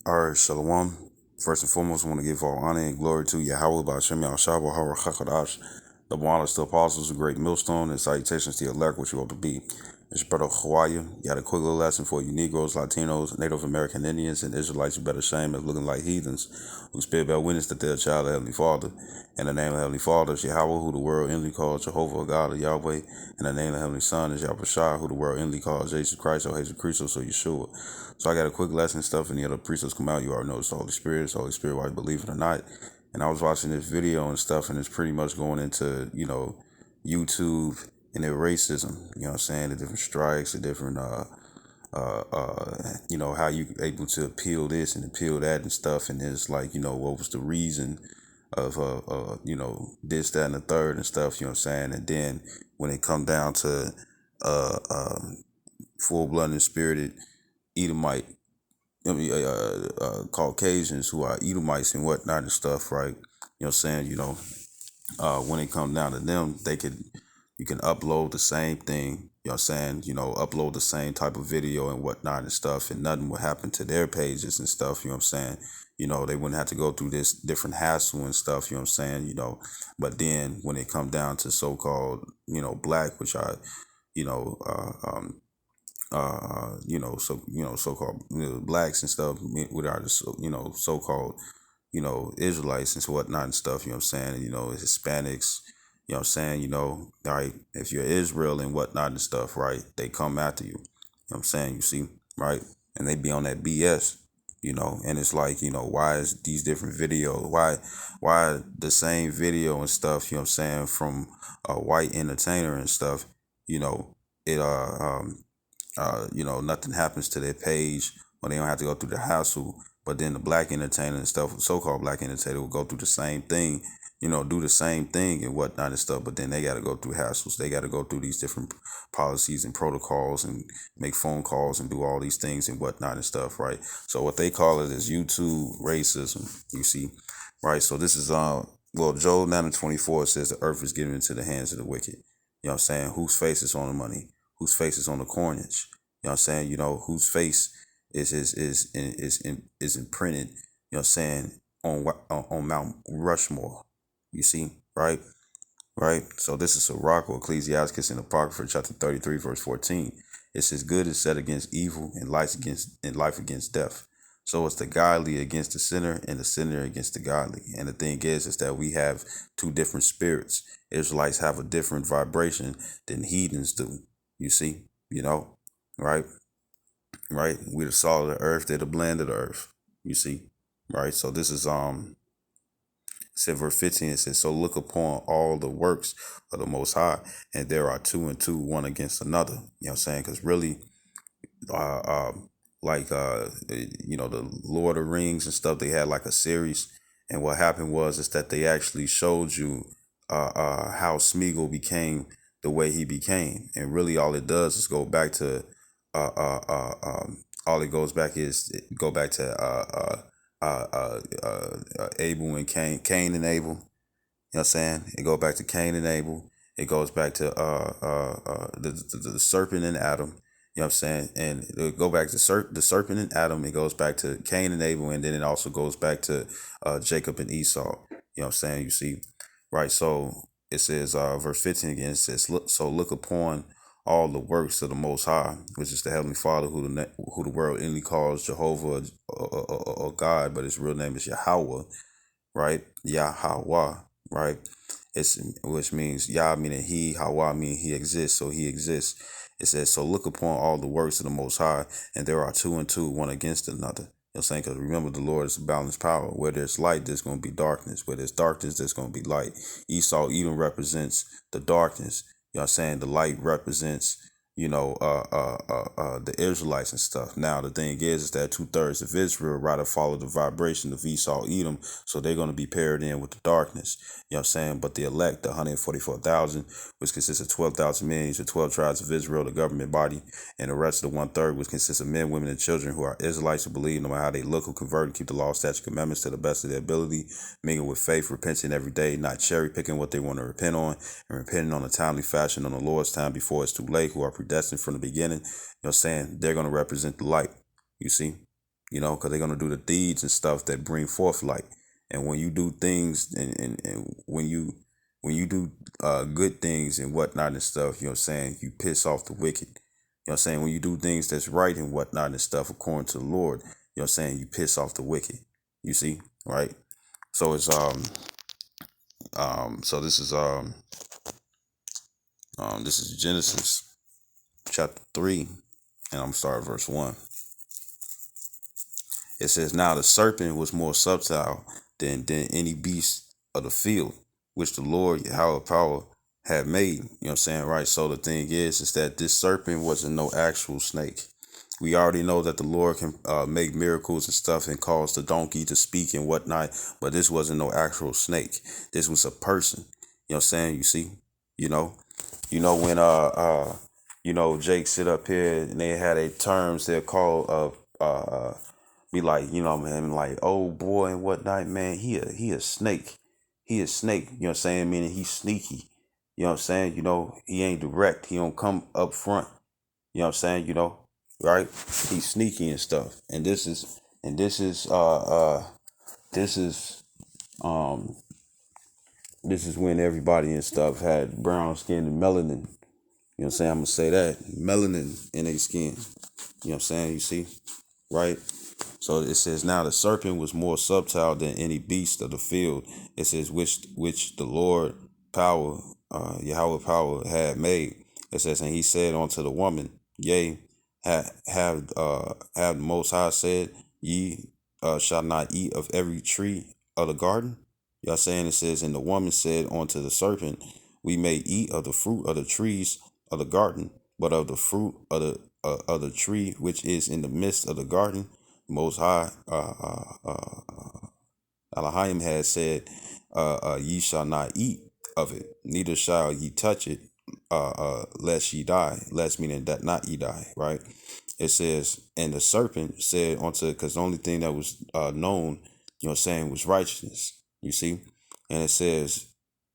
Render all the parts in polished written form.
All right, Shalom. First and foremost, I want to give all honor and glory to Yahweh Ba'Shem Yahshua Hara Chakadash, the models, the apostles, the great millstone, and salutations to the elect, which you ought to be. It's your brother Hawaii. Got a quick little lesson for you Negroes, Latinos, Native American Indians, and Israelites who better shame as looking like heathens, who spirit bear witness that they're a child of Heavenly Father. In the name of Heavenly Father is Yahweh, who the world inly calls Jehovah, God of Yahweh. In the name of Heavenly Son is Yahweh Shai, who the world inly calls Jesus Christ, or Jesus Christ, so Yeshua. So I got a quick lesson stuff, and the other precepts come out. You already know it's the Holy Spirit. It's the Holy Spirit, whether you believe it or not. And I was watching this video and stuff, and it's pretty much going into, YouTube and their racism. You know what I'm saying? The different strikes, the different, how you able to appeal this and appeal that and stuff. And it's like, what was the reason of, this, that, and the third and stuff, you know what I'm saying? And then when it come down to, full-blooded and spirited Edomite, Caucasians who are Edomites and whatnot and stuff, right? You know what I'm saying? When it comes down to them, you can upload the same thing, you know what I'm saying? Upload the same type of video and whatnot and stuff, and nothing would happen to their pages and stuff, you know what I'm saying? They wouldn't have to go through this different hassle and stuff, you know what I'm saying? But then when it come down to so-called, black, which I, you know, so-called blacks and stuff, with our, so-called, Israelites and whatnot and stuff, you know what I'm saying? Hispanics, you know what I'm saying? Right, if you're Israel and whatnot and stuff, right, they come after you. You know what I'm saying? You see, right? And they be on that BS, and it's like, why is these different videos, why the same video and stuff, you know what I'm saying, from a white entertainer and stuff, you know, it nothing happens to their page, or they don't have to go through the hassle. But then the black entertainer and stuff, so-called black entertainer, will go through the same thing, do the same thing and whatnot and stuff. But then they got to go through hassles. They got to go through these different policies and protocols and make phone calls and do all these things and whatnot and stuff, right? So what they call it is YouTube racism, you see, right? So this is, Job 9:24 says the earth is given into the hands of the wicked. You know what I'm saying? Whose face is on the money? Whose face is on the coinage? You know what I'm saying? Whose face is imprinted, you know what I'm saying, on Mount Rushmore. You see, right? Right? So this is Sirach or Ecclesiastes in Apocrypha chapter 33, verse 14. It says, good is set against evil, and life against death. So it's the godly against the sinner, and the sinner against the godly. And the thing is that we have two different spirits. Israelites have a different vibration than heathens do. You see, right? Right? We're the salt of the earth, they're the blend of the earth. You see? Right? So this is it said verse 15, it says, so look upon all the works of the Most High, and there are two and two, one against another. You know what I'm saying? Because really, the Lord of the Rings and stuff, they had like a series, and what happened is that they actually showed you how Smeagol became the way he became, and really all it does is go back to all it goes back is go back to Abel and Cain and Abel. You know what I'm saying? It goes back to Cain and Abel. It goes back to the serpent and Adam. You know what I'm saying? And it go back to the serpent and Adam. It goes back to Cain and Abel, and then it also goes back to Jacob and Esau. You know what I'm saying? You see, right? So it says, verse 15 again. It says, look upon all the works of the Most High, which is the Heavenly Father, who the world inly calls Jehovah or God, but his real name is Yahweh, right? Yahweh, right? Which means Yah meaning he, Hawa meaning he exists, so he exists. It says, so look upon all the works of the Most High, and there are two and two, one against another. You know what I'm saying? Because remember, the Lord is a balanced power. Where there's light, there's going to be darkness. Where there's darkness, there's going to be light. Edom represents the darkness. You know what I'm saying? The light represents, the Israelites and stuff. Now, the thing is that 2/3 of Israel rather follow the vibration of Esau, Edom, so they're going to be paired in with the darkness. You know what I'm saying? But the elect, the 144,000, which consists of 12,000 men, the 12 tribes of Israel, the government body, and the rest of the 1/3, which consists of men, women, and children who are Israelites who believe, no matter how they look, who convert and keep the law, statute, commandments to the best of their ability, mingle with faith, repenting every day, not cherry picking what they want to repent on, and repenting on a timely fashion on the Lord's time before it's too late, who are predestined from the beginning. You know what I'm saying? They're going to represent the light. You see? because they're gonna do the deeds and stuff that bring forth light. And when you do things and when you do good things and whatnot and stuff, you piss off the wicked. When you do things that's right and whatnot and stuff according to the Lord, you piss off the wicked. You see, right? So it's so this is Genesis chapter 3, and I'm starting verse 1. It says, "Now the serpent was more subtle than any beast of the field, which the Lord Yahweh power had made." Right? So the thing is that this serpent wasn't no actual snake. We already know that the Lord can make miracles and stuff and cause the donkey to speak and whatnot, but this wasn't no actual snake. This was a person. You see, you know, when Jake sit up here and they had a terms they're called be like, man, like, oh boy and whatnot, man, he a snake. He a snake, meaning he's sneaky. He ain't direct. He don't come up front. Right? He's sneaky and stuff. And um this is when everybody and stuff had brown skin and melanin. I'm gonna say that. Melanin in their skin. You see? Right? So it says, "Now the serpent was more subtle than any beast of the field." It says, which the Lord power, Yahweh power had made. It says, "And he said unto the woman, Yea, have the Most High said, Ye shall not eat of every tree of the garden?" It says, "And the woman said unto the serpent, We may eat of the fruit of the trees of the garden, but of the fruit of the tree which is in the midst of the garden, Most High Elohim had said, Ye shall not eat of it, neither shall ye touch it, lest ye die." Lest meaning that not ye die, right? It says, "And the serpent said unto," because the only thing that was known, was righteousness. You see, and it says,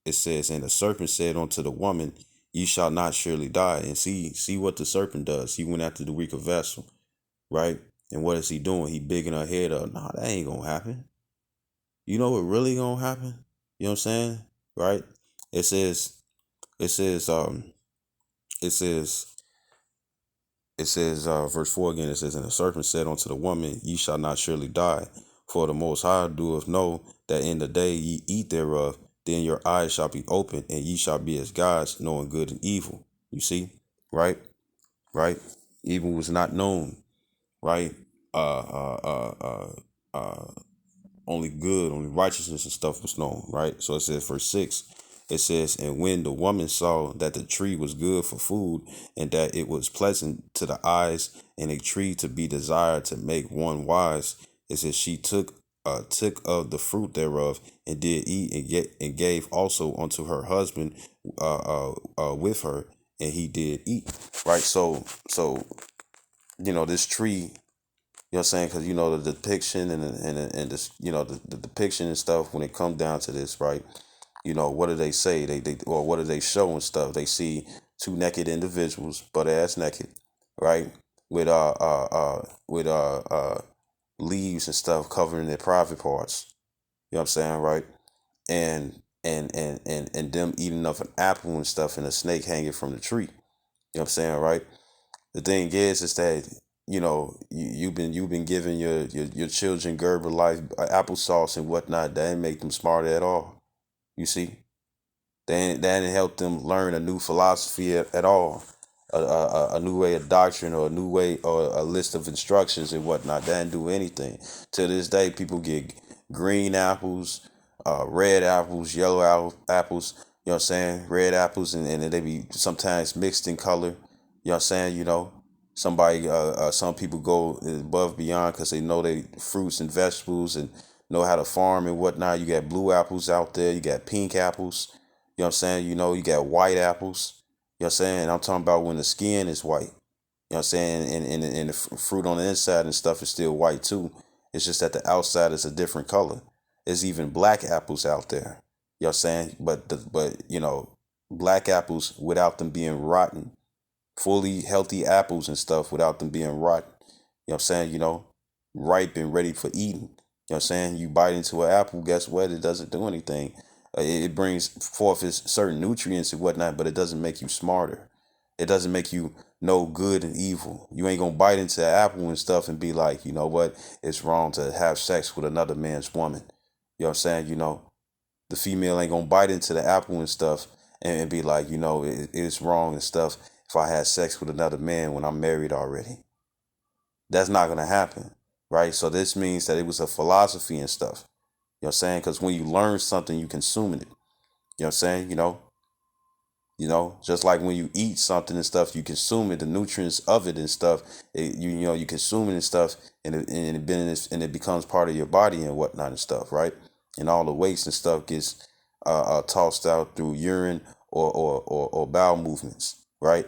"And the serpent said unto the woman, Ye shall not surely die." And see what the serpent does. He went after the weaker vessel, right? And what is he doing? He bigging her head up. Nah, that ain't gonna happen. You know what really gonna happen? You know what I'm saying? Right? It says, it says, it says, verse 4 again, it says, "And the serpent said unto the woman, Ye shall not surely die, for the Most High doeth know that in the day ye eat thereof, then your eyes shall be opened, and ye shall be as gods, knowing good and evil." You see? Right? Right? Evil was not known, right? Only good, only righteousness and stuff was known, right? So it says, verse 6, it says, "And when the woman saw that the tree was good for food, and that it was pleasant to the eyes, and a tree to be desired to make one wise, it says, she took of the fruit thereof, and did eat, and gave also unto her husband with her, and he did eat." Right? So this tree, because the depiction and this, the depiction and stuff, when it comes down to this, right? What do they say? They or what do they show and stuff? They see two naked individuals, butt ass naked, right? With leaves and stuff covering their private parts. You know what I'm saying, right? And them eating of an apple and stuff, and a snake hanging from the tree. You know what I'm saying, right? The thing is that you've been giving your children Gerber Life applesauce and whatnot. That didn't make them smart at all. You see, that didn't help them learn a new philosophy at all, a new way of doctrine, or a new way, or a list of instructions and whatnot. That didn't do anything. To this day, people get green apples, red apples, yellow apples. You know what I'm saying? Red apples, and they be sometimes mixed in color. You know what I'm saying? Some people go above beyond because they know they fruits and vegetables and know how to farm and whatnot. You got blue apples out there. You got pink apples. You know what I'm saying? You got white apples. You know what I'm saying? And I'm talking about when the skin is white. You know what I'm saying? And the fruit on the inside and stuff is still white too. It's just that the outside is a different color. There's even black apples out there. You know what I'm saying? But black apples without them being rotten, fully healthy apples and stuff without them being rotten. You know what I'm saying? ripe and ready for eating. You know what I'm saying? You bite into an apple, guess what? It doesn't do anything. It brings forth its certain nutrients and whatnot, but it doesn't make you smarter. It doesn't make you know good and evil. You ain't gonna bite into an apple and stuff and be like, you know what? It's wrong to have sex with another man's woman. You know what I'm saying? The female ain't gonna bite into the apple and stuff and be like, it's wrong and stuff if I had sex with another man when I'm married already. That's not gonna happen, right? So this means that it was a philosophy and stuff. You know what I'm saying? Because when you learn something, you consume it. You know what I'm saying? Just like when you eat something and stuff, you consume it, the nutrients of it and stuff. You consume it and stuff, and it becomes part of your body and whatnot and stuff, right? And all the waste and stuff gets tossed out through urine or bowel movements, right?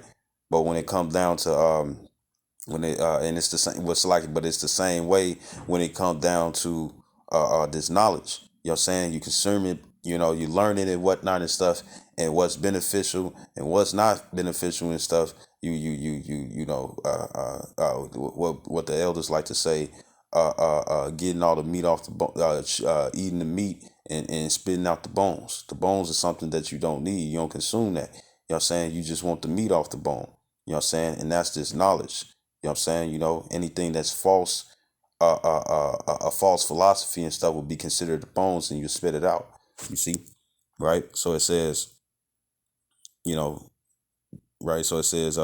But when it comes down to when it and it's the same what's like but it's the same way when it comes down to this knowledge. You know what I'm saying? You consume it, you learn it and whatnot and stuff, and what's beneficial and what's not beneficial and stuff. What the elders like to say, getting all the meat off the bone, eating the meat and spitting out the bones. The bones is something that you don't need. You don't consume that. You know what I'm saying? You just want the meat off the bone. You know what I'm saying? And that's just knowledge. You know what I'm saying? Anything that's false, a false philosophy and stuff would be considered the bones, and you spit it out. You see, right? So it says, you know, right? So it says,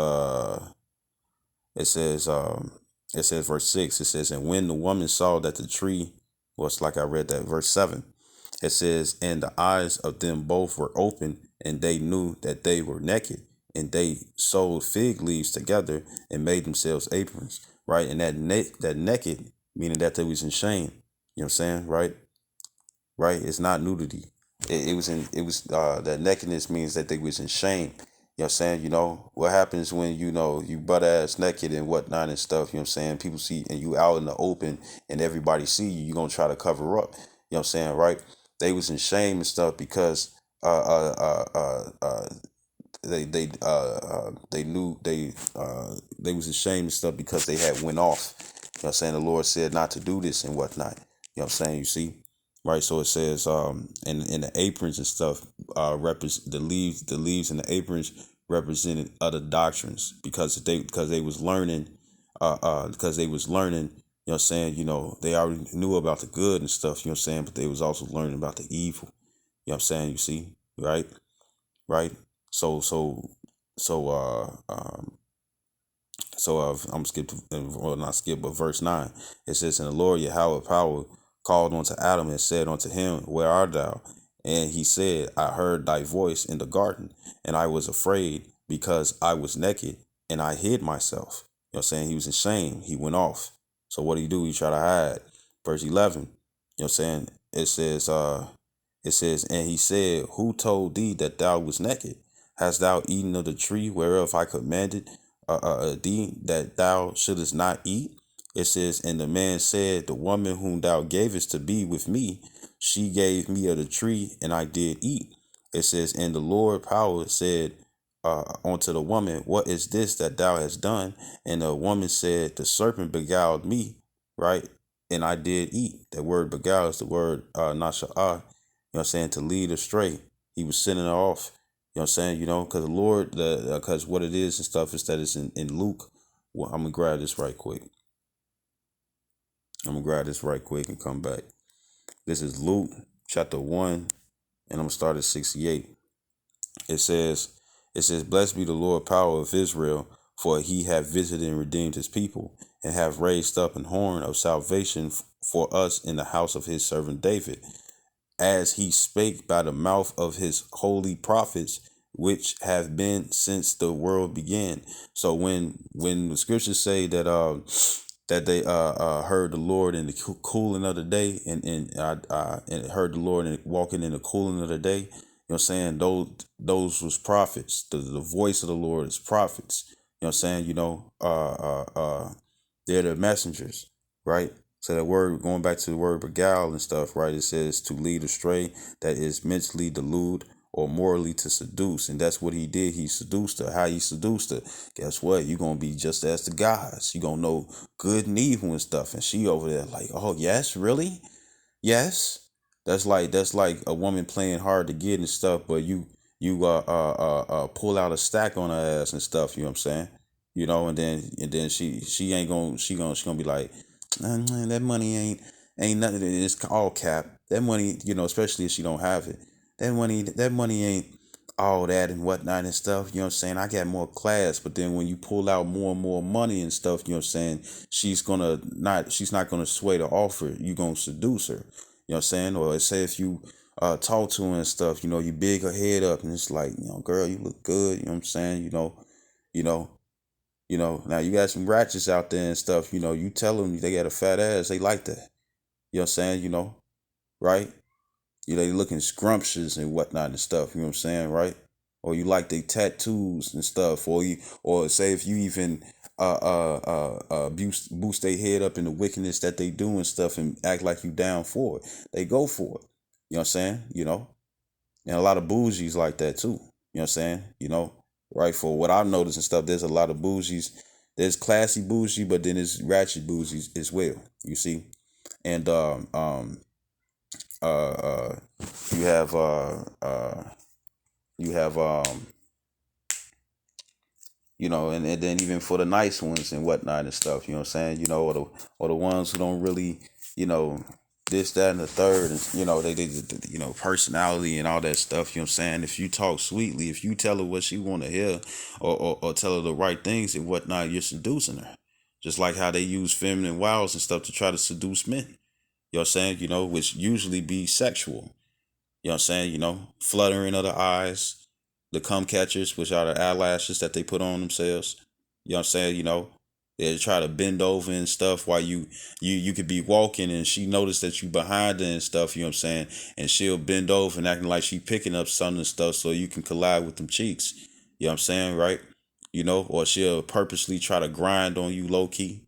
verse 6. It says, and when the woman saw that the tree was like I read that verse 7. It says, and the eyes of them both were open, and they knew that they were naked, and they sewed fig leaves together and made themselves aprons, right? And that naked, meaning that they was in shame. You know what I'm saying, right? Right? It's not nudity. That nakedness means that they was in shame. You know what I'm saying? What happens when, you butt ass naked and whatnot and stuff, you know what I'm saying? People see and you out in the open and everybody see you, you're gonna try to cover up. You know what I'm saying, right? They was in shame and stuff because they knew they was ashamed and stuff because they had went off. You know what I'm saying? The Lord said not to do this and whatnot. You know what I'm saying? You see? Right. So it says in the aprons and stuff, represent the leaves and the aprons represented other doctrines because they was learning you know what I'm saying, they already knew about the good and stuff, you know what I'm saying, but they was also learning about the evil. You know what I'm saying? You see, right? Right? So so so I'm gonna skip to, well, not skip, but verse 9. It says, and the Lord Yahweh power called unto Adam and said unto him, where art thou? And he said, I heard thy voice in the garden, and I was afraid because I was naked, and I hid myself. You know what I'm saying? He was in shame. He went off. So what do you do? He try to hide. Verse 11. You know what I'm saying? It says, and he said, who told thee that thou was naked? Hast thou eaten of the tree whereof I commanded thee that thou shouldest not eat? It says, and the man said, the woman whom thou gavest to be with me, she gave me of the tree, and I did eat. It says, and the Lord power said unto the woman, what is this that thou hast done? And the woman said, the serpent beguiled me, right? And I did eat. That word beguile is the word nasha'ah. You know what I'm saying? To lead astray. He was sending her off. You know what I'm saying? Because the Lord, because what it is and stuff is that it's in Luke. Well, I'm going to grab this right quick. And come back. This is Luke chapter 1, and I'm going to start at 68. It says, blessed be the Lord power of Israel, for he hath visited and redeemed his people, and have raised up an horn of salvation for us in the house of his servant David, as he spake by the mouth of his holy prophets, which have been since the world began. So when the scriptures say that they heard the Lord in the cooling of the day, and heard the Lord and walking in the cooling of the day, you know what I'm saying, those was prophets. The voice of the Lord is prophets. You know what I'm saying? They're the messengers, right? So that word, going back to the word beguile and stuff, right? It says to lead astray, that is mentally delude or morally to seduce. And that's what he did. He seduced her. How he seduced her? Guess what? You're gonna be just as the guys. You're gonna know good and evil and stuff. And she over there like, oh yes, really? Yes. That's like a woman playing hard to get and stuff, but you pull out a stack on her ass and stuff, you know what I'm saying? And then she gonna be like, man, that money ain't nothing. It's all cap. That money, especially if she don't have it. That money ain't all that and whatnot and stuff. You know what I'm saying? I got more class, but then when you pull out more and more money and stuff, you know what I'm saying? She's not gonna sway the offer. You gonna seduce her. You know what I'm saying? Or say if you talk to her and stuff, you big her head up and it's like, girl, you look good. You know what I'm saying? You know, now you got some ratchets out there and stuff. You tell them they got a fat ass, they like that. You know what I'm saying? Right? They looking scrumptious and whatnot and stuff. You know what I'm saying, right? Or you like they tattoos and stuff, or say if you even boost their head up in the wickedness that they do and stuff, and act like you down for it, they go for it. You know what I'm saying? And a lot of bougies like that too. You know what I'm saying? Right? For what I've noticed and stuff, there's a lot of bougies. There's classy bougie, but then there's ratchet bougies as well. You see, and uh, uh, you have you have and then even for the nice ones and whatnot and stuff, you know what I'm saying, or the ones who don't really, you know this, that, and the third, and they personality and all that stuff, you know what I'm saying. If you talk sweetly, if you tell her what she want to hear, or tell her the right things and whatnot, you're seducing her. Just like how they use feminine wiles and stuff to try to seduce men, you know what I'm saying, which usually be sexual. You know what I'm saying? Fluttering of the eyes, the cum catchers, which are the eyelashes that they put on themselves. You know what I'm saying? They try to bend over and stuff while you could be walking and she noticed that you behind her and stuff, you know what I'm saying? And she'll bend over and acting like she picking up something and stuff so you can collide with them cheeks. You know what I'm saying, right? Or she'll purposely try to grind on you low key,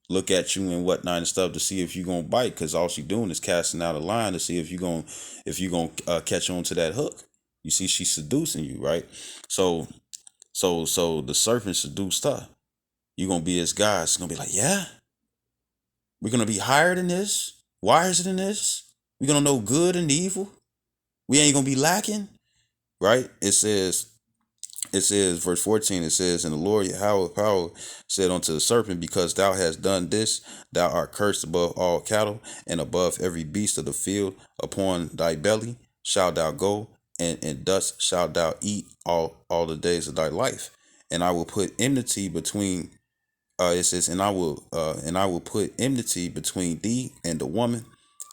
look at you and whatnot and stuff to see if you gonna bite, because all she doing is casting out a line to see if you gonna catch on to that hook. You see, she's seducing you, right? So the serpent seduced her. You gonna be his guy. It's gonna be like, yeah, we're gonna be higher than this, wiser than this. We're gonna know good and evil. We ain't gonna be lacking, right? It says, verse 14, it says, and the Lord Yahweh power said unto the serpent, because thou hast done this, thou art cursed above all cattle, and above every beast of the field. Upon thy belly shalt thou go, and dust shalt thou eat all the days of thy life. And I will put enmity between it says, and I will put enmity between thee and the woman.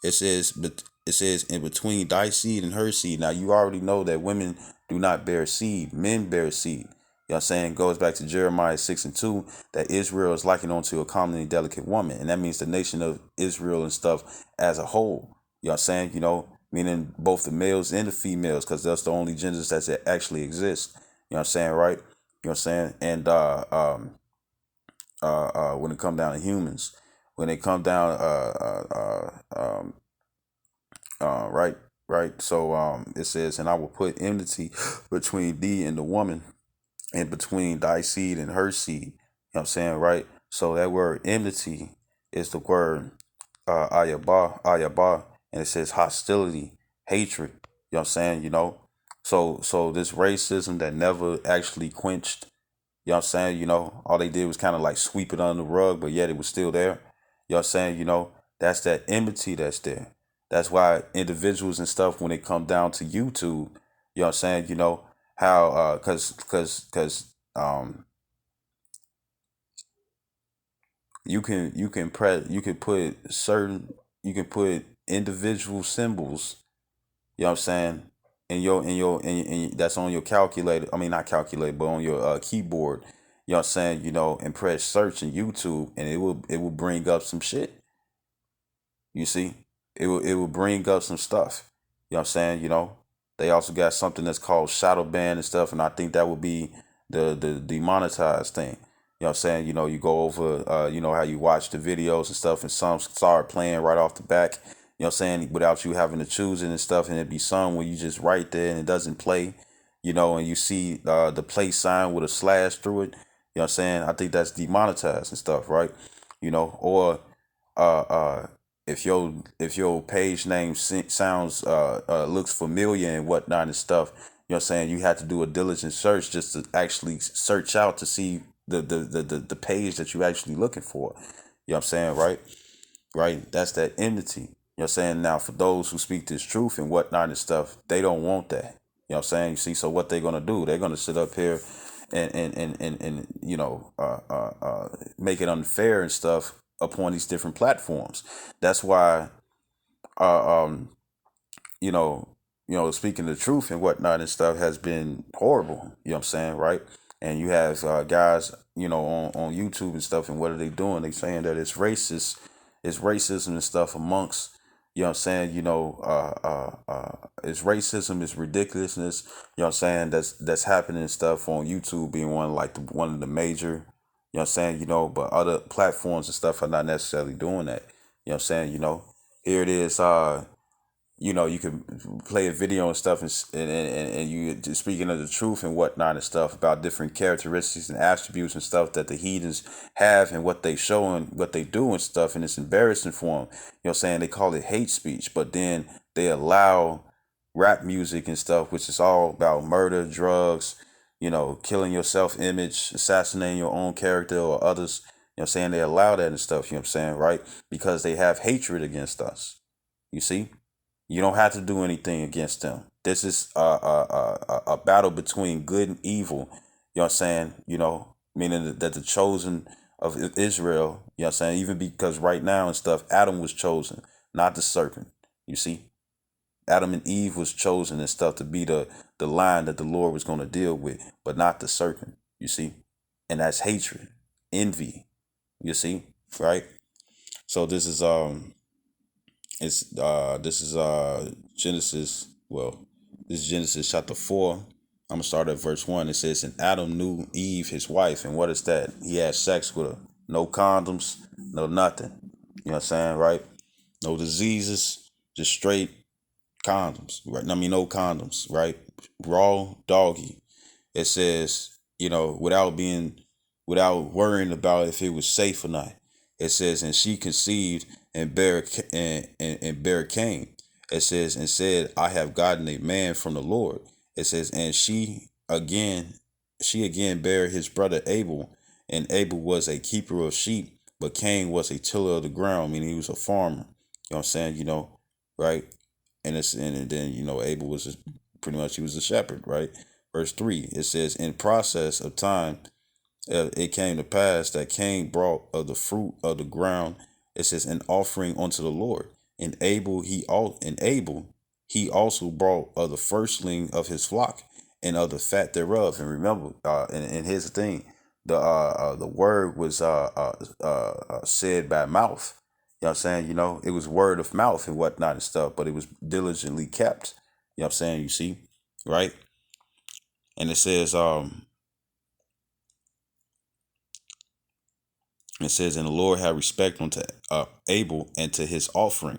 It says, but it says, in between thy seed and her seed. Now you already know that women do not bear seed, men bear seed. You know what I'm saying? Goes back to Jeremiah 6:2, that Israel is likened unto a comely and delicate woman. And that means the nation of Israel and stuff as a whole. You know what I'm saying? Meaning both the males and the females, because that's the only genders that actually exist. You know what I'm saying, right? You know what I'm saying? And when it come down to humans, when it come down right, so it says, and I will put enmity between thee and the woman, and between thy seed and her seed. You know what I'm saying, right? So that word enmity is the word ayaba, and it says hostility, hatred. You know what I'm saying? So this racism that never actually quenched. You know what I'm saying? All they did was kind of like sweep it under the rug, but yet it was still there. You know what I'm saying? That's that enmity that's there. That's why individuals and stuff, when it come down to YouTube, you know what I'm saying? How, cause you can put individual symbols, you know what I'm saying, in that's on your calculator. I mean, not calculator, but on your keyboard. You know what I'm saying? And press search in YouTube, and it will bring up some shit. You see, it will bring up some stuff. You know what I'm saying? They also got something that's called shadow ban and stuff, and I think that would be the demonetized thing. You know what I'm saying? You go over, how you watch the videos and stuff, and some start playing right off the back. You know what I'm saying? Without you having to choose it and stuff, and it be some where you just right there and it doesn't play, and you see the play sign with a slash through it. You know what I'm saying? I think that's demonetized and stuff, right? Or uh, uh, if your page name sounds looks familiar and whatnot and stuff, what I'm saying, you have to do a diligent search just to actually search out to see the page that you're actually looking for. You know what I'm saying, right? Right? That's that enmity. You know what I'm saying? Now, for those who speak this truth and whatnot and stuff, they don't want that. You know what I'm saying? You see, so what they're gonna do? They're gonna sit up here and make it unfair and stuff upon these different platforms. That's why um you know, speaking the truth and whatnot and stuff has been horrible. You know what I'm saying, right? And you have guys, on YouTube and stuff, and what are they doing? They saying that it's racism and stuff amongst, you know what I'm saying, it's racism, it's ridiculousness, you know what I'm saying, that's happening and stuff on YouTube being one of the major, you know what I'm saying, but other platforms and stuff are not necessarily doing that. You know what I'm saying, here it is, you can play a video and stuff, and you just speaking of the truth and whatnot and stuff about different characteristics and attributes and stuff that the heathens have and what they show and what they do and stuff, and it's embarrassing for them. You know what I'm saying? They call it hate speech, but then they allow rap music and stuff, which is all about murder, drugs, killing your self-image, assassinating your own character or others. You know what I'm saying? They allow that and stuff, you know what I'm saying, right? Because they have hatred against us. You see? You don't have to do anything against them. This is a battle between good and evil. You know what I'm saying? Meaning that the chosen of Israel, you know what I'm saying? Even because right now and stuff, Adam was chosen, not the serpent. You see? Adam and Eve was chosen and stuff to be the line that the Lord was going to deal with, but not the serpent. You see? And that's hatred, envy. You see? Right? So this is Genesis. Well, this is Genesis chapter 4. I'm gonna start at verse 1. It says, "And Adam knew Eve, his wife, and what is that? He had sex with her. No condoms, no nothing. You know what I'm saying, right? No diseases, just straight condoms. Right? I mean, no condoms, right? Raw doggy. It says, without worrying about if it was safe or not. It says, and she conceived and bare Cain. It says, and said, I have gotten a man from the Lord. It says, and she again bare his brother Abel, and Abel was a keeper of sheep, but Cain was a tiller of the ground, meaning he was a farmer. You know what I'm saying? Right? And then Abel was pretty much, he was a shepherd, right? Verse 3, it says, in process of time, it came to pass that Cain brought of the fruit of the ground, it says, an offering unto the Lord. And Abel he also brought of the firstling of his flock and of the fat thereof. And remember, and here's the thing, the word was said by mouth. You know what I'm saying? It was word of mouth and whatnot and stuff, but it was diligently kept. You know what I'm saying? You see, right? And it says, and the Lord had respect unto Abel and to his offering.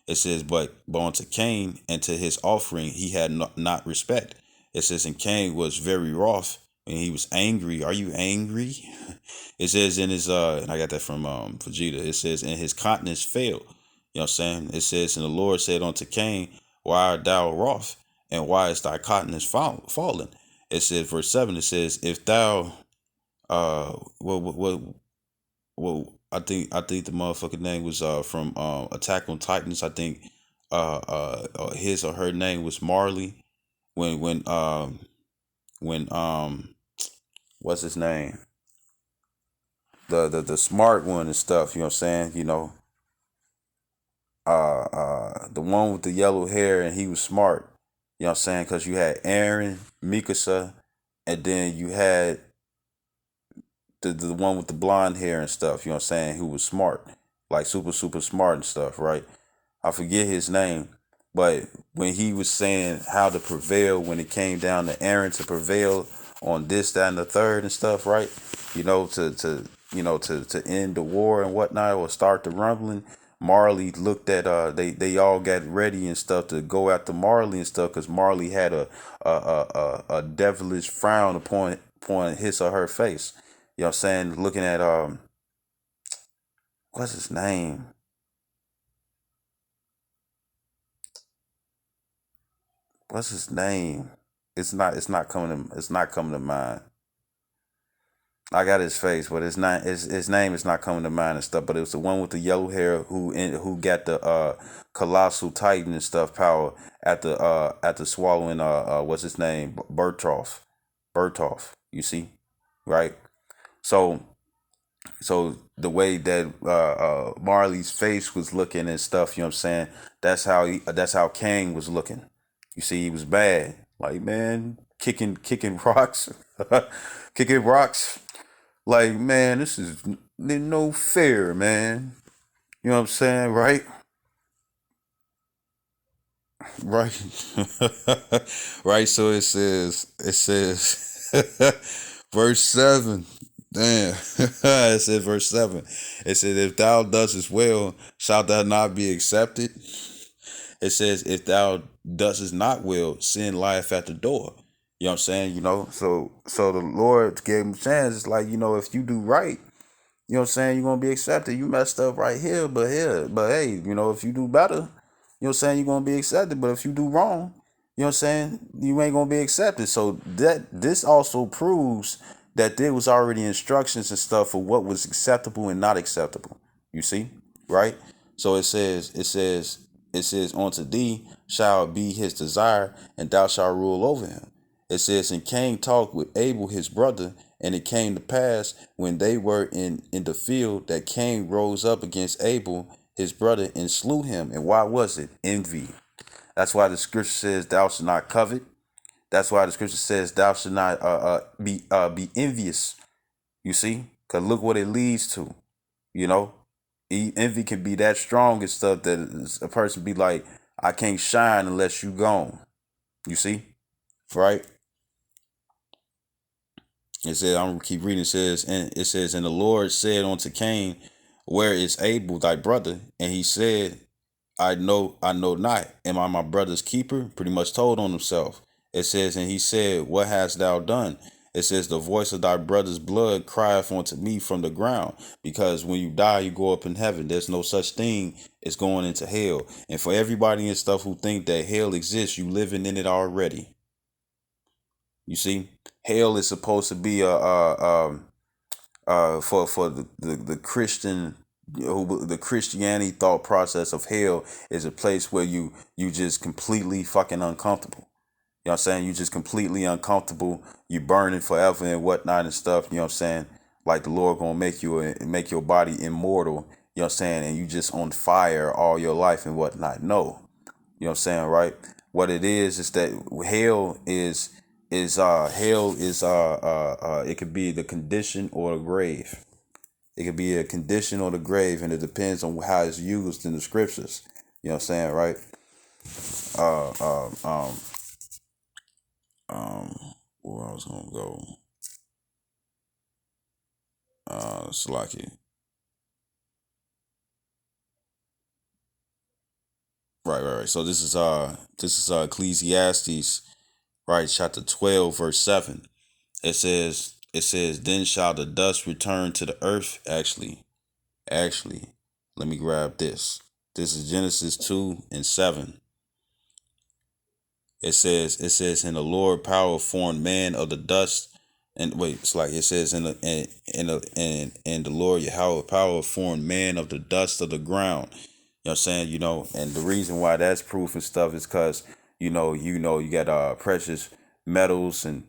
It says, but unto Cain and to his offering he had not respect. It says, and Cain was very wroth, and he was angry. Are you angry? It says in his and I got that from Vegeta. It says, and his countenance failed. You know what I'm saying? It says, and the Lord said unto Cain, why art thou wroth, and why is thy countenance fallen? It says, verse 7, it says, if thou I think the motherfucking name was from Attack on Titans. I think his or her name was Marley. When what's his name? The smart one and stuff. You know what I'm saying? The one with the yellow hair, and he was smart. You know what I'm saying? Because you had Aaron, Mikasa, and then you had the one with the blonde hair and stuff, you know what I'm saying, who was smart, like super, super smart and stuff, right? I forget his name, but when he was saying how to prevail, when it came down to Aaron to prevail on this, that, and the third and stuff, right? To end the war and whatnot, or start the rumbling. Marley looked at they all got ready and stuff to go after Marley and stuff because Marley had a devilish frown upon his or her face. You know what I'm saying? Looking at what's his name? What's his name? It's not coming to mind. I got his face, but it's not his name is not coming to mind and stuff. But it was the one with the yellow hair who got the colossal titan and stuff power after swallowing what's his name, Bertolf. You see, right? So the way that Marley's face was looking and stuff, you know what I'm saying? That's how Kang was looking. You see, he was bad, like, man, kicking rocks, kicking rocks. Like, man, this is no fair, man. You know what I'm saying, right? Right, right. So it says, verse 7. Damn, it says verse 7. It says, if thou dost as well, shalt thou not be accepted? It says, if thou dost not well, sin lieth at the door. You know what I'm saying? So the Lord gave him a chance. It's like, if you do right, you know what I'm saying, you're gonna be accepted. You messed up right here, but hey, if you do better, you know what I'm saying, you're gonna be accepted. But if you do wrong, you know what I'm saying, you ain't gonna be accepted. So this also proves that there was already instructions and stuff for what was acceptable and not acceptable. You see, right? So it says, unto thee shall be his desire, and thou shalt rule over him. It says, and Cain talked with Abel his brother, and it came to pass when they were in the field that Cain rose up against Abel his brother and slew him. And why was it? Envy. That's why the scripture says, thou shalt not covet. That's why the scripture says, thou shalt not be envious. You see, because look what it leads to. You know, envy can be that strong and stuff that a person be like, I can't shine unless you gone. You see, right? It says, I'm gonna keep reading. It says, and the Lord said unto Cain, where is Abel thy brother? And he said, I know not. Am I my brother's keeper? Pretty much told on himself. It says, and he said, what hast thou done? It says, the voice of thy brother's blood crieth unto me from the ground, because when you die, you go up in heaven. There's no such thing as going into hell. And for everybody and stuff who think that hell exists, you living in it already. You see, hell is supposed to be for the Christian, the Christianity thought process of hell is a place where you just completely fucking uncomfortable. You know what I'm saying? You just completely uncomfortable. You burning forever and whatnot and stuff. You know what I'm saying? Like the Lord gonna make your body immortal. You know what I'm saying? And you just on fire all your life and whatnot. No, you know what I'm saying, right? What it is that hell is it could be the condition or the grave. It could be a condition or the grave, and it depends on how it's used in the scriptures. You know what I'm saying, right? Uh, um, um, where I was gonna go, Slacky. Right. So this is Ecclesiastes, right, chapter 12, verse 7. It says, then shall the dust return to the earth. Actually, let me grab this. This is Genesis 2:7. It says, and the Lord power formed man of the dust. And wait, it's like it says, in the Lord Yahweh power formed man of the dust of the ground. You know what I'm saying? And the reason why that's proof and stuff is because you got precious metals and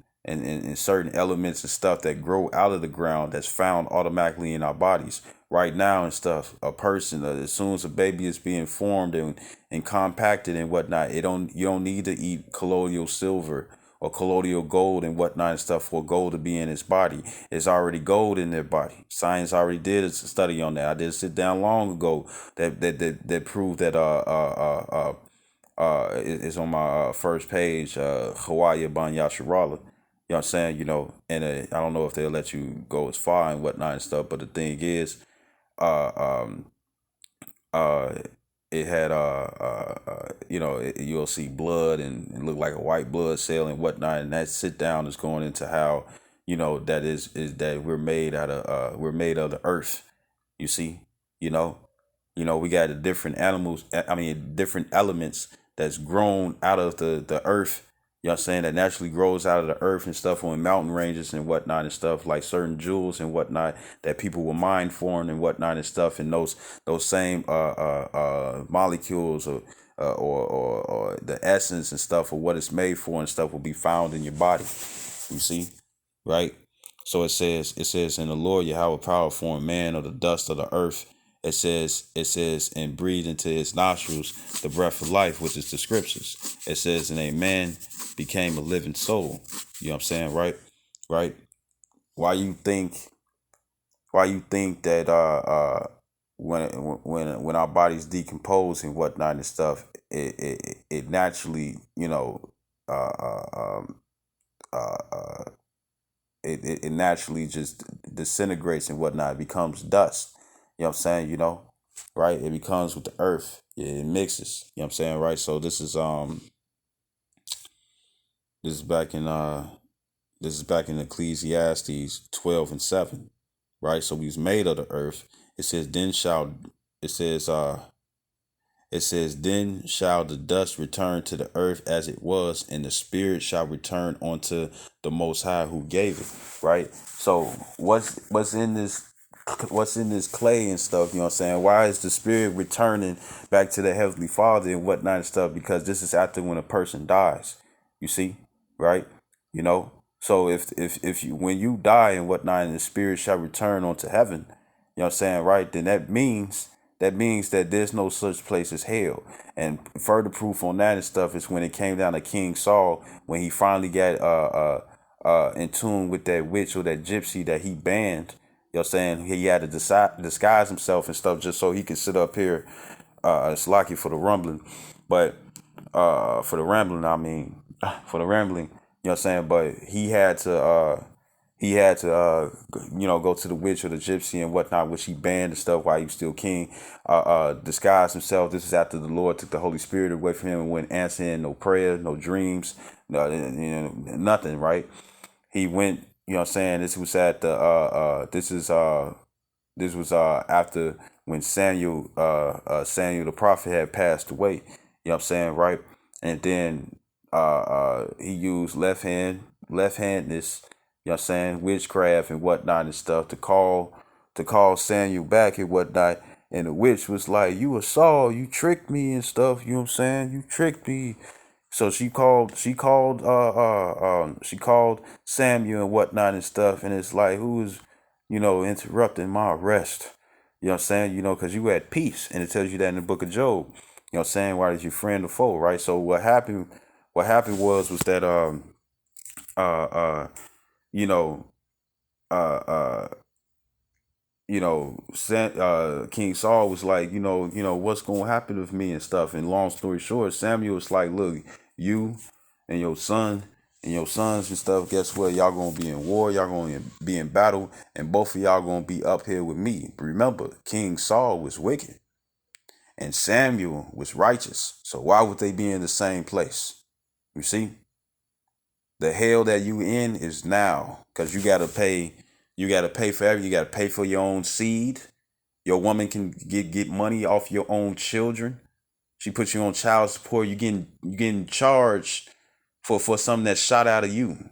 certain elements and stuff that grow out of the ground that's found automatically in our bodies right now and stuff. A person, as soon as a baby is being formed and compacted and whatnot, you don't need to eat colloidal silver or colloidal gold and whatnot and stuff for gold to be in his body. It's already gold in their body. Science already did a study on that. I did sit down long ago that proved that it's on my first page, Hawaii Ban Yasharala. You know what I'm saying? And I don't know if they'll let you go as far and whatnot and stuff, but the thing is, uh, um, uh it had you'll see blood and look like a white blood cell and whatnot, and that sit down is going into how that is that we're made of the earth. You see, you know, we got the different animals. I mean, different elements that's grown out of the earth. You know what I'm saying? That naturally grows out of the earth and stuff on mountain ranges and whatnot and stuff, like certain jewels and whatnot that people will mine for and whatnot and stuff. And those same molecules or the essence and stuff of what it's made for and stuff will be found in your body. You see, right? So it says, and the Lord Yahweh power formed man of the dust of the earth. It says, and breathed into his nostrils the breath of life, which is the scriptures. It says, and a man became a living soul. You know what I'm saying, right? Right? Why you think that when our bodies decompose and whatnot and stuff, it naturally, uh, uh, um, uh, uh, it naturally just disintegrates and whatnot. It becomes dust. You know what I'm saying? Right? It becomes with the earth. It mixes. You know what I'm saying? Right? So this is back in Ecclesiastes 12:7. Right? So we was made of the earth. It says, it says, then shall the dust return to the earth as it was, and the spirit shall return unto the Most High who gave it. Right. So what's in this clay and stuff? You know what I'm saying? Why is the spirit returning back to the Heavenly Father and whatnot and stuff? Because this is after when a person dies. You see, right? So if you when you die and whatnot, and the spirit shall return unto heaven, you know what I'm saying, right? Then that means that there's no such place as hell. And further proof on that and stuff is when it came down to King Saul, when he finally got in tune with that witch or that gypsy that he banned. You know what I'm saying? He had to disguise himself and stuff just so he could sit up here. It's lucky for the rumbling, but for the rambling, I mean, for the rambling, you know what I'm saying? But he had to go to the witch or the gypsy and whatnot, which he banned and stuff while he was still king. Disguised himself. This is after the Lord took the Holy Spirit away from him and wouldn't answer in no prayer, no dreams, no, nothing. Right? He went. You know what I'm saying? This was at the. This was after when Samuel the prophet had passed away. You know what I'm saying, right? And then he used left handedness, you know what I'm saying, witchcraft and whatnot and stuff to call Samuel back and whatnot. And the witch was like, "You were Saul, you tricked me and stuff, you know what I'm saying? You tricked me." So she called Samuel and whatnot and stuff, and it's like, who is, interrupting my rest? You know what I'm saying? Because you had peace, and it tells you that in the book of Job. You know what I'm saying? Why is your friend or foe, right? So what happened was that uh uh you know uh uh King Saul was like, what's gonna happen with me and stuff. And long story short, Samuel was like, look, you and your son and your sons and stuff, guess what? Y'all gonna be in war, y'all gonna be in battle, and both of y'all gonna be up here with me. Remember, King Saul was wicked and Samuel was righteous. So why would they be in the same place? You see? The hell that you in is now, because you gotta pay for everything. You gotta pay for your own seed. Your woman can get money off your own children. She puts you on child support. You getting charged for something that's shot out of you.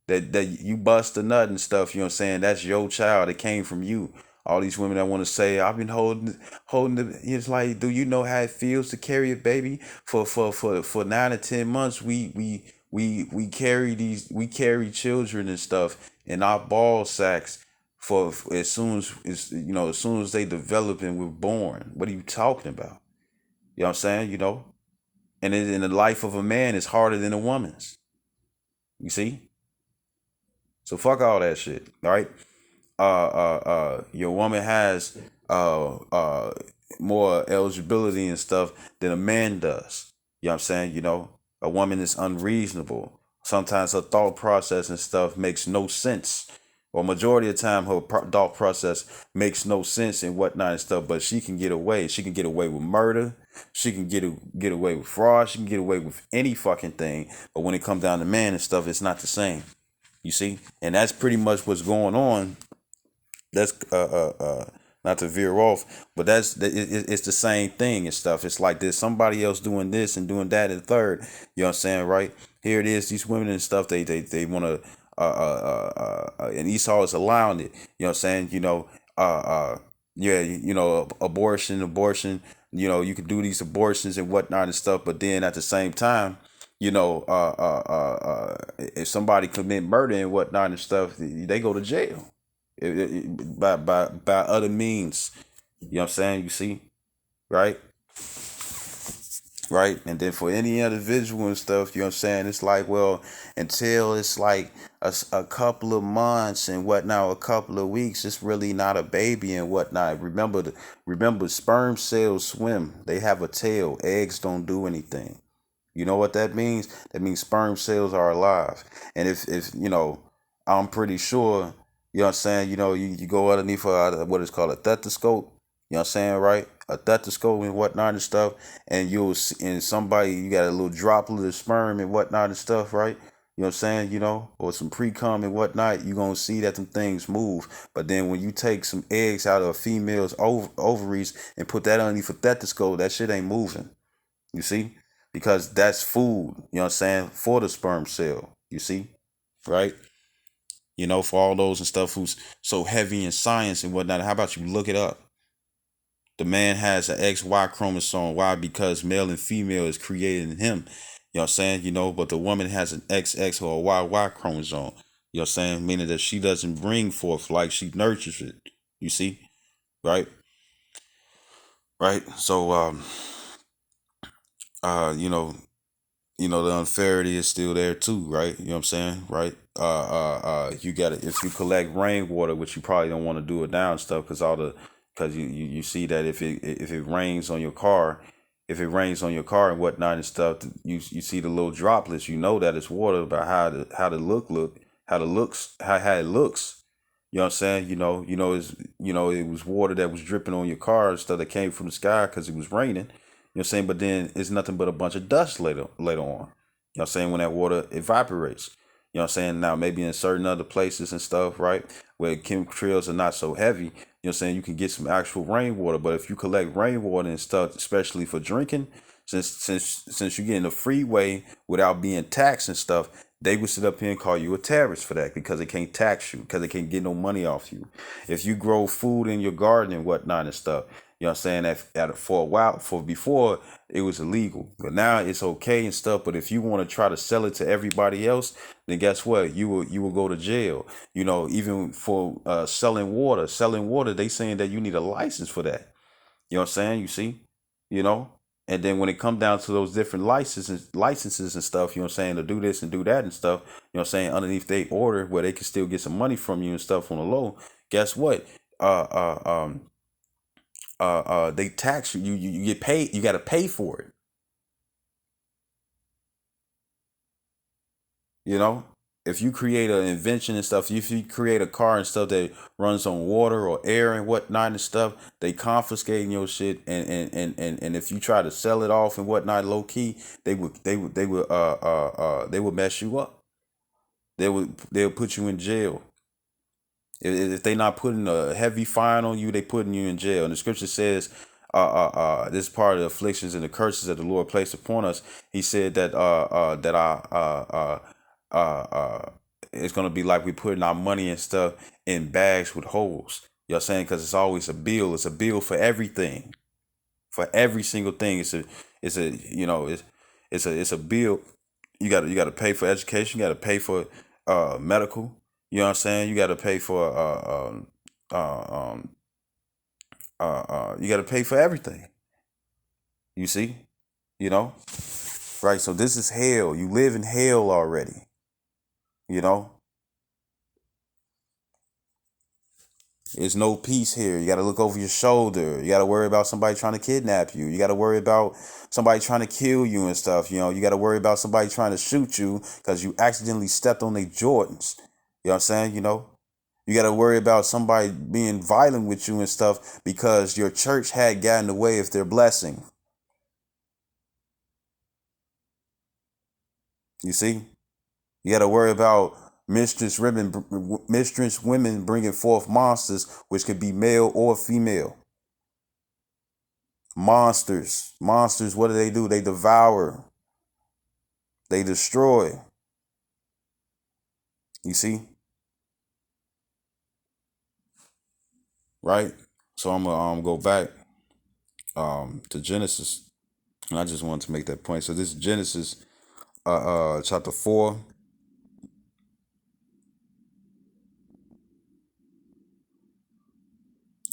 That you bust a nut and stuff, you know what I'm saying? That's your child. It came from you. All these women that want to say, I've been holding it's like, do you know how it feels to carry a baby for 9 or 10 months? We carry children and stuff in our ball sacks for as soon as they develop and we're born. What are you talking about? You know what I'm saying? And in the life of a man is harder than a woman's. You see? So fuck all that shit. All right. Your woman has more eligibility and stuff than a man does. You know what I'm saying? A woman is unreasonable. Sometimes her thought process and stuff makes no sense. or majority of the time her thought process makes no sense and whatnot and stuff. But she can get away. She can get away with murder. She can get away with fraud. She can get away with any fucking thing. But when it comes down to man and stuff, it's not the same. You see, and that's pretty much what's going on. That's not to veer off, but it's the same thing and stuff. It's like there's somebody else doing this and doing that and third. You know what I'm saying, right? Here it is. These women and stuff. They want to and Esau is allowing it. You know what I'm saying? Yeah, abortion. You can do these abortions and whatnot and stuff, but then at the same time, if somebody commit murder and whatnot and stuff, they go to jail by other means. You know what I'm saying? You see, right? Right. And then for any individual and stuff, you know what I'm saying? It's like, well, until it's like a couple of months and whatnot, a couple of weeks, it's really not a baby and whatnot. Remember, sperm cells swim. They have a tail. Eggs don't do anything. You know what that means? That means sperm cells are alive. And if I'm pretty sure, you know what I'm saying, you go underneath what is called a stethoscope, you know what I'm saying, right? A stethoscope and whatnot and stuff, and you got a little droplet of sperm and whatnot and stuff, right? You know what I'm saying, or some pre-cum and whatnot, you're going to see that them things move. But then when you take some eggs out of a female's ovaries and put that underneath a stethoscope, that shit ain't moving. You see? Because that's food, you know what I'm saying, for the sperm cell, you see, right? For all those and stuff who's so heavy in science and whatnot, how about you look it up? The man has an XY chromosome. Why? Because male and female is created in him. You know what I'm saying? But the woman has an XX or a YY chromosome. You know what I'm saying? Meaning that she doesn't bring forth like she nurtures it. You see? Right? Right? So you know, the unfairity is still there too, right? You know what I'm saying? Right? You gotta, if you collect rainwater, which you probably don't want to do it now and stuff, because you see that if it rains on your car, if it rains on your car and whatnot and stuff, you see the little droplets, that it's water, by how it looks. You know what I'm saying? It was water that was dripping on your car and stuff that came from the sky because it was raining. You know what I'm saying? But then it's nothing but a bunch of dust later on. You know what I'm saying? When that water evaporates. You know what I'm saying? Now maybe in certain other places and stuff, right? Where chemtrails are not so heavy, you know what I'm saying, you can get some actual rainwater. But if you collect rainwater and stuff, especially for drinking, since you get in the freeway without being taxed and stuff, they would sit up here and call you a terrorist for that because they can't tax you, because they can't get no money off you. If you grow food in your garden and whatnot and stuff, you know what I'm saying, for a while, before it was illegal, but now it's okay and stuff. But if you want to try to sell it to everybody else, then guess what? You will go to jail. Even for selling water, they saying that you need a license for that. You know what I'm saying? You see, you know, and then when it come down to those different licenses and stuff, you know what I'm saying, to do this and do that and stuff, you know what I'm saying, underneath they order where they can still get some money from you and stuff on the low. Guess what? They tax you. You get paid. You got to pay for it. You know, if you create an invention and stuff, if you create a car and stuff that runs on water or air and whatnot and stuff, they confiscating your shit. And if you try to sell it off and whatnot, low key, they would mess you up. They'll put you in jail. If they not putting a heavy fine on you, they putting you in jail. And the scripture says, this is part of the afflictions and the curses that the Lord placed upon us. He said that it's gonna be like we putting our money and stuff in bags with holes. You know what I'm saying? Because it's always a bill. It's a bill for everything, for every single thing. It's a bill. You gotta pay for education. You gotta pay for medical. You know what I'm saying? You gotta pay for you gotta pay for everything. You see? You know? Right. So this is hell. You live in hell already. You know? There's no peace here. You got to look over your shoulder. You got to worry about somebody trying to kidnap you. You got to worry about somebody trying to kill you and stuff. You got to worry about somebody trying to shoot you because you accidentally stepped on their Jordans. You know what I'm saying? You got to worry about somebody being violent with you and stuff because your church had gotten in the way of their blessing. You see, you got to worry about mistress women bringing forth monsters, which could be male or female. Monsters. What do? They devour. They destroy. You see, right? So I'm gonna go back to Genesis, and I just wanted to make that point. So this is Genesis, chapter 4.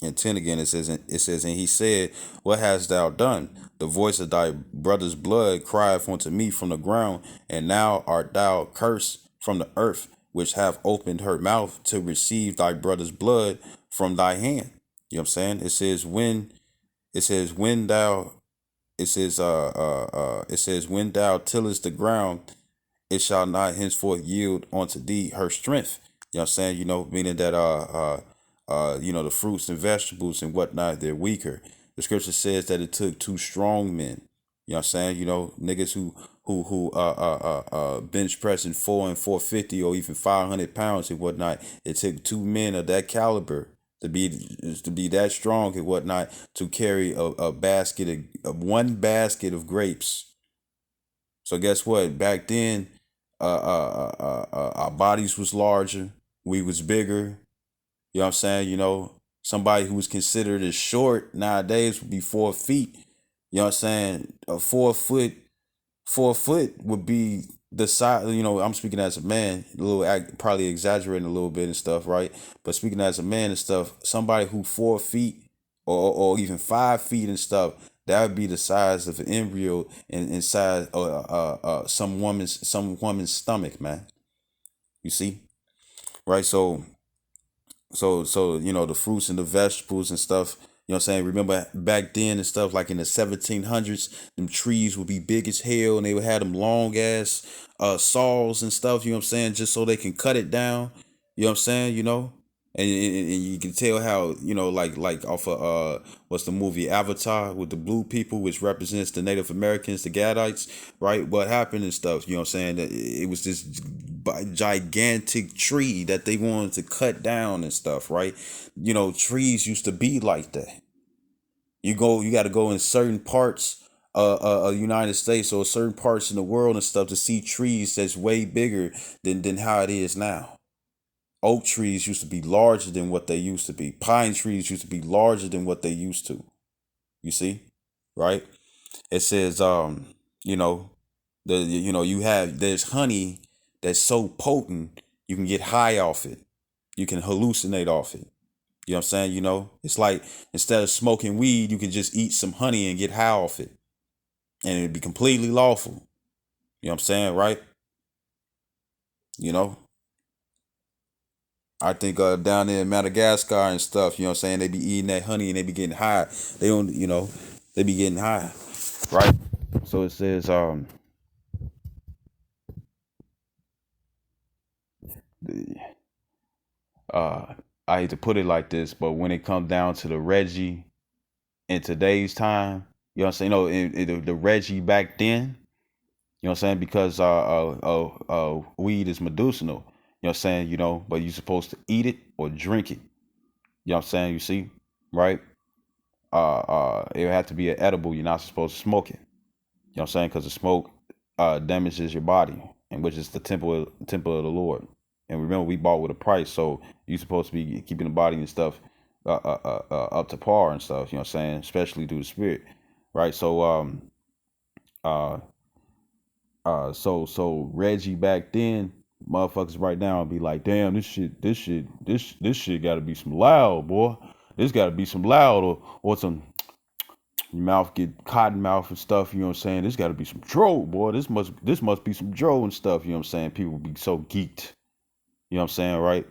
And 10 again, it says, and he said, what hast thou done? The voice of thy brother's blood crieth unto me from the ground, and now art thou cursed from the earth, which hath opened her mouth to receive thy brother's blood from thy hand. You know what I'm saying? When thou it says when thou tillest the ground, it shall not henceforth yield unto thee her strength. You know what I'm saying? Meaning that the fruits and vegetables and whatnot, they're weaker. The scripture says that it took two strong men. You know what I'm saying? Niggas who bench pressing 450 or even 500 pounds and whatnot. It took two men of that caliber to be that strong and whatnot to carry a basket of one basket of grapes. So guess what? Back then, our bodies was larger, we was bigger. You know what I'm saying? Somebody who was considered as short nowadays would be 4 feet. You know what I'm saying? A 4 foot 4 foot would be the size. I'm speaking as a man, probably exaggerating a little bit and stuff, right? But speaking as a man and stuff, somebody who 4 feet or even 5 feet and stuff, that would be the size of an embryo and size some woman's stomach, man. You see, right? So the fruits and the vegetables and stuff. You know what I'm saying? Remember back then and stuff, like in the 1700s, them trees would be big as hell, and they would have them long ass saws and stuff. You know what I'm saying? Just so they can cut it down. You know what I'm saying? And you can tell how like off of what's the movie Avatar with the blue people, which represents the Native Americans, the Gadites, right? What happened and stuff. You know what I'm saying? That it was this gigantic tree that they wanted to cut down and stuff, right? Trees used to be like that. You got to go in certain parts United States or certain parts in the world and stuff to see trees that's way bigger than how it is now. Oak trees used to be larger than what they used to be. Pine trees used to be larger than what they used to. You see, right? It says, you know, there's honey that's so potent you can get high off it. You can hallucinate off it. You know what I'm saying? It's like instead of smoking weed, you can just eat some honey and get high off it, and it'd be completely lawful. You know what I'm saying, right? You know, I think down there in Madagascar and stuff, you know what I'm saying, they be eating that honey and they be getting high. They don't, they be getting high, right? So it says, uh, I hate to put it like this, but when it comes down to the Reggie in today's time, you know what I'm saying, the Reggie back then, you know what I'm saying, because weed is medicinal, you know what I'm saying, but you're supposed to eat it or drink it. You know what I'm saying? You see, right? It would have to be an edible. You're not supposed to smoke it. You know what I'm saying? Because the smoke damages your body, and which is the temple of the Lord. And remember, we bought with a price, so you're supposed to be keeping the body and stuff up to par and stuff. You know what I'm saying? Especially through the spirit, right? So Reggie back then, motherfuckers right now be like, damn, this shit got to be some loud, boy. This got to be some loud or some your mouth get cotton mouth and stuff, you know what I'm saying? This gotta be some dro, boy. This must be some dro and stuff, you know what I'm saying? People be so geeked. You know what I'm saying, right?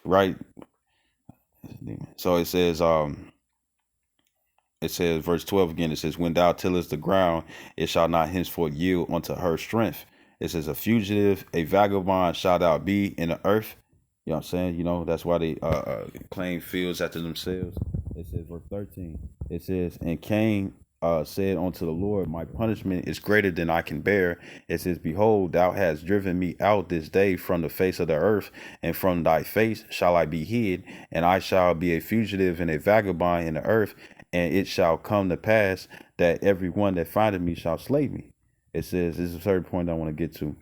Right. So it says verse 12 again, it says, when thou tillest the ground, it shall not henceforth yield unto her strength. It says, a fugitive, a vagabond shalt thou be in the earth, You know what I'm saying? You know, that's why they claim fields after themselves. It says, verse 13, it says, and Cain said unto the Lord, my punishment is greater than I can bear. It says, behold, thou hast driven me out this day from the face of the earth, and from thy face shall I be hid, and I shall be a fugitive and a vagabond in the earth, and it shall come to pass that every one that findeth me shall slay me. It says, this is the third point I want to get to.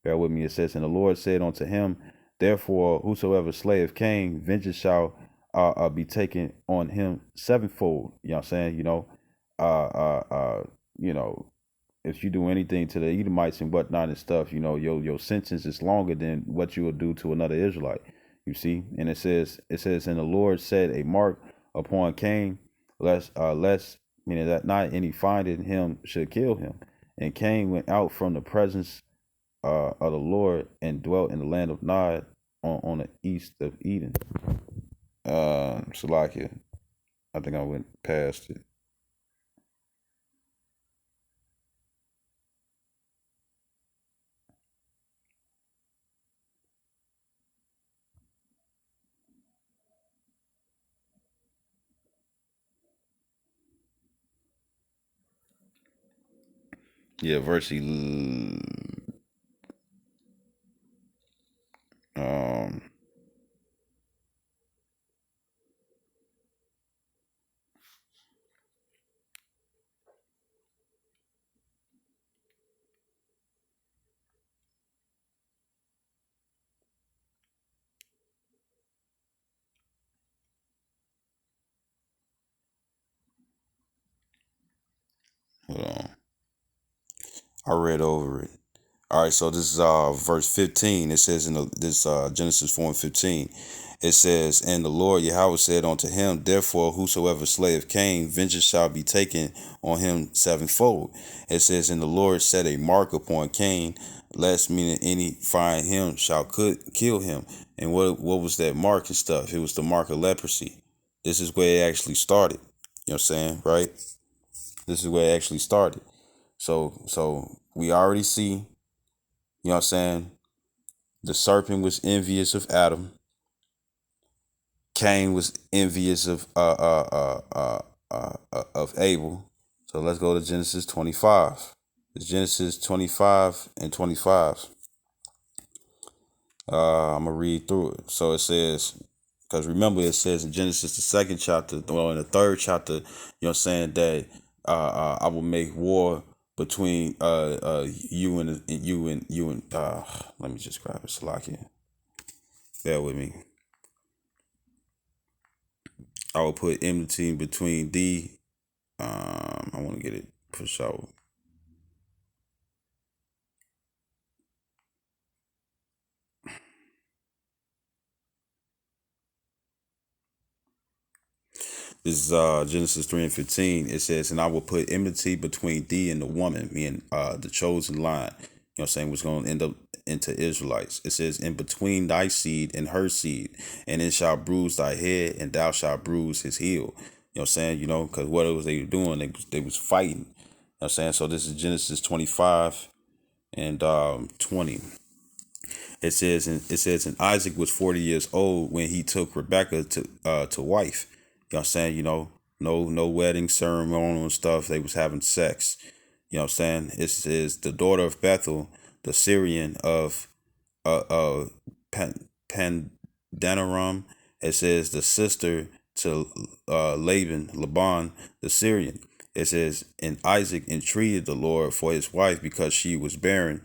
Bear with me. It says, and the Lord said unto him, therefore, whosoever slayeth Cain, vengeance shall be taken on him sevenfold. You know what I'm saying? Uh, uh, uh, you know, if you do anything to the Edomites and whatnot and stuff, your sentence is longer than what you will do to another Israelite. You see, and it says, and the Lord set a mark upon Cain, lest meaning that not any finding him should kill him. And Cain went out from the presence of the Lord and dwelt in the land of Nod on the east of Eden. Salakia, I think I went past it. Yeah, verse um hold on. I read over it. All right, so this is verse 15. It says in this Genesis 4:15. It says, and the Lord Yahweh said unto him, therefore whosoever slayeth Cain, vengeance shall be taken on him sevenfold. It says, and the Lord set a mark upon Cain, lest meaning any find him shall could kill him. And what was that mark and stuff? It was the mark of leprosy. This is where it actually started. You know what I'm saying, right? This is where it actually started. So we already see, you know what I'm saying, the serpent was envious of Adam. Cain was envious of Abel. So let's go to Genesis 25. It's Genesis 25 and 25. I'm gonna read through it. So it says, because remember it says in Genesis the second chapter, well in the third chapter, you know what I'm saying, that I will make war between you and let me just grab it, Salakia. Bear with me. I will put enmity between thee. I want to get it for sure. This is Genesis 3:15. It says, and I will put enmity between thee and the woman, meaning the chosen line, you know what I'm saying, was going to end up into Israelites. It says, in between thy seed and her seed, and it shall bruise thy head, and thou shalt bruise his heel. You know what I'm saying? Because what it was they were doing, they was fighting. You know what I'm saying? So this is Genesis 25 and 20. And Isaac was 40 years old when he took Rebekah to wife. You know what I'm saying? No wedding ceremony and stuff. They was having sex. You know what I'm saying? It says the daughter of Bethel, the Syrian of Pandanaram. It says the sister to Laban, the Syrian. It says, and Isaac entreated the Lord for his wife because she was barren,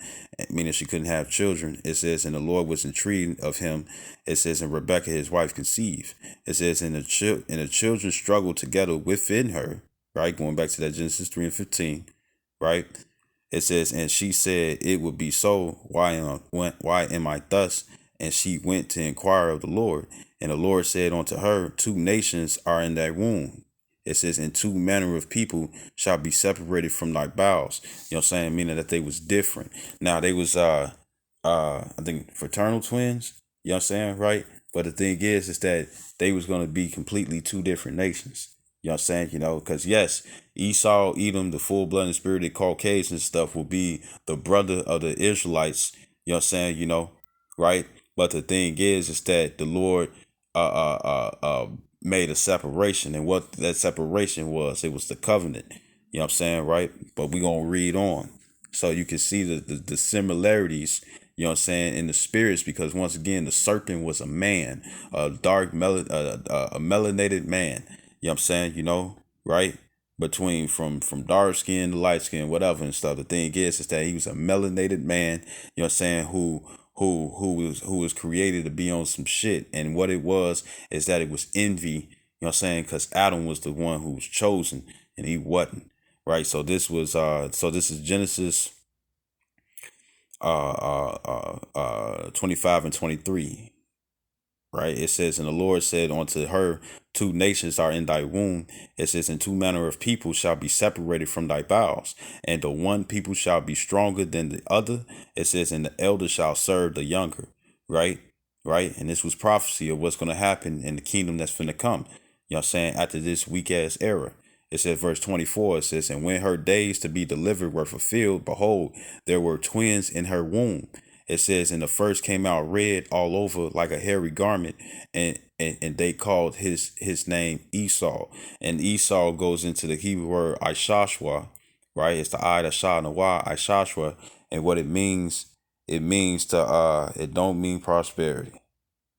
meaning she couldn't have children. It says, and the Lord was entreating of him. It says, and Rebekah his wife conceived. It says, and the children struggled together within her. Right, going back to that Genesis 3:15. Right, it says, and she said, it would be so. Why am I thus? And she went to inquire of the Lord. And the Lord said unto her, two nations are in thy womb. It says, and two manner of people shall be separated from thy bowels. You know what I'm saying? Meaning that they was different. Now they was I think fraternal twins. You know what I'm saying? Right? But the thing is that they was gonna be completely two different nations. You know what I'm saying? Because yes, Esau, Edom, the full-blooded spirited Caucasian stuff will be the brother of the Israelites. You know what I'm saying? Right? But the thing is that the Lord made a separation, and what that separation was, it was the covenant. You know what I'm saying, right? But we gonna read on, so you can see the similarities. You know what I'm saying, in the spirits, because once again, the serpent was a man, a dark a melanated man. You know what I'm saying, right? Between from dark skin to light skin, whatever and stuff. The thing is that he was a melanated man, you know what I'm saying, who was created to be on some shit. And what it was is that it was envy, you know what I'm saying, because Adam was the one who was chosen and he wasn't. Right. So this is Genesis 25 and 23. Right, it says, and the Lord said unto her, two nations are in thy womb. It says, and two manner of people shall be separated from thy bowels, and the one people shall be stronger than the other. It says, and the elder shall serve the younger. Right, right, and this was prophecy of what's going to happen in the kingdom that's finna come. You know what I'm saying, after this weak ass era. It says, verse 24, it says, and when her days to be delivered were fulfilled, behold, there were twins in her womb. It says, and the first came out red all over like a hairy garment, and they called his name Esau. And Esau goes into the Hebrew word Ishashwa, right? It's the I, the Shah, and the Y, Ishashwa. And what it means to it don't mean prosperity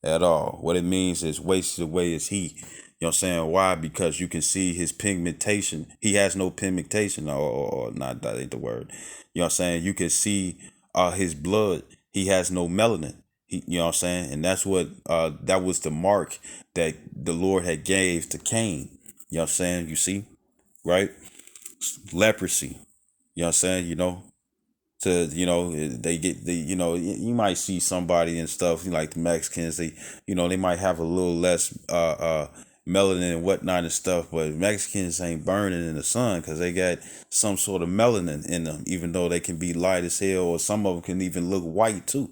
at all. What it means is wasted away is he. You know what I'm saying? Why? Because you can see his pigmentation. He has no pigmentation, or not, that ain't the word. You know what I'm saying? You can see his blood. He has no melanin. You know what I'm saying? And that's what that was the mark that the Lord had gave to Cain. You know what I'm saying? You see? Right? Leprosy. You know what I'm saying? To they get the you might see somebody and stuff like the Mexicans, they might have a little less melanin and whatnot and stuff, but Mexicans ain't burning in the sun because they got some sort of melanin in them, even though they can be light as hell, or some of them can even look white too.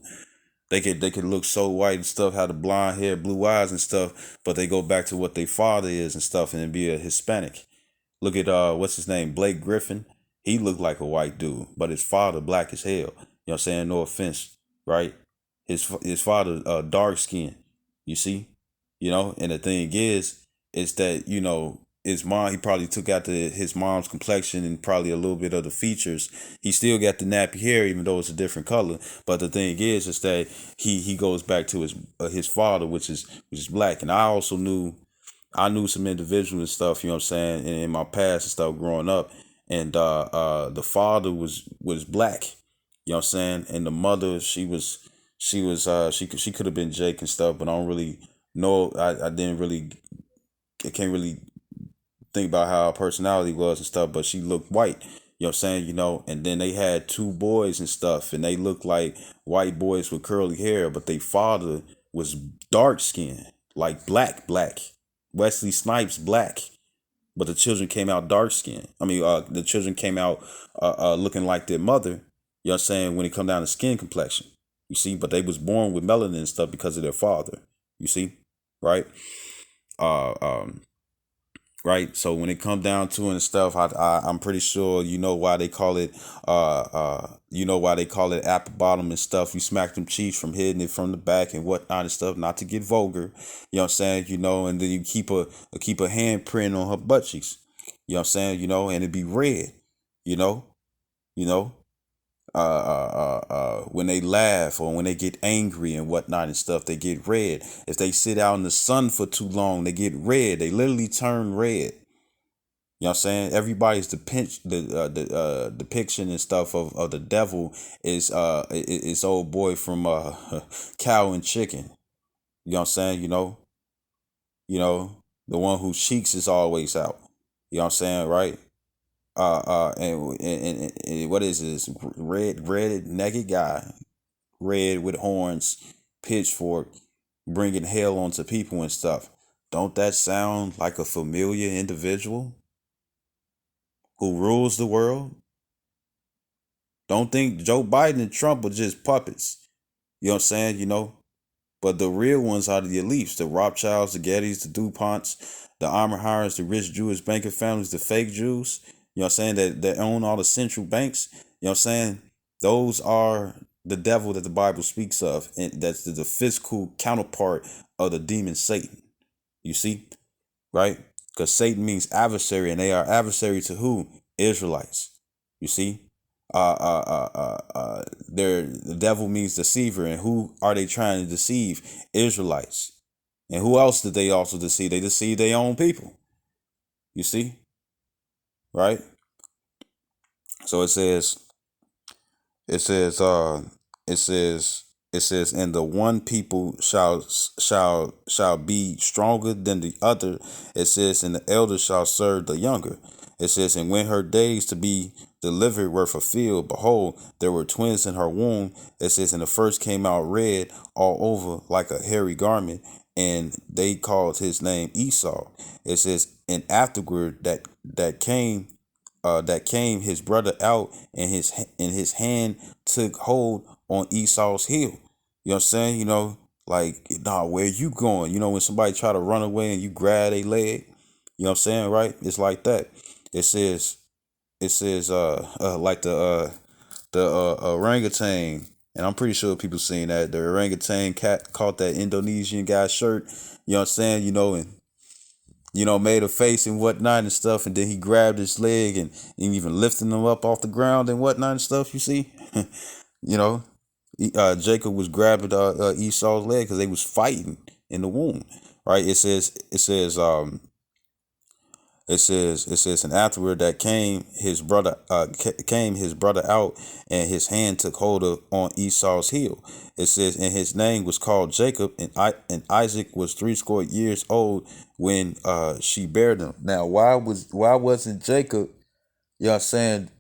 They could look so white and stuff, have the blonde hair, blue eyes and stuff, but they go back to what their father is and stuff, and be a Hispanic. Look at what's his name? Blake Griffin. He looked like a white dude, but his father black as hell. You know what I'm saying? No offense, right? His father dark skin. You see? And the thing is that, his mom, he probably took out his mom's complexion and probably a little bit of the features. He still got the nappy hair, even though it's a different color. But the thing is that he goes back to his father, which is black. And I knew some individuals and stuff, you know what I'm saying, in my past and stuff growing up. And the father was black, you know what I'm saying? And the mother, she could have been Jake and stuff, but I don't really know. I can't really think about how her personality was and stuff, but she looked white. You know what I'm saying? And then they had two boys and stuff, and they looked like white boys with curly hair, but their father was dark skinned, like black. Wesley Snipes black, but the children came out dark skinned. I mean, the children came out looking like their mother. You know what I'm saying? When it come down to skin complexion, you see, but they was born with melanin and stuff because of their father. You see, right? Uh, um, right. So when it come down to it and stuff, I'm pretty sure why they call it why they call it apple bottom and stuff. You smack them cheeks from hitting it from the back and whatnot and stuff, not to get vulgar. You know what I'm saying? And then you keep a handprint on her butt cheeks. You know what I'm saying? And it be red. You know, you know. When they laugh or when they get angry and whatnot and stuff, they get red. If they sit out in the sun for too long, they get red. They literally turn red. You know what I'm saying? Everybody's depiction and stuff of the devil is old boy from Cow and Chicken. You know what I'm saying? The one whose cheeks is always out. You know what I'm saying, right? And what is this? Red naked guy, red with horns, pitchfork, bringing hell onto people and stuff. Don't that sound like a familiar individual who rules the world? Don't think Joe Biden and Trump are just puppets. You know what I'm saying? But the real ones are the elites, the Rothschilds, the Gettys, the DuPonts, the Armahars, the rich Jewish banking families, the fake Jews, you know what I'm saying, that own all the central banks. You know what I'm saying? Those are the devil that the Bible speaks of, and that's the physical counterpart of the demon Satan. You see, right? Because Satan means adversary, and they are adversary to who? Israelites. You see, the devil means deceiver, and who are they trying to deceive? Israelites. And who else did they also deceive? They deceive their own people. You see, right? So it says, it says, it says, and the one people shall be stronger than the other. It says, and the elder shall serve the younger. It says, and when her days to be delivered were fulfilled, behold, there were twins in her womb. It says, and the first came out red all over like a hairy garment, and they called his name Esau. It says, and afterward that came his brother out, and his hand took hold on Esau's heel. You know what I'm saying? Like, nah, where you going? When somebody try to run away and you grab a leg, you know what I'm saying, right? It's like that. It says, like the orangutan, and I'm pretty sure people seen that the orangutan cat caught that Indonesian guy's shirt. You know what I'm saying? And made a face and whatnot and stuff, and then he grabbed his leg and even lifting him up off the ground and whatnot and stuff. You see, you know, Jacob was grabbing Esau's leg because they was fighting in the womb, right? It says, and afterward that came his brother out, and his hand took hold on Esau's heel. It says, and his name was called Jacob, and Isaac was 80 years old when she bare them. Now, why wasn't Jacob? You know what I'm saying?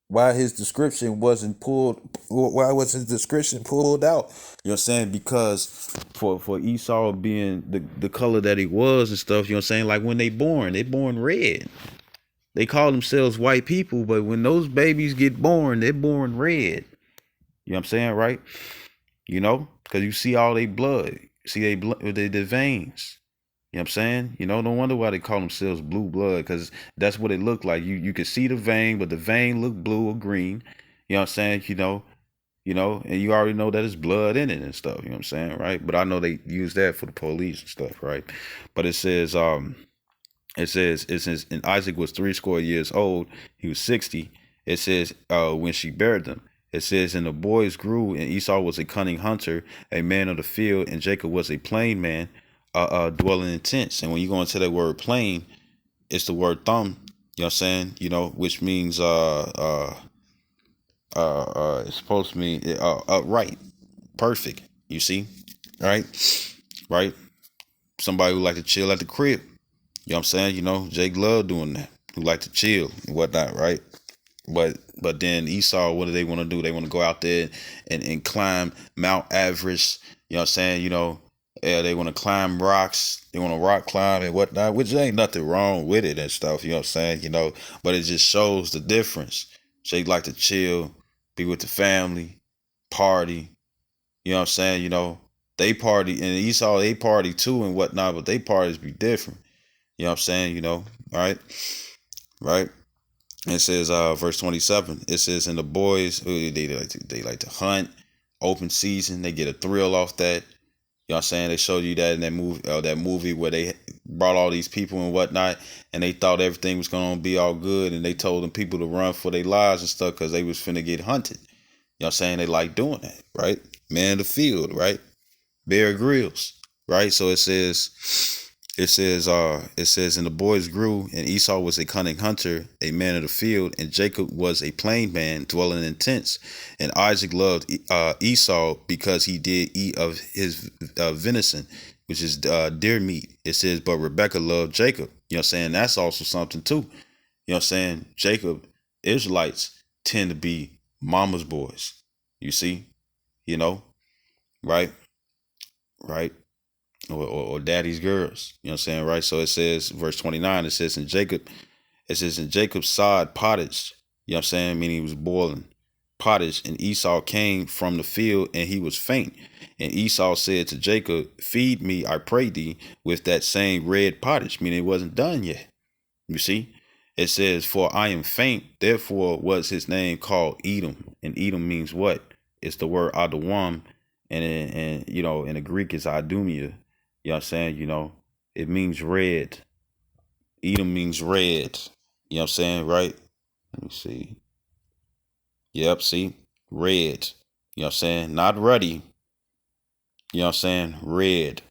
Why his description wasn't pulled? Why was his description pulled out? You know what I'm saying? Because for Esau being the color that he was and stuff, you know what I'm saying? Like when they born red. They call themselves white people, but when those babies get born, they're born red. You know what I'm saying, right? Because you see all they blood. You see they blood, their veins. You know what I'm saying? No wonder why they call themselves blue blood, because that's what it looked like. You could see the vein, but the vein looked blue or green. You know what I'm saying? And you already know that it's blood in it and stuff. You know what I'm saying, right? But I know they use that for the police and stuff, right? But it says, and Isaac was 80 years old. He was 60. It says, when she bare them. It says, and the boys grew, and Esau was a cunning hunter, a man of the field, and Jacob was a plain man, dwelling in tents. And when you go into that word plain, it's the word thumb. You know what I'm saying? Which means it's supposed to mean upright, perfect. You see, right? Somebody who like to chill at the crib. You know what I'm saying? Jake loved doing that. Who like to chill and whatnot, right? But then Esau, what do they want to do? They want to go out there and climb Mount Everest. You know what I'm saying? They want to climb rocks. They want to rock climb and whatnot, which ain't nothing wrong with it and stuff. You know what I'm saying? But it just shows the difference. Jake like to chill, be with the family, party. You know what I'm saying? They party, and Esau, they party too and whatnot, but they parties be different. You know what I'm saying? Right? Right? It says, verse 27, it says, and the boys, they like to hunt, open season, they get a thrill off that. You know what I'm saying? They showed you that in that movie where they brought all these people and whatnot, and they thought everything was going to be all good, and they told them people to run for their lives and stuff because they was finna get hunted. You know what I'm saying? They like doing that, right? Man of the field, right? Bear Grylls, right? So it says, and the boys grew, and Esau was a cunning hunter, a man of the field, and Jacob was a plain man, dwelling in tents. And Isaac loved Esau because he did eat of his venison, which is deer meat. It says, but Rebekah loved Jacob. You know what I'm saying? That's also something too. You know what I'm saying? Jacob, Israelites tend to be mama's boys. You see? Right? Right? Or daddy's girls. You know what I'm saying, right? So it says, verse 29, it says, in Jacob sod pottage. You know what I'm saying? Meaning he was boiling pottage, and Esau came from the field, and he was faint. And Esau said to Jacob, feed me, I pray thee, with that same red pottage, meaning it wasn't done yet. You see? It says, for I am faint, therefore was his name called Edom. And Edom means what? it's the word Adawam, and you know, in the Greek it's Idumea. You know what I'm saying? You know, it means red. Edom means red. You know what I'm saying, right? Let me see. Yep, see? Red. You know what I'm saying? Not ruddy. You know what I'm saying? Red.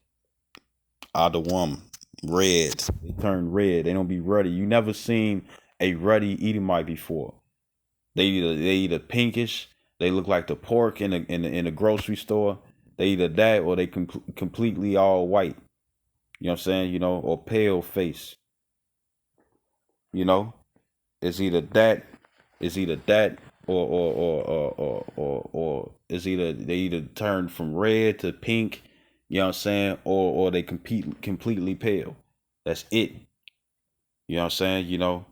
Adawam. Red. They turn red. They don't be ruddy. You never seen a ruddy Edomite before. They either pinkish. They look like the pork in the grocery store. They either that or they completely all white. You know what I'm saying? You know, or pale face. You know, it's either that, it's either that, or it's either they either turn from red to pink. You know what I'm saying? Or they completely pale. That's it. You know what I'm saying? You know,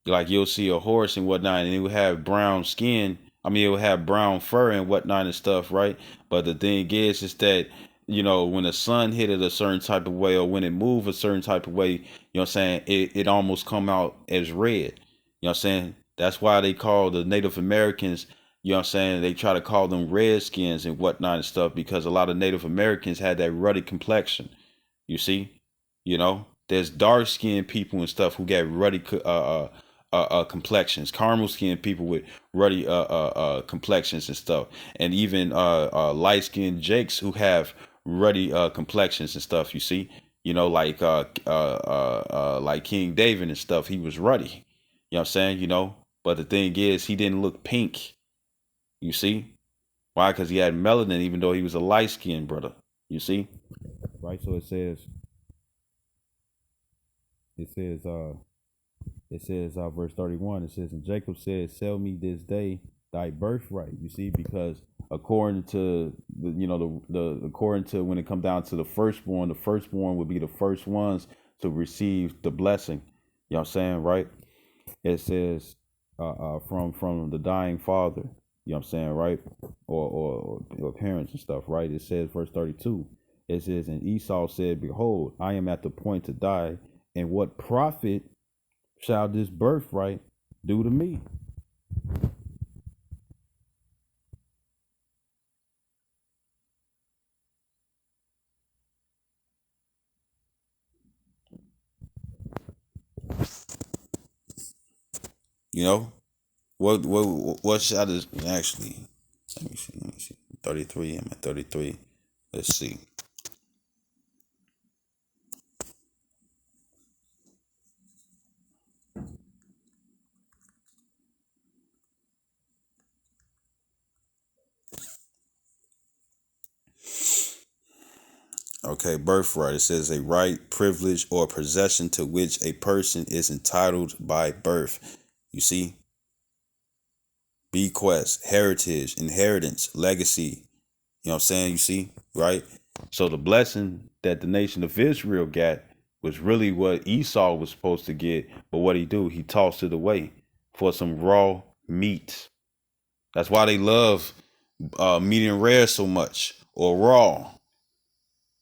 like you'll see a horse and whatnot, and it will have brown skin. I mean, it will have brown fur and whatnot and stuff, right? But the thing is that, you know, when the sun hit it a certain type of way, or when it move a certain type of way, you know what I'm saying, it almost come out as red. You know what I'm saying? That's why they call the Native Americans, you know what I'm saying, they try to call them redskins and whatnot and stuff, because a lot of Native Americans had that ruddy complexion. You see, you know, there's dark skinned people and stuff who got ruddy complexions, caramel skinned people with ruddy complexions and stuff, and even light skinned Jakes who have ruddy complexions and stuff. You see, you know, like King David and stuff. He was ruddy. You know what I'm saying? You know, but the thing is, he didn't look pink. You see, why? Because he had melanin, even though he was a light skinned brother. You see, right? So it says, verse 31, it says, and Jacob said, sell me this day thy birthright. You see, because according to the, you know, the according to when it comes down to the firstborn would be the first ones to receive the blessing. You know what I'm saying, right? It says from the dying father, you know what I'm saying, right? Or parents and stuff, right? It says verse 32. It says, and Esau said, behold, I am at the point to die, and what profit shall this birthright do to me? You know, what shall this actually, let me see. 33, I'm at 33. Let's see. Okay, birthright. It says a right, privilege, or possession to which a person is entitled by birth. You see? Bequest, heritage, inheritance, legacy. You know what I'm saying? You see? Right? So the blessing that the nation of Israel got was really what Esau was supposed to get. But what he do? He tossed it away for some raw meat. That's why they love medium rare so much, or raw.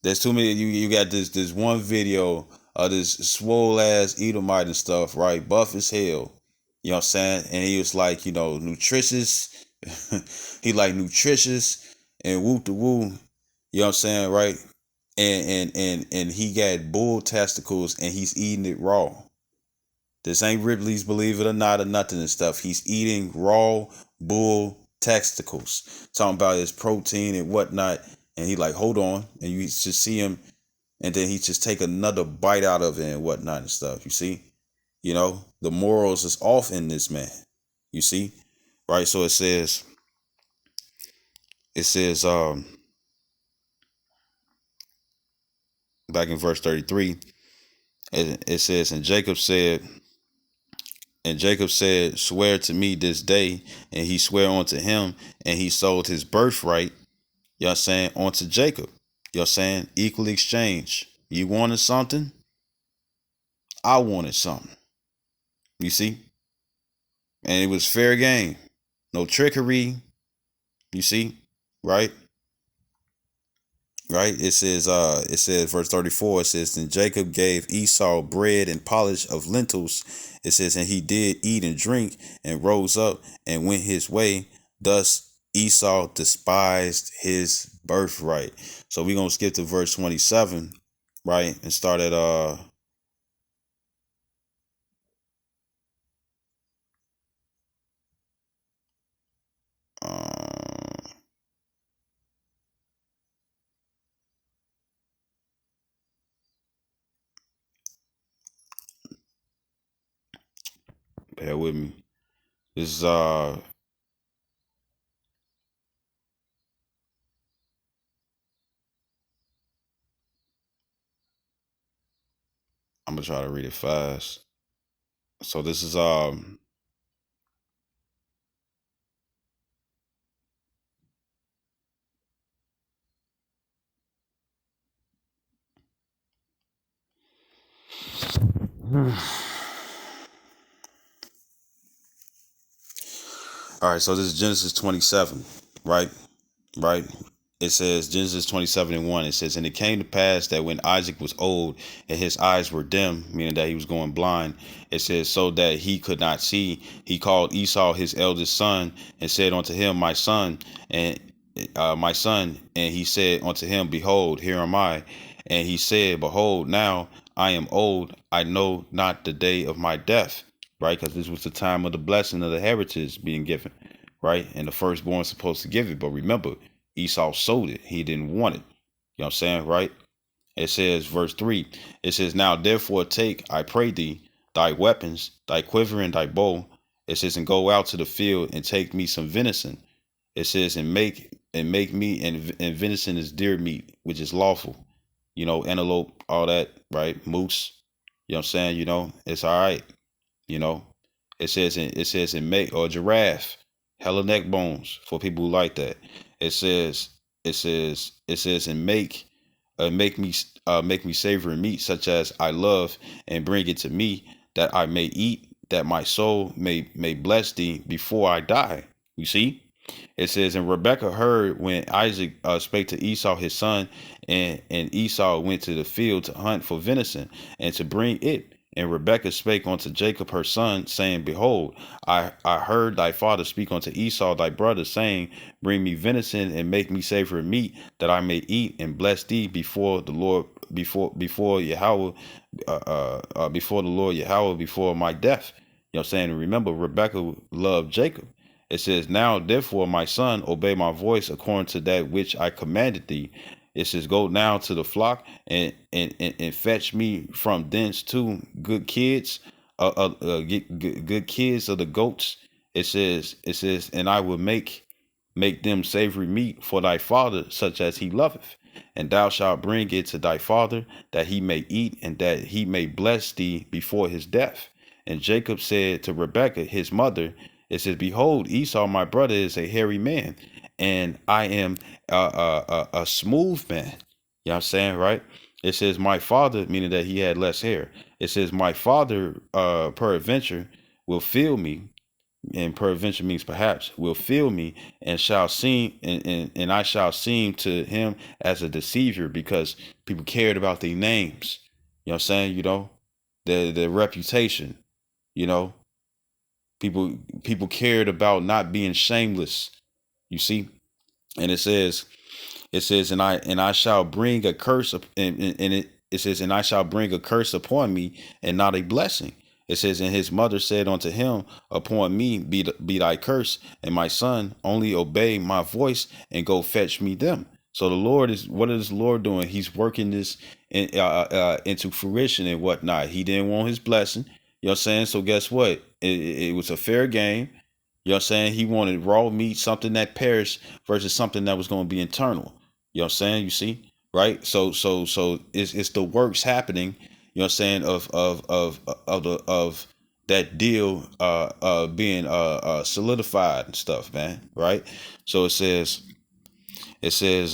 There's too many. You got this one video of this swole ass Edomite and stuff, right? Buff as hell. You know what I'm saying? And he was like, you know, nutritious. He like nutritious and whoop the woo. You know what I'm saying, right? And he got bull testicles and he's eating it raw. This ain't Ripley's Believe It or Not or nothing and stuff. He's eating raw bull testicles, talking about his protein and whatnot. And he like, hold on, and you just see him, and then he just take another bite out of it and whatnot and stuff. You see, you know, the morals is off in this man. You see, right? So it says back in verse 33, it says, and Jacob said, swear to me this day. And he swore unto him, and he sold his birthright, you know what I'm saying, onto Jacob. You know what I'm saying? Equal exchange. You wanted something, I wanted something. You see? And it was fair game. No trickery. You see? Right? Right? It says verse 34, it says, and Jacob gave Esau bread and polish of lentils. It says, and he did eat and drink and rose up and went his way. Thus Esau despised his birthright. So we're gonna skip to verse 27, right? And start at uh bear with me. This is I'm gonna try to read it fast. So this is all right, so this is Genesis 27, right? Right? It says Genesis 27 and 1. It says, and it came to pass that when Isaac was old and his eyes were dim, meaning that he was going blind, it says, so that he could not see, he called Esau his eldest son and said unto him, and my son, and he said unto him, behold, here am I. And he said, behold, now I am old, I know not the day of my death, right? Because this was the time of the blessing of the heritage being given, right? And the firstborn supposed to give it. But remember, Esau sold it. He didn't want it. You know what I'm saying, right? It says, verse 3, it says, now therefore take, I pray thee, thy weapons, thy quiver and thy bow. It says, and go out to the field and take me some venison. It says, and make me, and venison is deer meat, which is lawful. You know, antelope, all that, right? Moose. You know what I'm saying? You know, it's all right. You know, it says in make, or giraffe, hella neck bones for people who like that. It says it says and make me savory meat such as I love, and bring it to me that I may eat, that my soul may bless thee before I die. You see? It says, and Rebekah heard when Isaac spake to Esau his son, and Esau went to the field to hunt for venison and to bring it. And Rebekah spake unto Jacob her son, saying, behold, I heard thy father speak unto Esau thy brother, saying, bring me venison and make me savory meat, that I may eat and bless thee before the Lord, before Yahweh, before the Lord Yahweh, before my death. You know what I'm saying? And remember, Rebekah loved Jacob. It says, now therefore, my son, obey my voice according to that which I commanded thee. It says, go now to the flock and fetch me from thence two good kids, get good kids of the goats. It says, and I will make them savory meat for thy father, such as he loveth. And thou shalt bring it to thy father, that he may eat, and that he may bless thee before his death. And Jacob said to Rebekah his mother, it says, behold, Esau my brother is a hairy man, and I am a smooth man. You know what I'm saying, right? It says, my father, meaning that he had less hair. It says, my father, peradventure, will feel me, and peradventure means perhaps, will feel me, and shall seem, and I shall seem to him as a deceiver, because people cared about their names. You know what I'm saying? You know, the reputation, you know, people cared about not being shameless. You see? And it says, and I shall bring a curse and it says, and I shall bring a curse upon me, and not a blessing. It says, and his mother said unto him, upon me be thy curse, and my son, only obey my voice and go fetch me them. So the Lord is, what is the Lord doing? He's working this into fruition and whatnot. He didn't want his blessing. You know what I'm saying? So guess what? It was a fair game. You know what I'm saying? He wanted raw meat, something that perished versus something that was going to be internal. You know what I'm saying? You see? Right? So it's the works happening, you know what I'm saying, of that deal being solidified and stuff, man. Right? So it says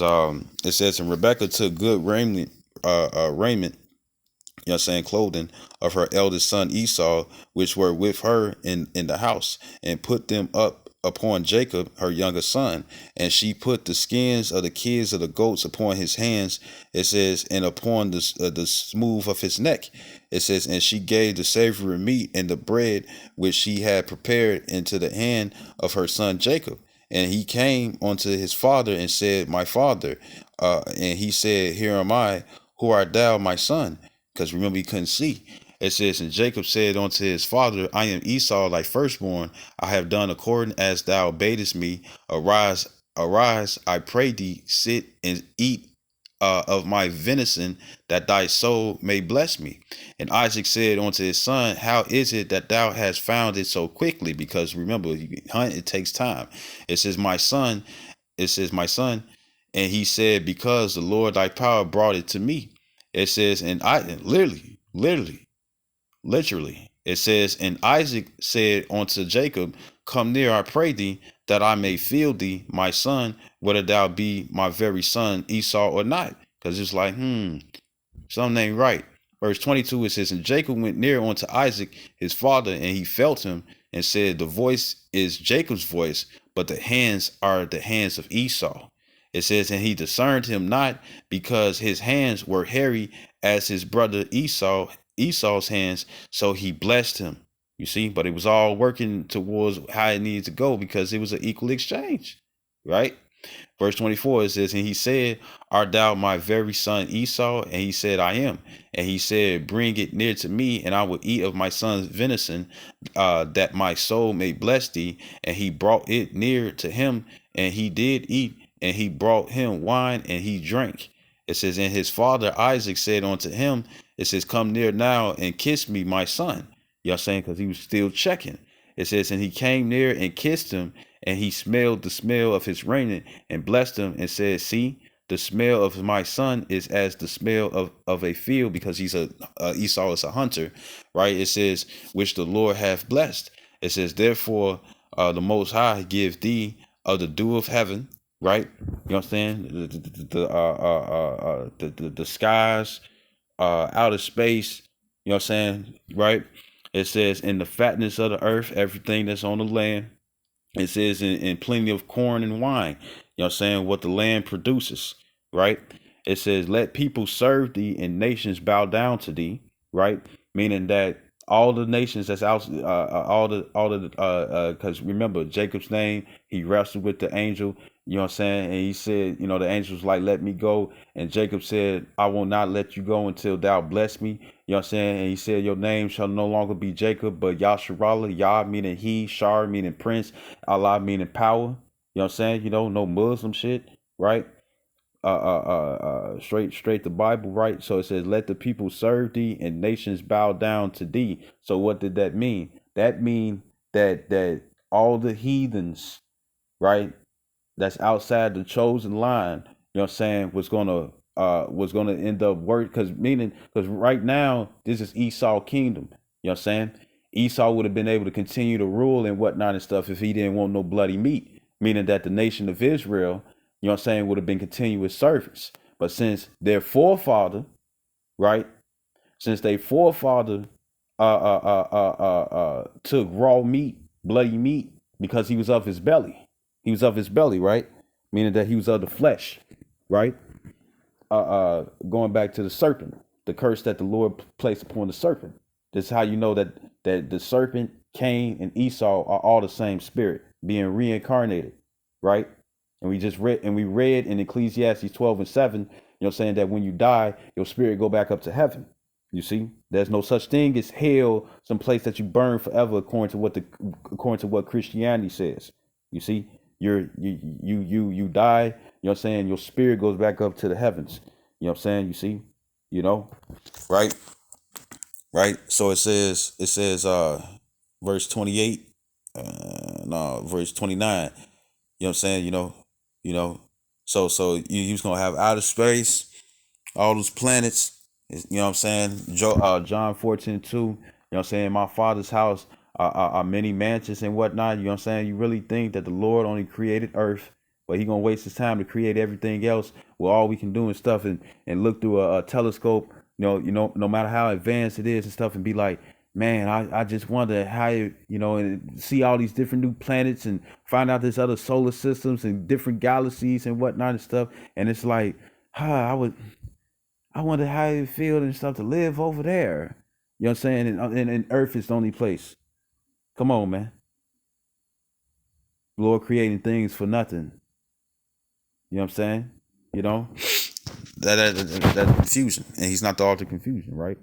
and Rebecca took good raiment, you know what I'm saying, clothing of her eldest son Esau, which were with her in the house, and put them up upon Jacob, her younger son. And she put the skins of the kids of the goats upon his hands, it says, and upon the smooth of his neck. It says, and she gave the savory meat and the bread which she had prepared into the hand of her son Jacob. And he came unto his father and said, my father. And he said, here am I. Who art thou, my son? Because remember, he couldn't see. It says, and Jacob said unto his father, I am Esau, thy firstborn. I have done according as thou badest me. Arise, arise, I pray thee, sit and eat of my venison, that thy soul may bless me. And Isaac said unto his son, how is it that thou hast found it so quickly? Because remember, you hunt, it takes time. It says, my son, it says, my son. And he said, because the Lord thy power brought it to me. It says, and I literally, it says, and Isaac said unto Jacob, come near, I pray thee, that I may feel thee, my son, whether thou be my very son Esau or not. Because it's like, something ain't right. Verse 22, it says, and Jacob went near unto Isaac, his father, and he felt him, and said, the voice is Jacob's voice, but the hands are the hands of Esau. It says, and he discerned him not, because his hands were hairy as his brother Esau's hands, so he blessed him. You see, but it was all working towards how it needs to go, because it was an equal exchange, right? Verse 24, it says, and he said, art thou my very son Esau? And he said, I am. And he said, bring it near to me, and I will eat of my son's venison, that my soul may bless thee. And he brought it near to him, and he did eat, and he brought him wine, and he drank. It says, and his father Isaac said unto him, it says, come near now and kiss me, my son. Y'all saying, because he was still checking. It says, and he came near and kissed him, and he smelled the smell of his raiment and blessed him and said, see, the smell of my son is as the smell of a field, because he's Esau is a hunter, right? It says, which the Lord hath blessed. It says, therefore, the Most High give thee of the dew of heaven, right? You know what I'm saying? The skies, outer space, you know what I'm saying? Right? It says, in the fatness of the earth, everything that's on the land. It says, in plenty of corn and wine, you know what I'm saying, what the land produces, right? It says, let people serve thee and nations bow down to thee, right? Meaning that all the nations that's out, because remember, Jacob's name, he wrestled with the angel, you know what I'm saying? And he said, you know, the angel was like, let me go. And Jacob said, I will not let you go until thou bless me. You know what I'm saying? And he said, your name shall no longer be Jacob, but Yasharallah, Yah meaning he, Shar meaning prince, Allah meaning power. You know what I'm saying? You know, no Muslim shit, right? Straight the Bible, right? So it says, let the people serve thee and nations bow down to thee. So what did that mean? That mean that all the heathens, right, that's outside the chosen line, you know what I'm saying, was gonna end up work, because right now this is Esau kingdom. You know what I'm saying? Esau would have been able to continue to rule and whatnot and stuff if he didn't want no bloody meat, meaning that the nation of Israel, you know what I'm saying, would have been continuous service. But since their forefather, right, since their forefather took raw meat, bloody meat, because he was of his belly. He was of his belly, right? Meaning that he was of the flesh, right? Going back to the serpent, the curse that the Lord placed upon the serpent. This is how you know that the serpent, Cain, and Esau are all the same spirit being reincarnated, right? And we read in Ecclesiastes 12 and 7, you know, saying that when you die, your spirit go back up to heaven. You see, there's no such thing as hell, some place that you burn forever, according to what Christianity says. You see, you die, you know what I'm saying, your spirit goes back up to the heavens. You know what I'm saying? You see, you know, right? Right. So it says, verse 28, no, verse 29. You know what I'm saying? You know, so you was gonna have outer space, all those planets, you know what I'm saying? John 14:2, you know what I'm saying? My father's house are many mansions and whatnot. You know what I'm saying? You really think that the Lord only created earth, but he gonna waste his time to create everything else? Well, all we can do and stuff and look through a telescope, no matter how advanced it is and stuff, and be like, man, I just wonder how, and see all these different new planets and find out there's other solar systems and different galaxies and whatnot and stuff. And it's like, I wonder how it feels and stuff to live over there. You know what I'm saying? And Earth is the only place. Come on, man. Lord creating things for nothing. You know what I'm saying? You know, that's confusion, and he's not the author of confusion, right?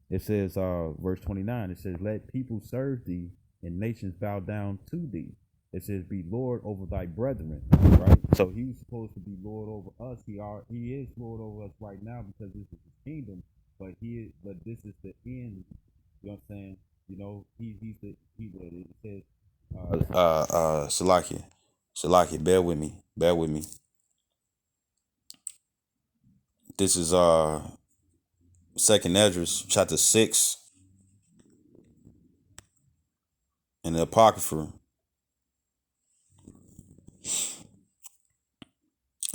It says, verse 29, it says, let people serve thee and nations bow down to thee. It says, be Lord over thy brethren, right? So he was supposed to be Lord over us. He is Lord over us right now because this is his kingdom, but this is the end. You know what I'm saying? You know, it says, Salaki, bear with me. This is, Second Esdras, chapter 6, in the Apocrypha.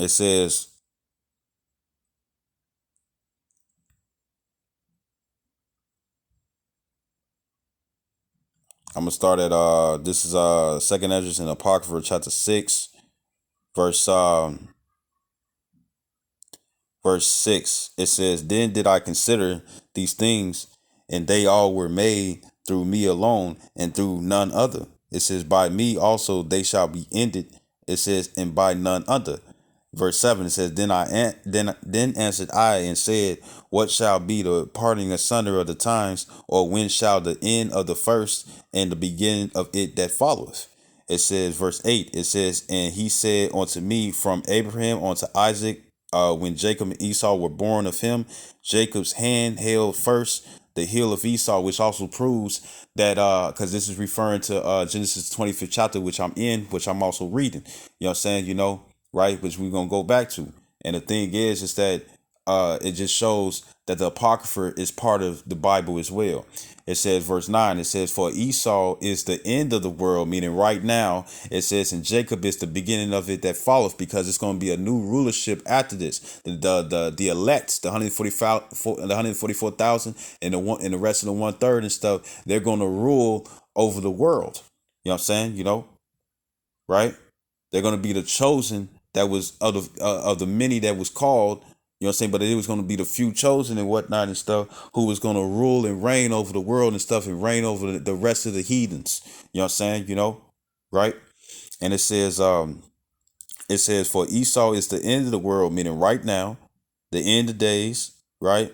It says, I'm gonna start at this is Second Esdras in the Apocrypha, chapter 6, verse verse 6. It says, then did I consider these things, and they all were made through me alone, and through none other. It says, by me also they shall be ended. It says, and by none other. Verse 7, it says, then answered I and said, what shall be the parting asunder of the times, or when shall the end of the first and the beginning of it that followeth? It says, verse 8, it says, and he said unto me, from Abraham unto Isaac, when Jacob and Esau were born of him, Jacob's hand held first the heel of Esau, which also proves that, because this is referring to Genesis 25th chapter, which I'm in, which I'm also reading. You know what I'm saying? You know, right? Which we're gonna go back to. And the thing is that it just shows that the Apocrypha is part of the Bible as well. It says, verse 9, it says, for Esau is the end of the world, meaning right now. It says, and Jacob is the beginning of it that followeth, because it's going to be a new rulership after this. The elect, the 144,000 and the rest of the 1/3 and stuff, they're going to rule over the world. You know what I'm saying? You know, right? They're going to be the chosen that was of the many that was called. You know what I'm saying? But it was going to be the few chosen and whatnot and stuff who was going to rule and reign over the world and stuff, and reign over the rest of the heathens. You know what I'm saying? You know, right? And it says, for Esau is the end of the world, meaning right now, the end of days, right?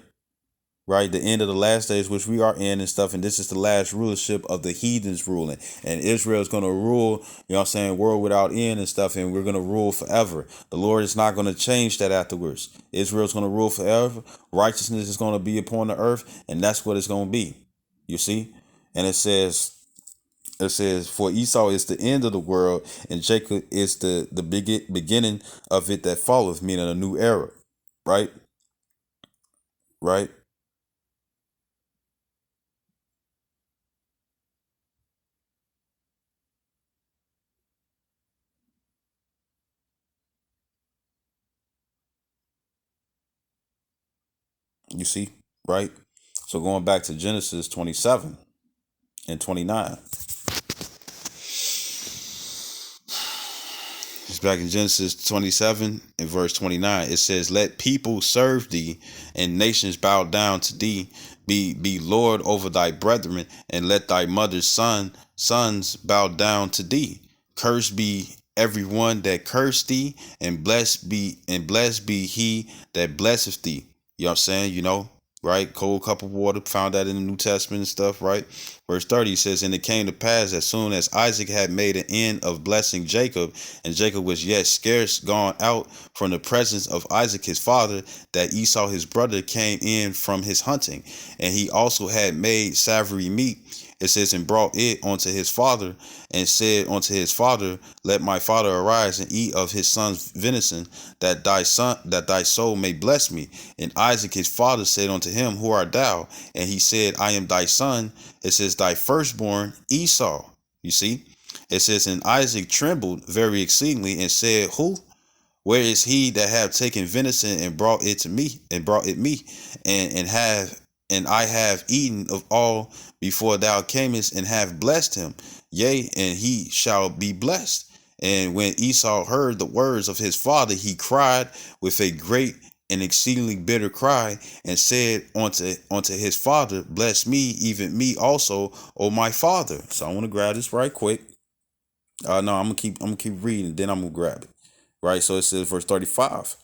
Right, the end of the last days, which we are in and stuff, and this is the last rulership of the heathens ruling, and Israel is going to rule, you know what I'm saying, world without end and stuff, and we're going to rule forever. The Lord is not going to change that afterwards. Israel's going to rule forever. Righteousness is going to be upon the earth, and that's what it's going to be. You see? And it says, for Esau is the end of the world, and Jacob is the beginning of it that followeth, meaning a new era. Right? Right? You see, right? So going back to Genesis 27 and 29. It's back in Genesis 27 and verse 29. It says, let people serve thee and nations bow down to thee. Be Lord over thy brethren, and let thy mother's sons bow down to thee. Cursed be everyone that cursed thee, and blessed be he that blesseth thee. You know what I'm saying? You know, right? Cold cup of water, found that in the New Testament and stuff, right? Verse 30 says, and it came to pass, as soon as Isaac had made an end of blessing Jacob, and Jacob was yet scarce gone out from the presence of Isaac his father, that Esau his brother came in from his hunting, and he also had made savory meat. It says, and brought it unto his father, and said unto his father, let my father arise and eat of his son's venison, that thy soul may bless me. And Isaac his father said unto him, who art thou? And he said, I am thy son. It says, thy firstborn Esau. You see, it says, and Isaac trembled very exceedingly, and said, who? Where is he that have taken venison and brought it to me, and brought it me, and I have eaten of all before thou camest, and have blessed him? Yea, and he shall be blessed. And when Esau heard the words of his father, he cried with a great and exceedingly bitter cry, and said unto his father, bless me, even me also, O my father. So I want to grab this right quick. No, I'm gonna keep reading, then I'm gonna grab it. Right. So it says verse 35.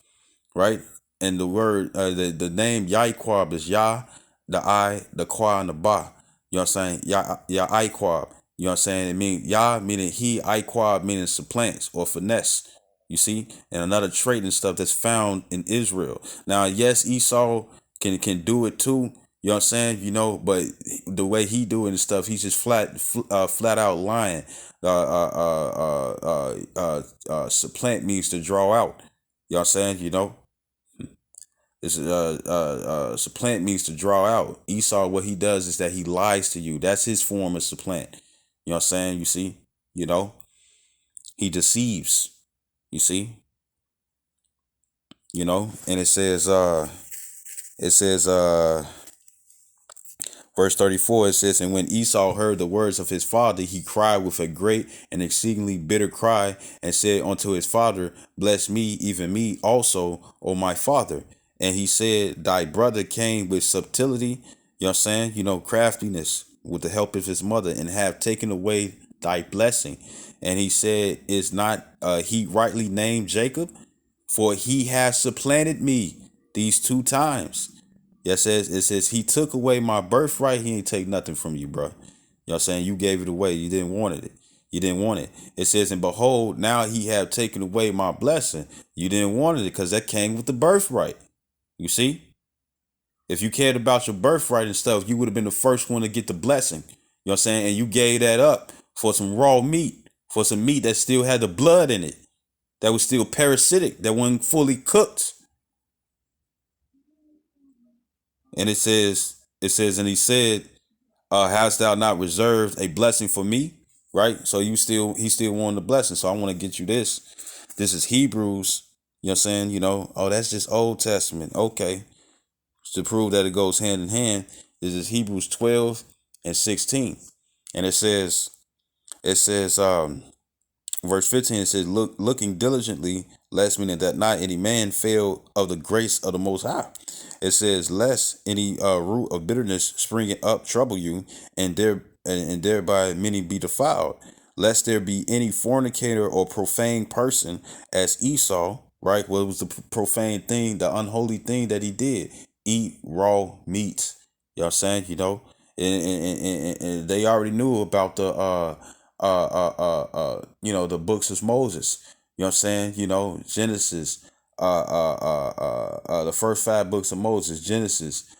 Right? And the word, the name Yaiquab is Yah, the I, the Qua, and the Ba. You know what I'm saying? Yah Iquab. You know what I'm saying? It means Yah meaning he, Iquab meaning supplants or finesse. You see? And another trait and stuff that's found in Israel. Now, yes, Esau can do it too. You know what I'm saying? You know, but the way he do it and stuff, he's just flat out lying. Supplant means to draw out. You know what I'm saying? You know, supplant means to draw out. Esau, what he does is that he lies to you. That's his form of supplant. You know what I'm saying? You see, you know, he deceives. You see, and it says, verse 34, it says, and when Esau heard the words of his father, he cried with a great and exceedingly bitter cry and said unto his father, bless me, even me also, O my father. And he said, thy brother came with subtlety, you know what I'm saying? Craftiness with the help of his mother and have taken away thy blessing. And he said, is not he rightly named Jacob? For he has supplanted me these two times. Yeah, it says he took away my birthright. He ain't take nothing from you, bro. You know what I'm saying? You gave it away. You didn't want it. You didn't want it. It says, and behold, now he have taken away my blessing. You didn't want it because that came with the birthright. You see? If you cared about your birthright and stuff, you would have been the first one to get the blessing. You know what I'm saying? And you gave that up for some raw meat, for some meat that still had the blood in it, that was still parasitic, that wasn't fully cooked. And and he said, hast thou not reserved a blessing for me? Right? So he still wanted the blessing. So I want to get you this. This is Hebrews. You know what I'm saying? Oh, that's just Old Testament. Okay. To prove that it goes hand in hand, this is Hebrews 12 and 16. And it says, verse 15, it says, looking diligently, lest meaning that not any man fail of the grace of the Most High. It says, lest any root of bitterness springing up trouble you, and thereby many be defiled. Lest there be any fornicator or profane person as Esau, right? What was the profane thing, the unholy thing that he did? Eat raw meat. You know what I'm saying? And they already knew about the books of Moses. You know what I'm saying? Genesis, the first five books of Moses, Genesis,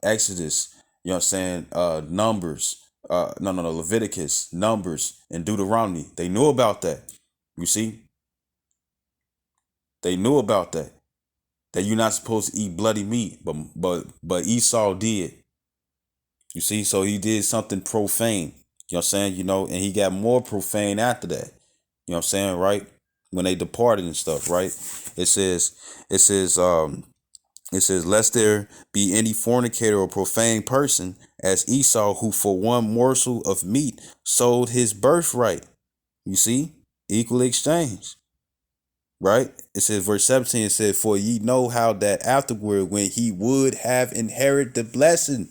Exodus, you know what I'm saying? Numbers, no, Leviticus, Numbers, and Deuteronomy. They knew about that. You see? They knew about that. That you're not supposed to eat bloody meat, but Esau did. You see, so he did something profane. You know what I'm saying? And he got more profane after that. You know what I'm saying, right? When they departed and stuff, right? It says, it says, lest there be any fornicator or profane person as Esau, who for one morsel of meat sold his birthright. You see? Equal exchange. Right? It says, verse 17, it says, for ye know how that afterward, when he would have inherited the blessing,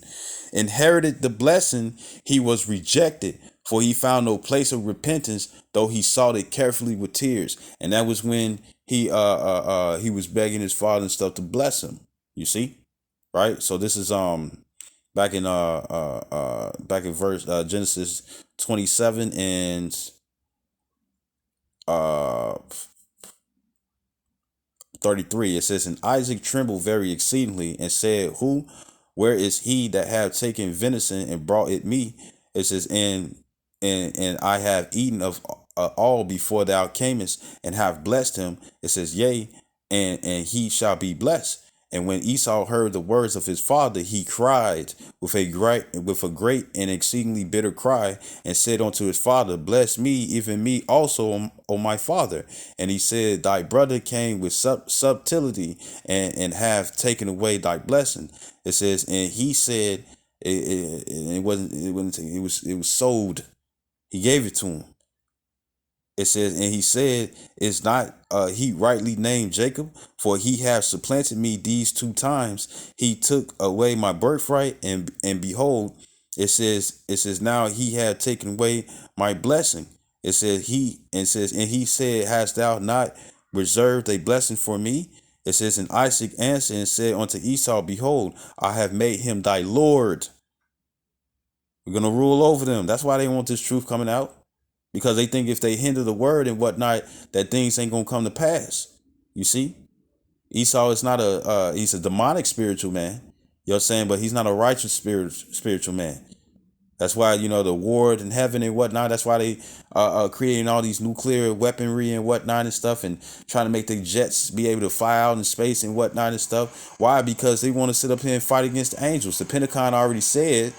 he was rejected, for he found no place of repentance, though he sought it carefully with tears. And that was when he was begging his father and stuff to bless him. You see? Right? So this is back in verse Genesis 27 and uh 33. It says, and Isaac trembled very exceedingly and said, where is he that have taken venison and brought it me? It says, and I have eaten of all before thou camest, and have blessed him. It says, yea, and he shall be blessed. And when Esau heard the words of his father, he cried with a great and exceedingly bitter cry, and said unto his father, bless me, even me also, O my father. And he said, thy brother came with subtlety, and have taken away thy blessing. It says, and he said, it was sold. He gave it to him. It says, and he said, is not he rightly named Jacob? For he hath supplanted me these two times. He took away my birthright, and behold, it says now he had taken away my blessing. It says and he said, hast thou not reserved a blessing for me? It says, and Isaac answered and said unto Esau, behold, I have made him thy Lord. We're gonna rule over them. That's why they want this truth coming out. Because they think if they hinder the word and whatnot, that things ain't gonna come to pass. You see? Esau is not he's a demonic spiritual man. You know what I'm saying? But he's not a righteous spiritual man. That's why, the war in heaven and whatnot. That's why they creating all these nuclear weaponry and whatnot and stuff, and trying to make the jets be able to fly out in space and whatnot and stuff. Why? Because they want to sit up here and fight against the angels. The Pentagon already said.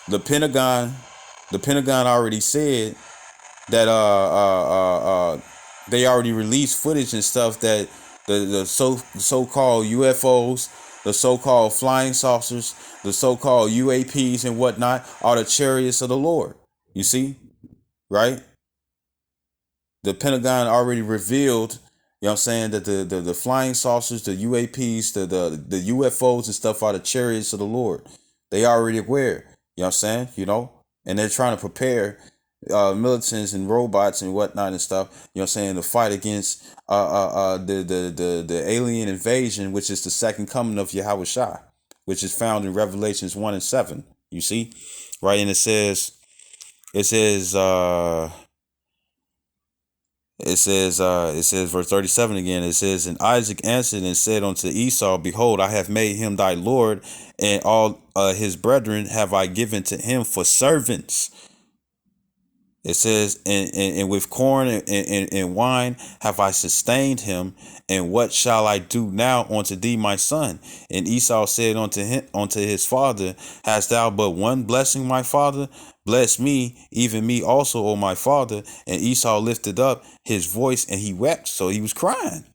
The Pentagon, already said that they already released footage and stuff that the so-called UFOs, the so-called flying saucers, the so-called UAPs and whatnot are the chariots of the Lord. You see, right? The Pentagon already revealed, what I'm saying, that the flying saucers, the UAPs, the UFOs and stuff are the chariots of the Lord. They already aware, what I'm saying, and they're trying to prepare militants and robots and whatnot and stuff, what I'm saying, to fight against the alien invasion, which is the second coming of Yahweh Shai, which is found in Revelations 1 and 7. You see, right? And it says verse 37 again. It says, and Isaac answered and said unto Esau, behold, I have made him thy Lord, and all his brethren have I given to him for servants. It says, and with corn and wine have I sustained him, and what shall I do now unto thee, my son? And Esau said unto his father, hast thou but one blessing, my father? Bless me, even me also, O my father. And Esau lifted up his voice and he wept, so he was crying.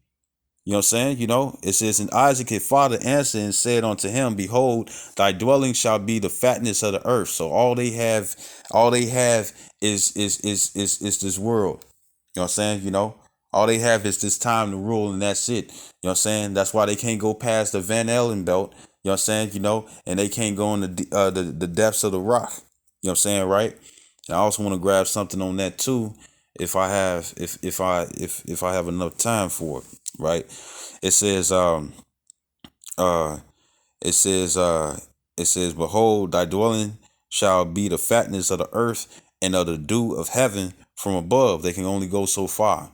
You know what I'm saying? It says, and Isaac his father answered and said unto him, behold, thy dwelling shall be the fatness of the earth. So all they have is this world. You know what I'm saying? All they have is this time to rule, and that's it. You know what I'm saying? That's why they can't go past the Van Allen belt. You know what I'm saying? And they can't go in the depths of the rock. You know what I'm saying, right? And I also want to grab something on that too, if I have enough time for it. Right. It says, behold, thy dwelling shall be the fatness of the earth and of the dew of heaven from above. They can only go so far.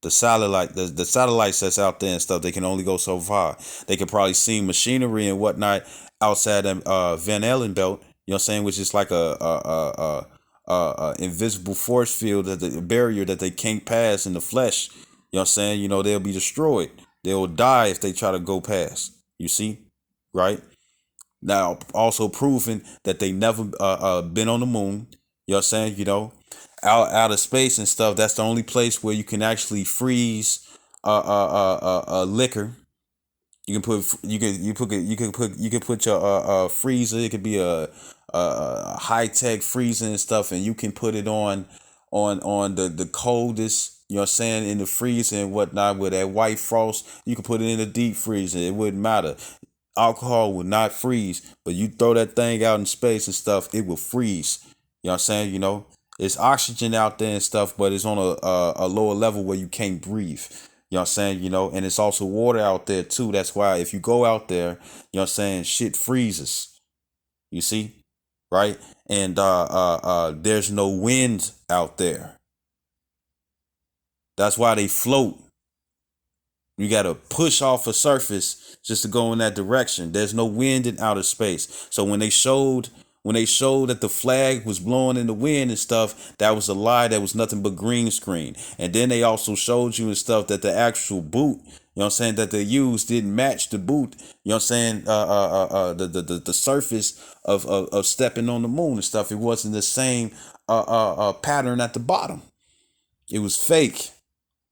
The satellites that's out there and stuff, they can only go so far. They can probably see machinery and whatnot outside that Van Allen belt, you know what I'm saying, which is like a invisible force field, that the barrier that they can't pass in the flesh. You know what I'm saying? They'll be destroyed. They'll die if they try to go past. You see? Right? Now, also proving that they never been on the moon. You know what I'm saying? Out of space and stuff. That's the only place where you can actually freeze liquor. You can put your freezer. It could be a high tech freezer and stuff, and you can put it on the coldest. You know what I'm saying, in the freezer and whatnot with that white frost. You can put it in the deep freezer. It wouldn't matter. Alcohol would not freeze, but you throw that thing out in space and stuff, it will freeze. You know what I'm saying? It's oxygen out there and stuff, but it's on a lower level where you can't breathe. You know what I'm saying? And it's also water out there too. That's why if you go out there, you know what I'm saying, shit freezes. You see? Right? And there's no wind out there. That's why they float. You got to push off a surface just to go in that direction. There's no wind in outer space. So when they showed that the flag was blowing in the wind and stuff, that was a lie. That was nothing but green screen. And then they also showed you and stuff that the actual boot, you know what I'm saying, that they used didn't match the boot. You know what I'm saying? The surface of stepping on the moon and stuff. It wasn't the same pattern at the bottom. It was fake.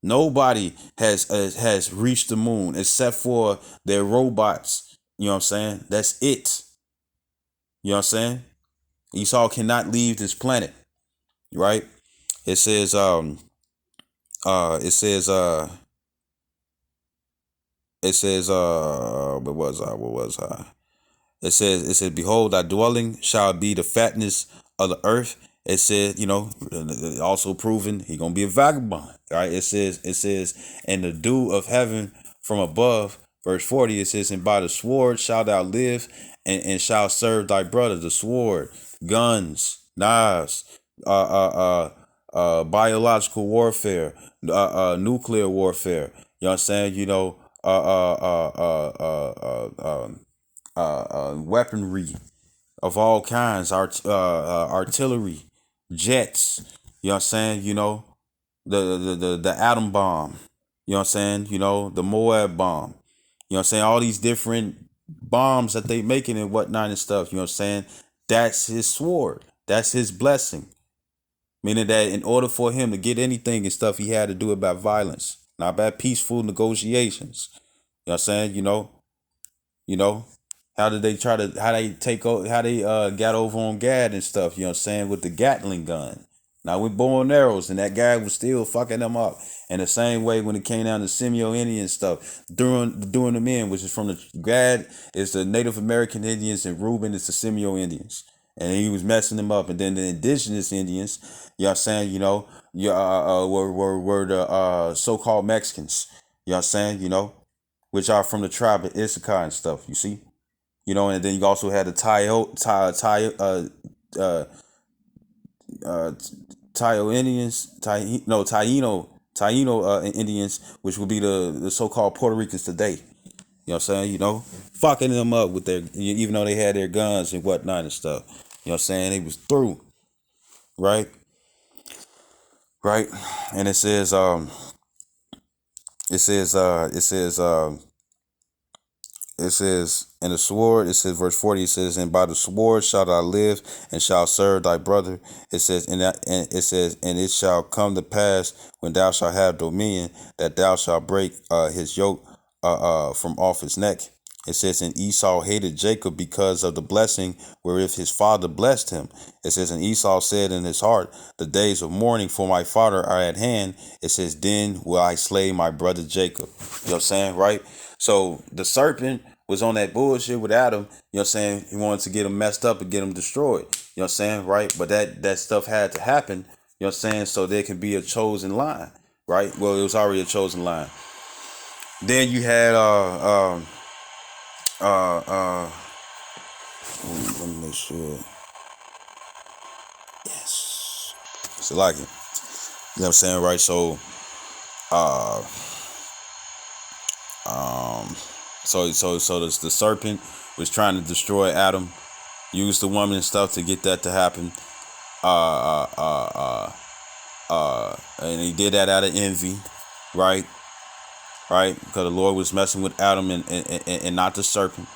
Nobody has reached the moon except for their robots. You know what I'm saying? That's it. You know what I'm saying? Esau cannot leave this planet, right? It says, what was I? It says, behold, thy dwelling shall be the fatness of the earth It said, also proven he gonna be a vagabond. Right? It says, and the dew of heaven from above, verse 40, it says, and by the sword shalt thou live, and shalt serve thy brother. The sword, guns, knives, biological warfare, nuclear warfare. You know what I'm saying? Weaponry of all kinds, artillery, jets. You know what I'm saying? The atom bomb. You know what I'm saying? The Moab bomb. You know what I'm saying? All these different bombs that they making and whatnot and stuff. You know what I'm saying? That's his sword. That's his blessing. Meaning that in order for him to get anything and stuff, he had to do it by violence, not by peaceful negotiations. You know what I'm saying? You know, how did they try to how they take over how they got over on Gad and stuff, you know what I'm saying, with the Gatling gun. Now with bow and arrows, and that guy was still fucking them up. And the same way when it came down to Semio Indian stuff, during the men, which is from the Gad is the Native American Indians and Reuben is the Semio Indians. And he was messing them up. And then the indigenous Indians, you know what I'm saying, were the so-called Mexicans, you know what I'm saying, which are from the tribe of Issachar and stuff, you see? And then you also had the uh, uh, Taino Indians, Taino Indians, which would be the so-called Puerto Ricans today. You know what I'm saying? Fucking them up with their, even though they had their guns and whatnot and stuff. You know what I'm saying? They was through, right? Right? And it says, and the sword, it says, verse 40, it says, and by the sword shalt thou live and shalt serve thy brother. It says, and it shall come to pass when thou shalt have dominion that thou shalt break his yoke from off his neck. It says, and Esau hated Jacob because of the blessing wherewith his father blessed him. It says, and Esau said in his heart, the days of mourning for my father are at hand. It says, then will I slay my brother Jacob. You know what I'm saying? Right? So the serpent was on that bullshit with Adam. You know what I'm saying? He wanted to get him messed up and get him destroyed. You know what I'm saying? Right? But that stuff had to happen. You know what I'm saying? So there can be a chosen line. Right? Well, it was already a chosen line. Then you had let me make sure. Yes. So like it. You know what I'm saying, right? So the serpent was trying to destroy Adam, used the woman and stuff to get that to happen. And he did that out of envy, right? Right? Because the Lord was messing with Adam and not the serpent.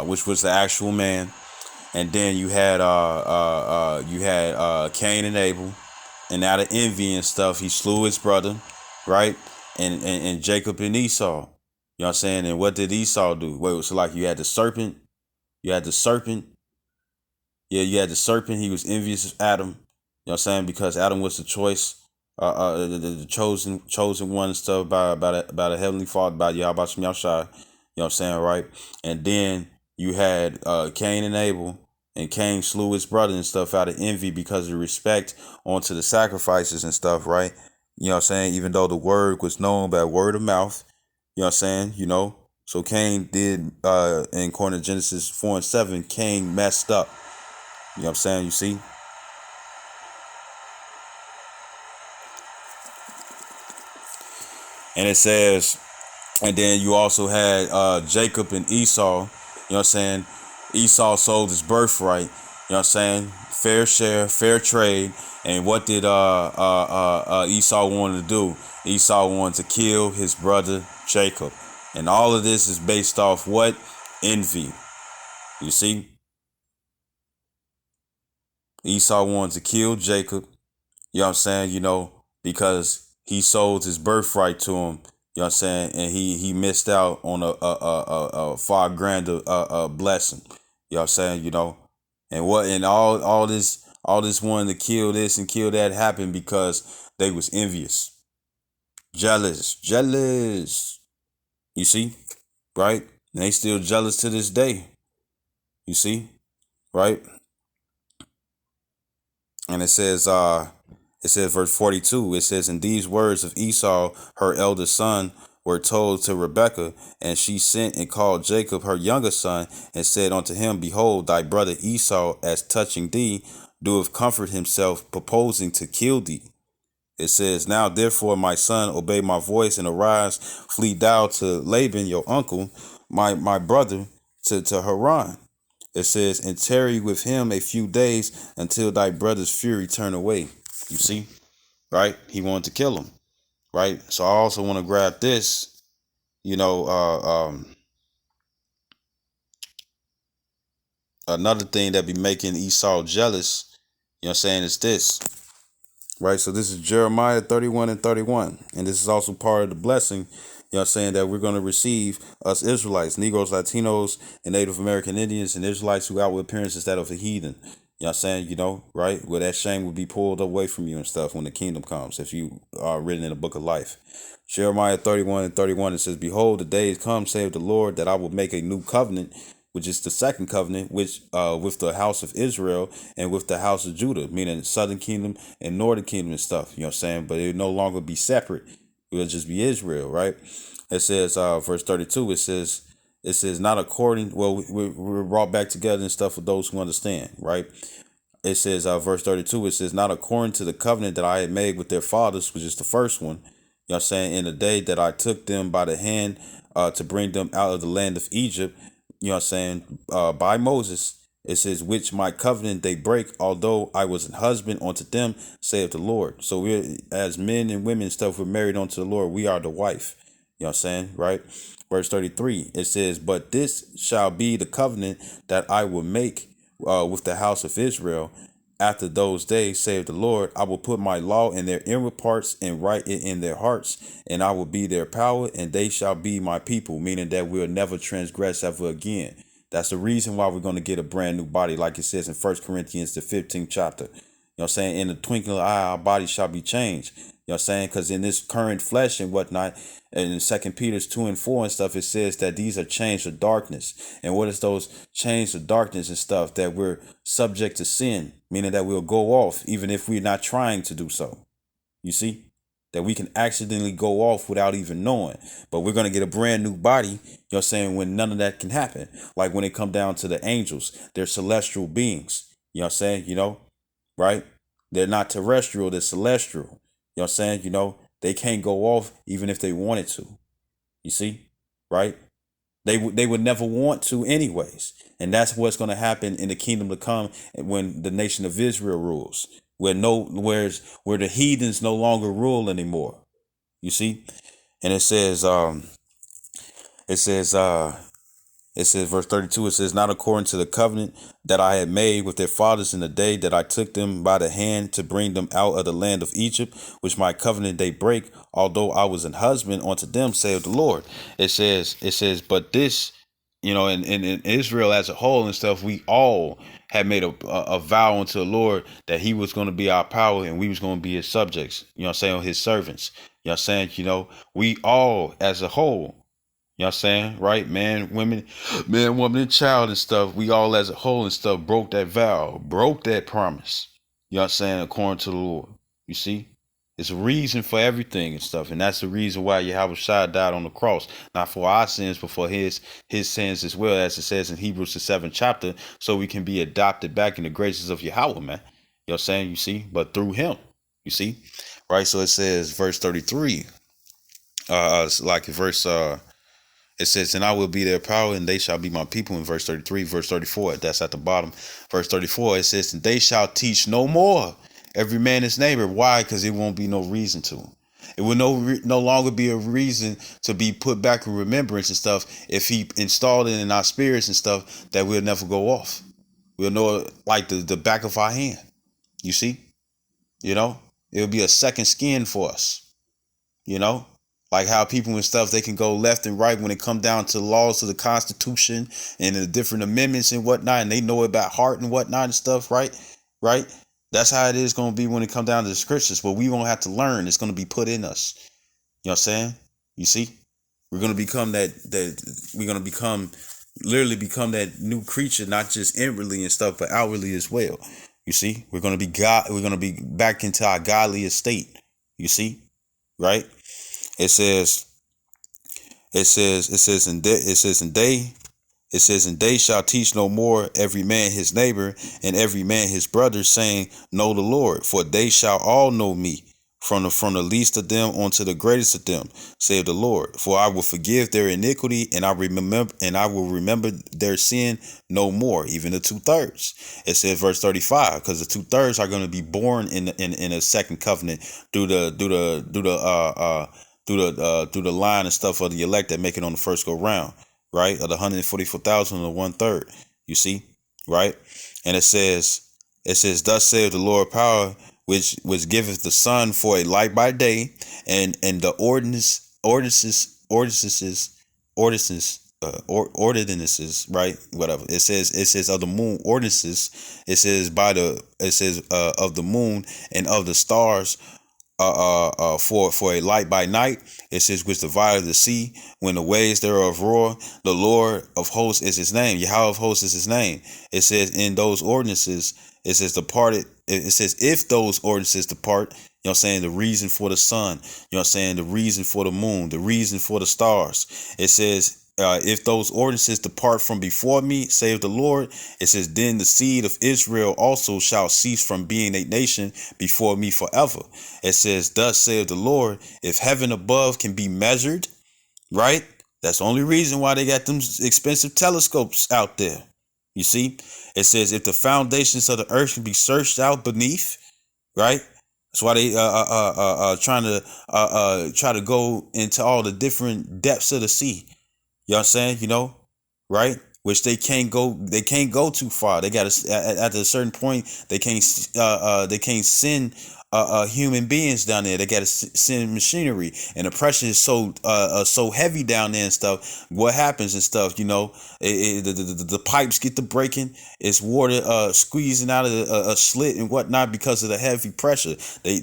Which was the actual man. And then you had Cain and Abel, and out of envy and stuff, he slew his brother, right? And Jacob and Esau. You know what I'm saying? And what did Esau do? Wait, so like you had the serpent. Yeah, you had the serpent. He was envious of Adam. You know what I'm saying? Because Adam was the choice, the chosen one and stuff by the heavenly Father, by Yahweh Shem Yahshai. You know what I'm saying, right? And then you had Cain and Abel, and Cain slew his brother and stuff out of envy because of respect onto the sacrifices and stuff, right? You know what I'm saying? Even though the word was known by word of mouth, you know what I'm saying, So Cain did, in according to Genesis 4 and 7, Cain messed up. You know what I'm saying? You see? And it says, and then you also had Jacob and Esau. You know what I'm saying? Esau sold his birthright. You know what I'm saying? Fair share, fair trade. And what did Esau want to do? Esau wanted to kill his brother Jacob. And all of this is based off what? Envy. You see? Esau wanted to kill Jacob. You know what I'm saying? Because he sold his birthright to him. You know what I'm saying? And he missed out on a far grander blessing. You know what I'm saying? And all this wanting to kill this and kill that happened because they was envious. Jealous. You see? Right? And they still jealous to this day. You see? Right? And it says verse 42, it says, and these words of Esau, her eldest son, were told to Rebekah, and she sent and called Jacob her younger son, and said unto him, behold, thy brother Esau, as touching thee, doeth comfort himself, purposing to kill thee. It says, now therefore, my son, obey my voice and arise, flee thou to Laban your uncle, my brother, to Haran. It says, and tarry with him a few days until thy brother's fury turn away. You see, right? He wanted to kill him, right? So I also want to grab this, you know, another thing that be making Esau jealous, you know what I'm saying, is this. Right, so this is Jeremiah 31 and 31. And this is also part of the blessing, you know what I'm saying, that we're going to receive, us Israelites, Negroes, Latinos, and Native American Indians, and Israelites who outward appearances that of a heathen. You know what I'm saying, right? Where that shame will be pulled away from you and stuff when the kingdom comes, if you are written in the book of life. Jeremiah 31 and 31, it says, behold, the days come, saith the Lord, that I will make a new covenant, which is the second covenant, which with the house of Israel and with the house of Judah, meaning southern kingdom and northern kingdom and stuff. You know what I'm saying? But it will no longer be separate. It will just be Israel, right? It says, verse 32, it says, not according, well, we're brought back together and stuff for those who understand, right? It says, verse 32, it says, not according to the covenant that I had made with their fathers, which is the first one, you know what I'm saying, in the day that I took them by the hand to bring them out of the land of Egypt, you know what I'm saying, by Moses. It says, which my covenant they break, although I was an husband unto them, saith the Lord. So we're, as men and women and stuff, we're married unto the Lord. We are the wife. You know what I'm saying, right? Verse 33, it says, but this shall be the covenant that I will make with the house of Israel. After those days, saith the Lord, I will put my law in their inward parts and write it in their hearts, and I will be their power, and they shall be my people, meaning that we'll never transgress ever again. That's the reason why we're going to get a brand new body, like it says in 1 Corinthians, the 15th chapter. You know what I'm saying? In the twinkling of an eye, our body shall be changed. You know what I'm saying? Because in this current flesh and whatnot, and in 2 Peter's 2 and 4 and stuff, it says that these are chains of darkness. And what is those chains of darkness and stuff? That we're subject to sin, meaning that we'll go off even if we're not trying to do so. You see? That we can accidentally go off without even knowing. But we're going to get a brand new body, you know what I'm saying, when none of that can happen. Like when it come down to the angels, they're celestial beings. You know what I'm saying? Right? They're not terrestrial, they're celestial. You know what I'm saying? They can't go off even if they wanted to. You see? Right? They would never want to anyways. And that's what's going to happen in the kingdom to come when the nation of Israel rules. Where the heathens no longer rule anymore. You see? And it says it says, verse 32, it says, not according to the covenant that I had made with their fathers in the day that I took them by the hand to bring them out of the land of Egypt, which my covenant they break, although I was an husband unto them, saith the Lord. It says, but this, in Israel as a whole and stuff, we all had made a vow unto the Lord that he was going to be our power and we was going to be his subjects, you know what I'm saying, his servants. You know what I'm saying? We all as a whole, you know what I'm saying? Right? Man, woman, and child and stuff. We all as a whole and stuff broke that vow, broke that promise. You know what I'm saying? According to the Lord. You see? It's a reason for everything and stuff. And that's the reason why Yahweh Shai died on the cross. Not for our sins, but for his sins as well, as it says in Hebrews the 7th chapter, so we can be adopted back in the graces of Yahweh, man. You know what I'm saying? You see? But through him. You see? Right? So it says, verse 33. Like verse it says, and I will be their power, and they shall be my people, in verse 33. Verse 34, that's at the bottom. Verse 34, it says, and they shall teach no more every man his neighbor. Why? Because it won't be no reason to. It will no longer be a reason to be put back in remembrance and stuff if he installed it in our spirits and stuff that we'll never go off. We'll know it like the back of our hand. You see? It'll be a second skin for us. You know, like how people and stuff, they can go left and right when it come down to the laws of the Constitution and the different amendments and whatnot, and they know it by heart and whatnot and stuff, right. That's how it is going to be when it come down to the scriptures, but we won't have to learn. It's going to be put in us. You know what I'm saying? You see, we're going to become we're going to literally become that new creature, not just inwardly and stuff, but outwardly as well. You see, we're gonna be God. We're gonna be back into our godly estate. You see, right? It says, it says, it says, and it says, and they. It says, and they shall teach no more every man his neighbor and every man his brother, saying, know the Lord, for they shall all know me, from the least of them unto the greatest of them, save the Lord. For I will forgive their iniquity, and I will remember their sin no more, even the 2/3. It says verse 35, because the 2/3 are going to be born in a second covenant through the line and stuff of the elect that make it on the first go round, right? Of the 144,000 and the 1/3. You see, right? And it says, thus saith the Lord power, which giveth the sun for a light by day, and the ordinances, right? Whatever. It says of the moon ordinances. It says of the moon and of the stars, for a light by night. It says, which divided the sea when the waves thereof roar. The Lord of hosts is his name. Yahweh of hosts is his name. It says in those ordinances, it says departed. It says if those ordinances depart, you know what I'm saying, the reason for the sun, you know what I'm saying, the reason for the moon, the reason for the stars. It says, if those ordinances depart from before me, save the Lord. It says, then the seed of Israel also shall cease from being a nation before me forever. It says, thus saith the Lord, if heaven above can be measured, right? That's the only reason why they got them expensive telescopes out there. You see, it says, if the foundations of the earth can be searched out beneath, right? That's why they try to go into all the different depths of the sea. You know what I'm saying? You know, right? Which they can't go too far. They got to, at a certain point, they can't send human beings down there. They got to send machinery, and the pressure is so heavy down there and stuff. What happens and stuff, you know, the pipes get to breaking. It's water squeezing out of a slit and whatnot because of the heavy pressure. They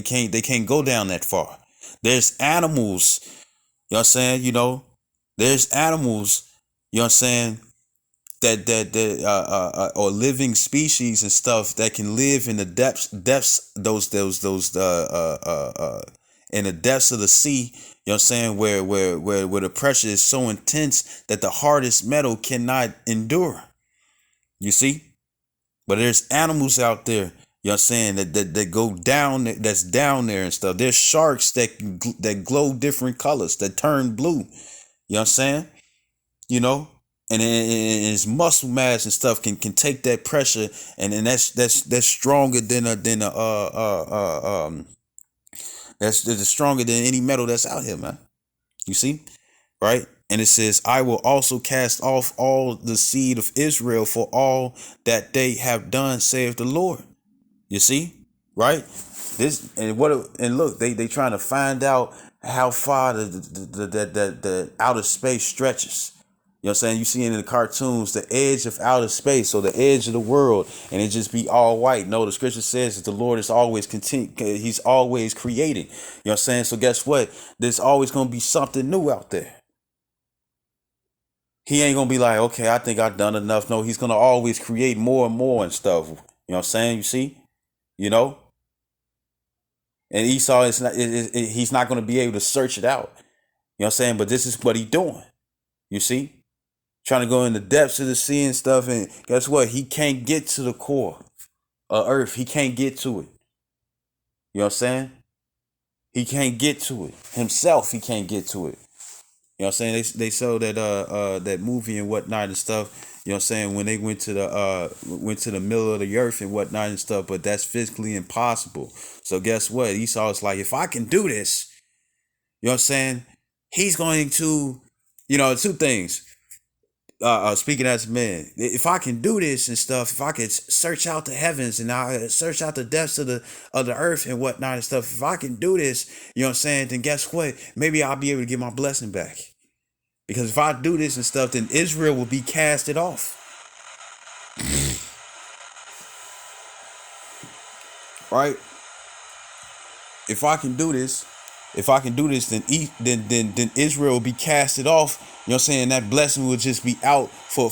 can't go down that far. There's animals. You know what I'm saying? You know, there's animals, you know what I'm saying, that or living species and stuff that can live in the depths in the depths of the sea, you know what I'm saying, where the pressure is so intense that the hardest metal cannot endure. You see? But there's animals out there, you know what I'm saying, that go down, that's down there and stuff. There's sharks that glow different colors, that turn blue. You know what I'm saying? You know? And his muscle mass and stuff can take that pressure, and then that's stronger than that's stronger than any metal that's out here, man. You see? Right? And it says, I will also cast off all the seed of Israel for all that they have done, saith the Lord. You see, right? This and look, they trying to find out how far the outer space stretches. You know what I'm saying? You see in the cartoons the edge of outer space, or the edge of the world, and it just be all white. No, the scripture says that the Lord is always He's always creating. You know what I'm saying? So guess what? There's always gonna be something new out there. He ain't gonna be like, okay, I think I've done enough. No, he's gonna always create more and more and stuff. You know what I'm saying? You see? You know, and Esau is not. He's not going to be able to search it out. You know what I'm saying? But this is what he's doing. You see, trying to go in the depths of the sea and stuff. And guess what? He can't get to the core of Earth. He can't get to it. You know what I'm saying? He can't get to it himself. He can't get to it. You know what I'm saying? They showed that movie and whatnot and stuff. You know what I'm saying? When they went to the middle of the earth and whatnot and stuff, but that's physically impossible. So guess what? Esau's like, if I can do this, you know what I'm saying? He's going to, you know, two things. Speaking as a man, if I can do this and stuff, if I could search out the heavens and I search out the depths of the earth and whatnot and stuff, if I can do this, you know what I'm saying, then guess what? Maybe I'll be able to get my blessing back. Because if I do this and stuff, then Israel will be casted off. Right? If I can do this, then Israel will be casted off. You know what I'm saying? That blessing will just be out for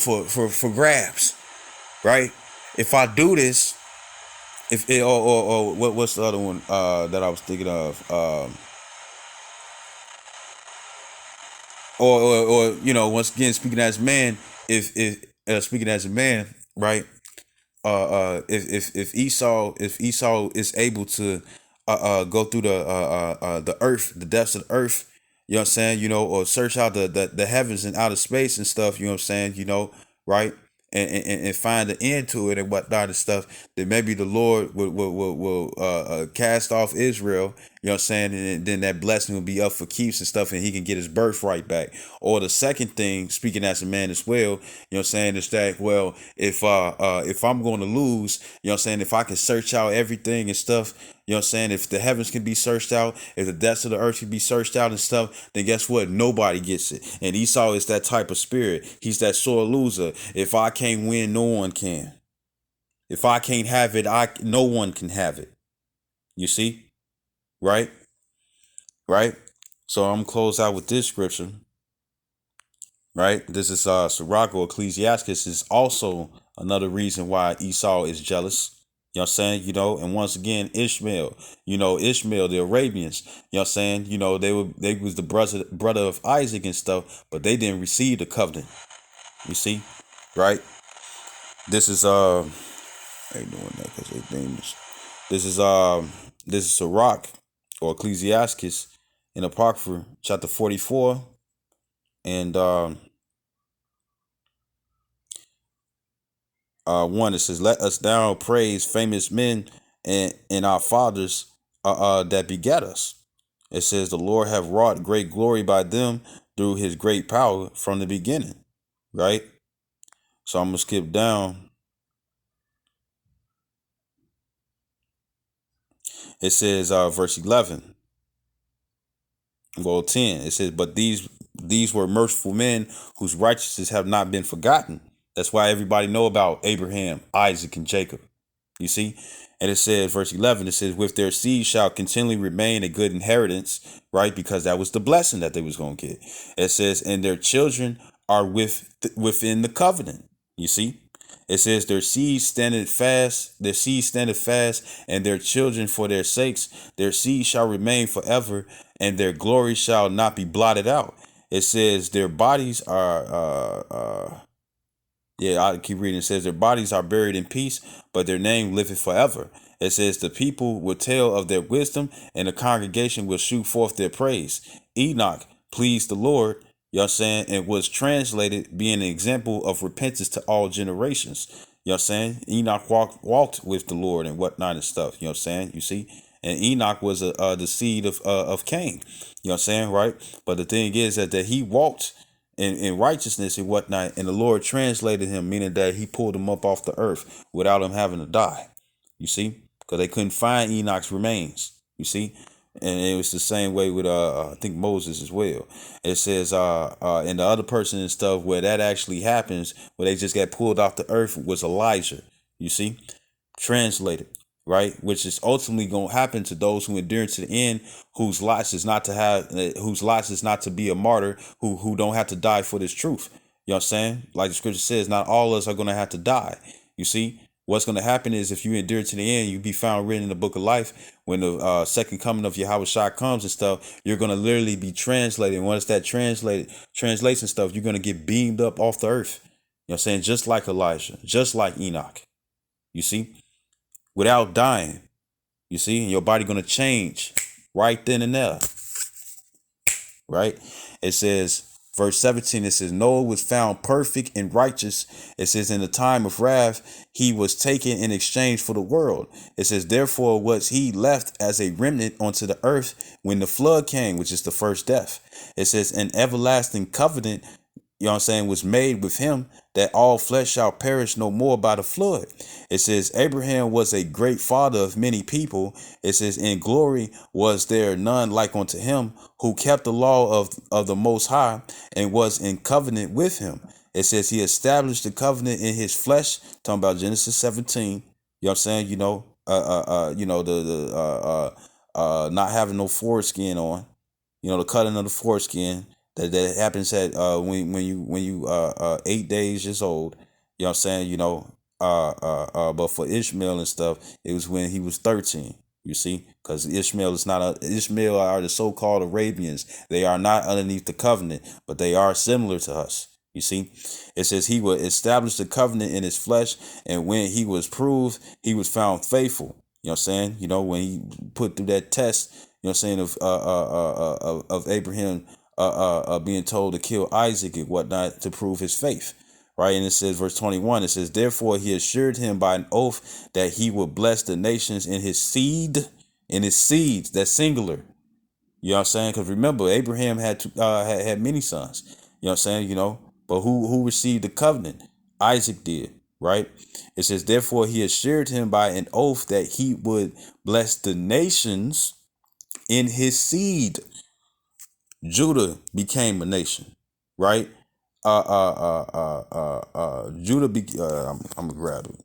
grabs. Right? if I do this, if it, or what's the other one that I was thinking of? Or you know, once again, speaking as a man, if speaking as a man, right? If Esau is able to go through the earth, the depths of the earth, you know what I'm saying, you know, or search out the heavens and outer space and stuff, you know what I'm saying, you know, right? And find the end to it and whatnot and stuff, then maybe the Lord will cast off Israel, you know what I'm saying, and then that blessing will be up for keeps and stuff, and he can get his birthright back. Or the second thing, speaking as a man as well, you know what I'm saying, is that, well, if I'm going to lose, you know what I'm saying, if I can search out everything and stuff, you know what I'm saying, if the heavens can be searched out, if the depths of the earth can be searched out and stuff, then guess what? Nobody gets it. And Esau is that type of spirit. He's that sore loser. If I can't win, no one can. If I can't have it, no one can have it. You see? Right? Right? So I'm gonna close out with this scripture. Right? This is Sirach or Ecclesiastes is also another reason why Esau is jealous. You know what I'm saying? You know, and once again, Ishmael, you know, Ishmael, the Arabians, you know what I'm saying? You know, they was the brother of Isaac and stuff, but they didn't receive the covenant. You see? Right? This is I ain't doing that because they dangerous. This is this is Sirach or Ecclesiastes in Apocrypha, chapter 44, and 1, it says, "Let us now praise famous men and our fathers that begat us." It says, "The Lord have wrought great glory by them through his great power from the beginning." Right? So I'm going to skip down. It says, verse 11, well, 10. It says, "But these were merciful men whose righteousness have not been forgotten." That's why everybody know about Abraham, Isaac, and Jacob. You see? And it says, verse 11, it says, "With their seed shall continually remain a good inheritance," right? Because that was the blessing that they was going to get. It says, "And their children are within the covenant." You see? It says, their seed standeth fast, and their children for their sakes, their seed shall remain forever, and their glory shall not be blotted out. It says, their bodies are, yeah, I keep reading. It says, "Their bodies are buried in peace, but their name liveth forever." It says, "The people will tell of their wisdom, and the congregation will shoot forth their praise." Enoch pleased the Lord, you know what I'm saying, and was translated being an example of repentance to all generations. You know what I'm saying? Enoch walked with the Lord and whatnot and stuff. You know what I'm saying? You see? And Enoch was the seed of Cain. You know what I'm saying? Right? But the thing is that he walked in righteousness and whatnot, and the Lord translated him, meaning that he pulled him up off the earth without him having to die. You see? Because they couldn't find Enoch's remains. You see? And it was the same way with I think Moses as well. It says and the other person and stuff where that actually happens, where they just got pulled off the earth, was Elijah. You see? Translated, right? Which is ultimately going to happen to those who endure to the end, whose lots is not to have, whose lots is not to be a martyr, who don't have to die for this truth. You know what I'm saying? Like the scripture says, not all of us are going to have to die. You see? What's going to happen is if you endure to the end, you be found written in the book of life. When the second coming of Yahweh Shai comes and stuff, you're going to literally be translated. And once that translation stuff, you're going to get beamed up off the earth. You know what I'm saying? Just like Elijah, just like Enoch. You see? Without dying. You see? And your body going to change right then and there. Right? It says, verse 17, it says, "Noah was found perfect and righteous." It says, "In the time of wrath, he was taken in exchange for the world." It says, "Therefore was he left as a remnant onto the earth when the flood came," which is the first death. It says, "An everlasting covenant," you know what I'm saying, "was made with him, that all flesh shall perish no more by the flood." It says, "Abraham was a great father of many people." It says, "In glory was there none like unto him, who kept the law of the Most High, and was in covenant with him." It says, "He established the covenant in his flesh," talking about Genesis 17. You know what I'm saying? You know, not having no foreskin on, you know, the cutting of the foreskin that happens at when you 8 days old. You know what I'm saying? You know, But for Ishmael and stuff, it was when he was 13. You see, because Ishmael are the so-called Arabians. They are not underneath the covenant, but they are similar to us. You see, it says he would establish the covenant in his flesh, and when he was proved, he was found faithful. You know what I'm saying? You know, when he put through that test, you know what I'm saying, of Abraham being told to kill Isaac and whatnot to prove his faith. Right. And it says, verse 21, it says, therefore he assured him by an oath that he would bless the nations in his seeds. That's singular. You know what I'm saying? Because remember, Abraham had many sons. You know what I'm saying? You know, but who received the covenant? Isaac did. Right. It says, therefore he assured him by an oath that he would bless the nations in his seed. Judah became a nation. Right. Judah I'm gonna grab it.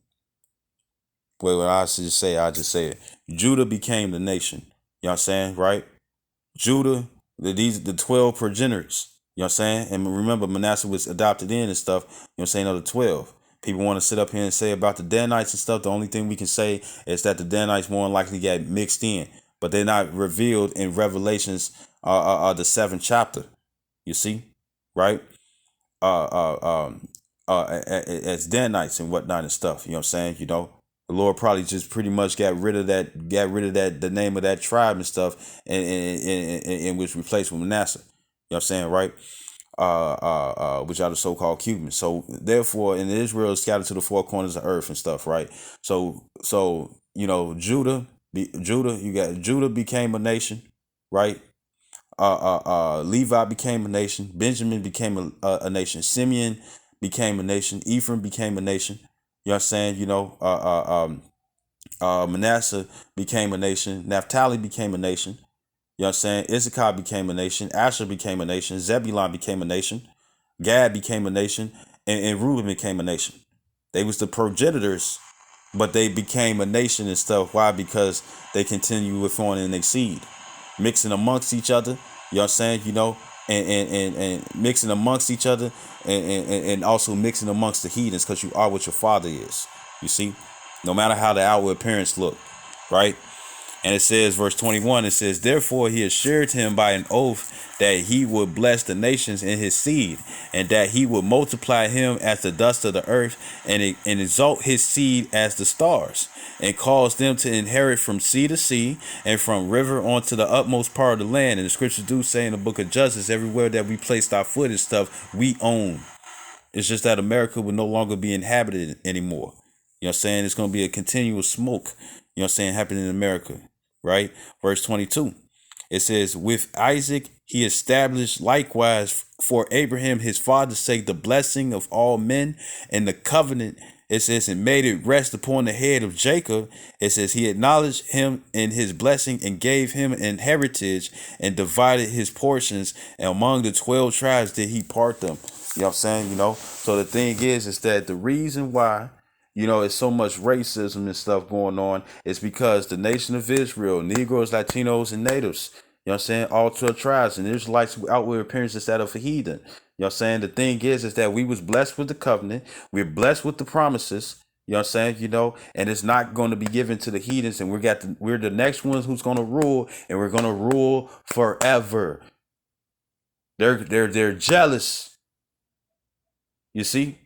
Wait, what I just say it. Judah became the nation. You know what I'm saying, right? Judah, the 12 progenitors. You know what I'm saying? And remember, Manasseh was adopted in and stuff. You know what I'm saying? Of the 12. People want to sit up here and say about the Danites and stuff. The only thing we can say is that the Danites more than likely got mixed in, but they're not revealed in Revelations, the 7th chapter. You see, right? As Danites and whatnot and stuff. You know what I'm saying? You know, the Lord probably just pretty much got rid of the name of that tribe and stuff, and was replaced with Manasseh. You know what I'm saying, right? Which are the so-called Cubans. So therefore, in Israel is scattered to the four corners of earth and stuff, right? So you know, Judah, Judah became a nation, right? Levi became a nation. Benjamin became a nation. Simeon became a nation. Ephraim became a nation. You know what I'm saying? You know, Manasseh became a nation. Naphtali became a nation. You know what I'm saying? Issachar became a nation. Asher became a nation. Zebulon became a nation. Gad became a nation. And Reuben became a nation. They was the progenitors, but they became a nation and stuff. Why? Because they continue with on in their seed, mixing amongst each other. You know what I'm saying? You know, and mixing amongst each other, and also mixing amongst the heathens, because you are what your father is. You see, no matter how the outward appearance look, right? And it says, verse 21, it says, therefore he assured him by an oath that he would bless the nations in his seed, and that he would multiply him as the dust of the earth, and exalt his seed as the stars, and cause them to inherit from sea to sea, and from river onto the utmost part of the land. And the scriptures do say in the book of Judges, everywhere that we placed our foot and stuff, we own. It's just that America will no longer be inhabited anymore. You know what I'm saying? It's going to be a continuous smoke, you know what I'm saying, happening in America, right? Verse 22. It says, with Isaac he established likewise for Abraham his father's sake the blessing of all men, and the covenant, it says, and made it rest upon the head of Jacob. It says he acknowledged him in his blessing, and gave him an heritage, and divided his portions, and among the 12 tribes did he part them. You know what I'm saying? You know, so the thing is that the reason why, you know, it's so much racism and stuff going on is because the nation of Israel, Negroes, Latinos, and natives, you know what I'm saying, all 12 tribes, and Israelites outward appearances that of a heathen. You know what I'm saying? The thing is that we was blessed with the covenant. We're blessed with the promises. You know what I'm saying? You know, and it's not going to be given to the heathens, and we're the next ones who's going to rule, and we're going to rule forever. They're jealous. You see,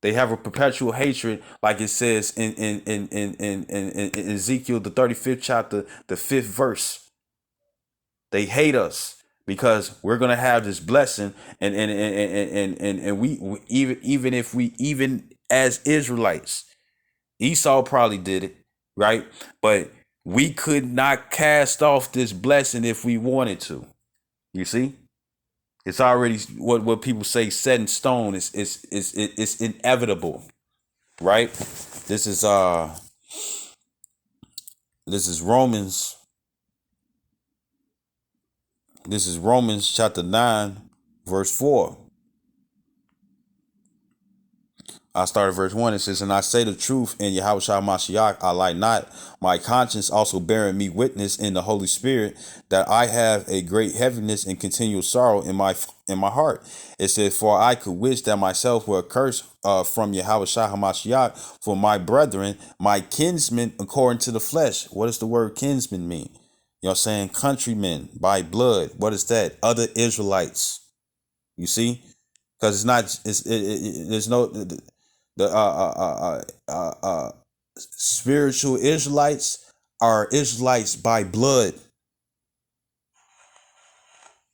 they have a perpetual hatred, like it says in Ezekiel the 35th chapter, the 5th verse. They hate us because we're gonna have this blessing, and we even as Israelites, Esau probably did it, right? But we could not cast off this blessing if we wanted to. You see? It's already what people say set in stone. It's inevitable, right? This is this is Romans. This is Romans chapter 9, verse 4. I started verse 1. It says, and I say the truth in Yahweh Shai Mashiach, I lie not. My conscience also bearing me witness in the Holy Spirit that I have a great heaviness and continual sorrow in my heart. It says, for I could wish that myself were accursed from Yahweh Shai Hamashiach for my brethren, my kinsmen according to the flesh. What does the word kinsman mean? You know what I'm saying? Countrymen by blood. What is that? Other Israelites. You see? Because it's not, there's no, the spiritual Israelites are Israelites by blood.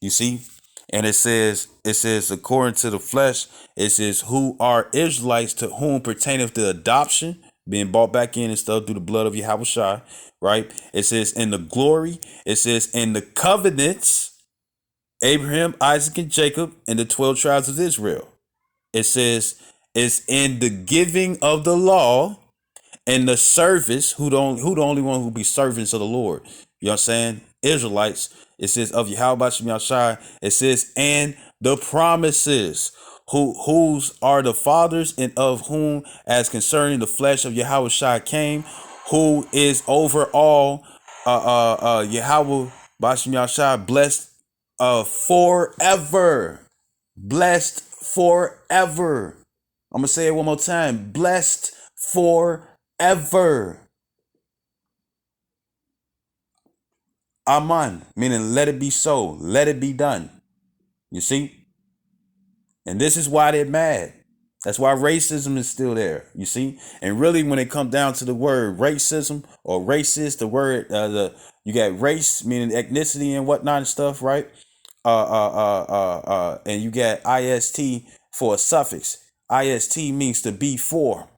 You see? And it says, according to the flesh, it says, who are Israelites to whom pertaineth the adoption, being bought back in and stuff through the blood of Yahweh Shai, right? It says, in the glory, it says, in the covenants, Abraham, Isaac, and Jacob, and the 12 tribes of Israel. It says, it's in the giving of the law and the service, who the only one who be servants of the Lord. You know what I'm saying? Israelites. It says of Yahweh Shem Yahshai. It says, and the promises, whose are the fathers, and of whom, as concerning the flesh of Yahweh Shai came, who is over all, Yahweh Bashem Yahshai, blessed forever. Blessed forever. I'm gonna say it one more time. Blessed forever. Amen. Meaning let it be so. Let it be done. You see? And this is why they're mad. That's why racism is still there. You see? And really, when it comes down to the word racism or racist, the word you got race meaning ethnicity and whatnot and stuff, right? And you got ist for a suffix. Ist means to be for.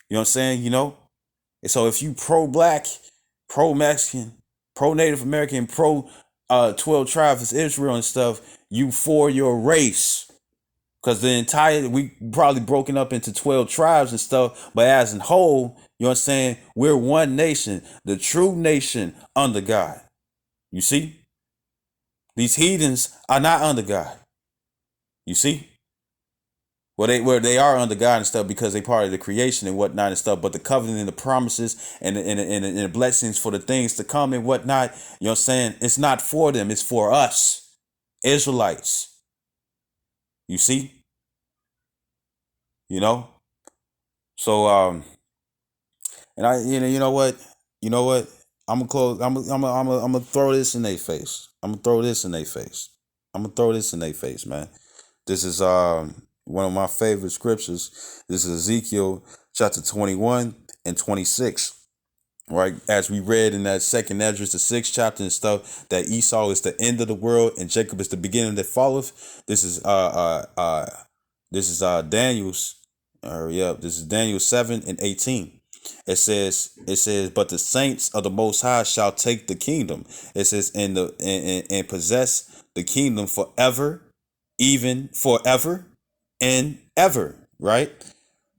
You know what I'm saying? You know? And so if you pro-black, pro-Mexican, pro-Native American, pro 12 tribes of Israel and stuff, you for your race. Because we probably broken up into 12 tribes and stuff, but as a whole, you know what I'm saying? We're one nation, the true nation under God. You see? These heathens are not under God. You see? Well, they are under God and stuff because they part of the creation and whatnot and stuff. But the covenant and the promises and the blessings for the things to come and whatnot, you know what I'm saying? It's not for them. It's for us, Israelites. You see? You know? So, and you know what? You know what? I'm gonna close. I'm gonna throw this in their face. I'm gonna throw this in their face. I'm gonna throw this in their face, man. This is one of my favorite scriptures. This is Ezekiel chapter 21 and 26. Right, as we read in that second Esdras, the 6th chapter and stuff, that Esau is the end of the world and Jacob is the beginning that followeth. This is Daniel's. This is Daniel 7 and 18. It says, but the saints of the Most High shall take the kingdom. It says, and possess the kingdom forever, even forever and ever. Right.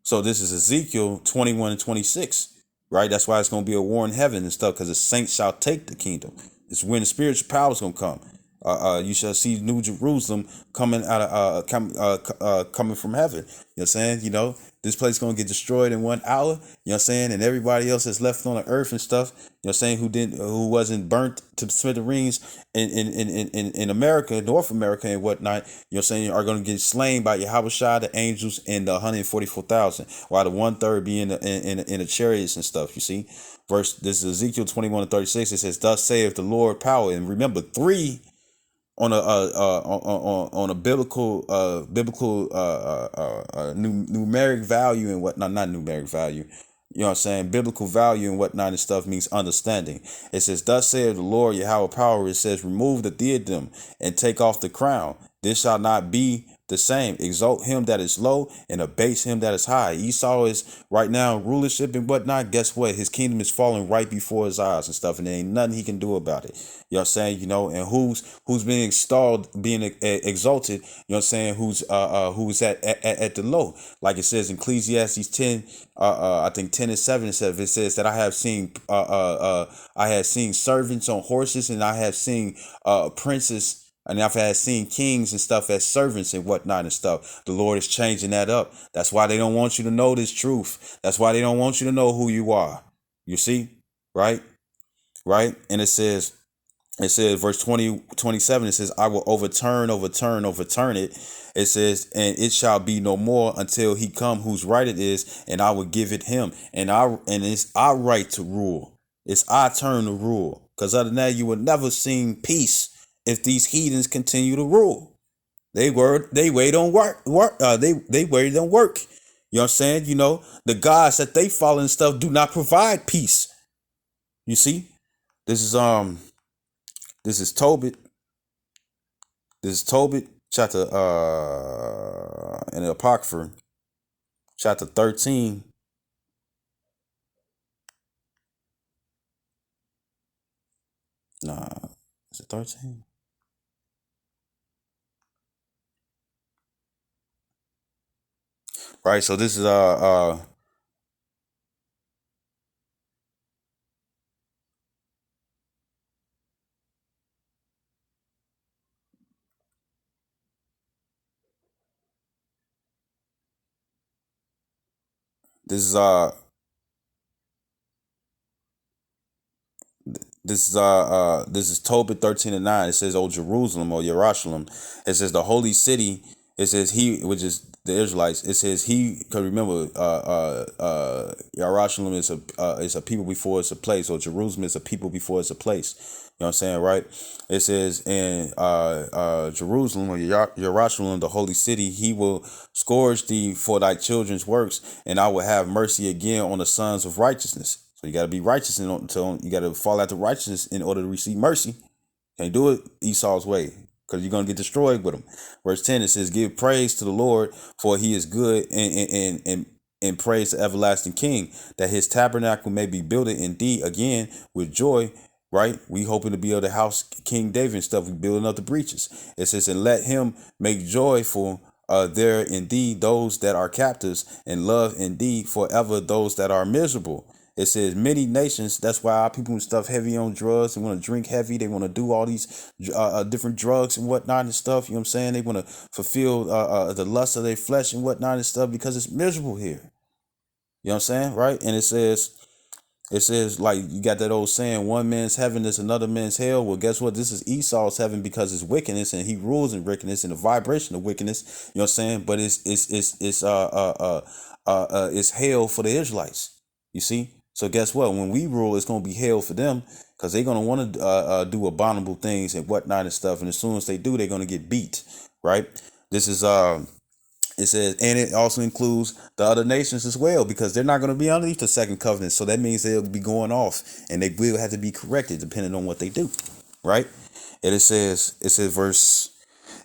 So this is Ezekiel 21 and 26. Right. That's why it's going to be a war in heaven and stuff, because the saints shall take the kingdom. It's when the spiritual power is going to come. You shall see New Jerusalem coming out of coming from heaven. You know what I'm saying? You know, this place is gonna get destroyed in 1 hour. You know what I'm saying? And everybody else that's left on the earth and stuff, you know what I'm saying, who wasn't burnt to smithereens in America, North America and whatnot, you know what I'm saying, are gonna get slain by Yahweh Shai, the angels, and the 144,000, while the 1/3 be in the chariots and stuff. You see? This is Ezekiel 21 and 36. It says, thus saith the Lord power. And remember, 3 on a biblical numeric value and whatnot, not numeric value, you know what I'm saying, biblical value and whatnot and stuff means understanding. It says, thus saith the Lord Yahweh power. It says, remove the diadem and take off the crown. This shall not be the same. Exalt him that is low and abase him that is high. Esau is right now rulership and whatnot. Guess what? His kingdom is falling right before his eyes and stuff, and there ain't nothing he can do about it. You know what I'm saying? You know, and who's being extolled, being exalted, you know what I'm saying, who's at the low. Like it says in Ecclesiastes 10, I think 10 and 7 and 7, it says that I have seen servants on horses, and I have seen princes And I've had seen kings and stuff as servants and whatnot and stuff. The Lord is changing that up. That's why they don't want you to know this truth. That's why they don't want you to know who you are. You see? Right? Right? And it says verse 27, it says, I will overturn it. It says, and it shall be no more until he come whose right it is, and I will give it him. And it's our right to rule. It's our turn to rule. Because other than that, you would never see peace if these heathens continue to rule. They way don't work. They way don't work. You know what I'm saying? You know, the gods that they follow and stuff do not provide peace. You see? This is This is Tobit. Chapter in the Apocrypha, chapter 13. Nah, is it 13? Right, so this is this is this is Tobit 13:9. It says, "O Jerusalem, or Jerusalem." It says the holy city. It says he, which is the Israelites. It says he. Because remember, Jerusalem is a people before it's a place, or Jerusalem is a people before it's a place. You know what I'm saying, right? It says in Jerusalem, or Jerusalem, the holy city, he will scourge thee for thy children's works, and I will have mercy again on the sons of righteousness. So you got to be righteous, until you got to fall after righteousness in order to receive mercy. Can't do it Esau's way, because you're going to get destroyed with him. Verse 10, it says, give praise to the Lord, for he is good, and praise the everlasting King, that his tabernacle may be built indeed again with joy. Right? We hoping to be able to house King David and stuff. We building up the breaches. It says, and let him make joyful there indeed those that are captives, and love indeed forever those that are miserable. It says many nations. That's why our people and stuff heavy on drugs and want to drink heavy. They want to do all these different drugs and whatnot and stuff. You know what I'm saying? They want to fulfill the lust of their flesh and whatnot and stuff, because it's miserable here. You know what I'm saying? Right? And it says, like, you got that old saying, one man's heaven is another man's hell. Well, guess what? This is Esau's heaven, because it's wickedness, and he rules in wickedness and the vibration of wickedness. You know what I'm saying? But it's hell for the Israelites. You see? So guess what? When we rule, it's gonna be hell for them, because they're gonna want to do abominable things and whatnot and stuff. And as soon as they do, they're gonna get beat. Right? This is It says, and it also includes the other nations as well, because they're not going to be underneath the second covenant. So that means they'll be going off, and they will have to be corrected depending on what they do. Right? And it says verse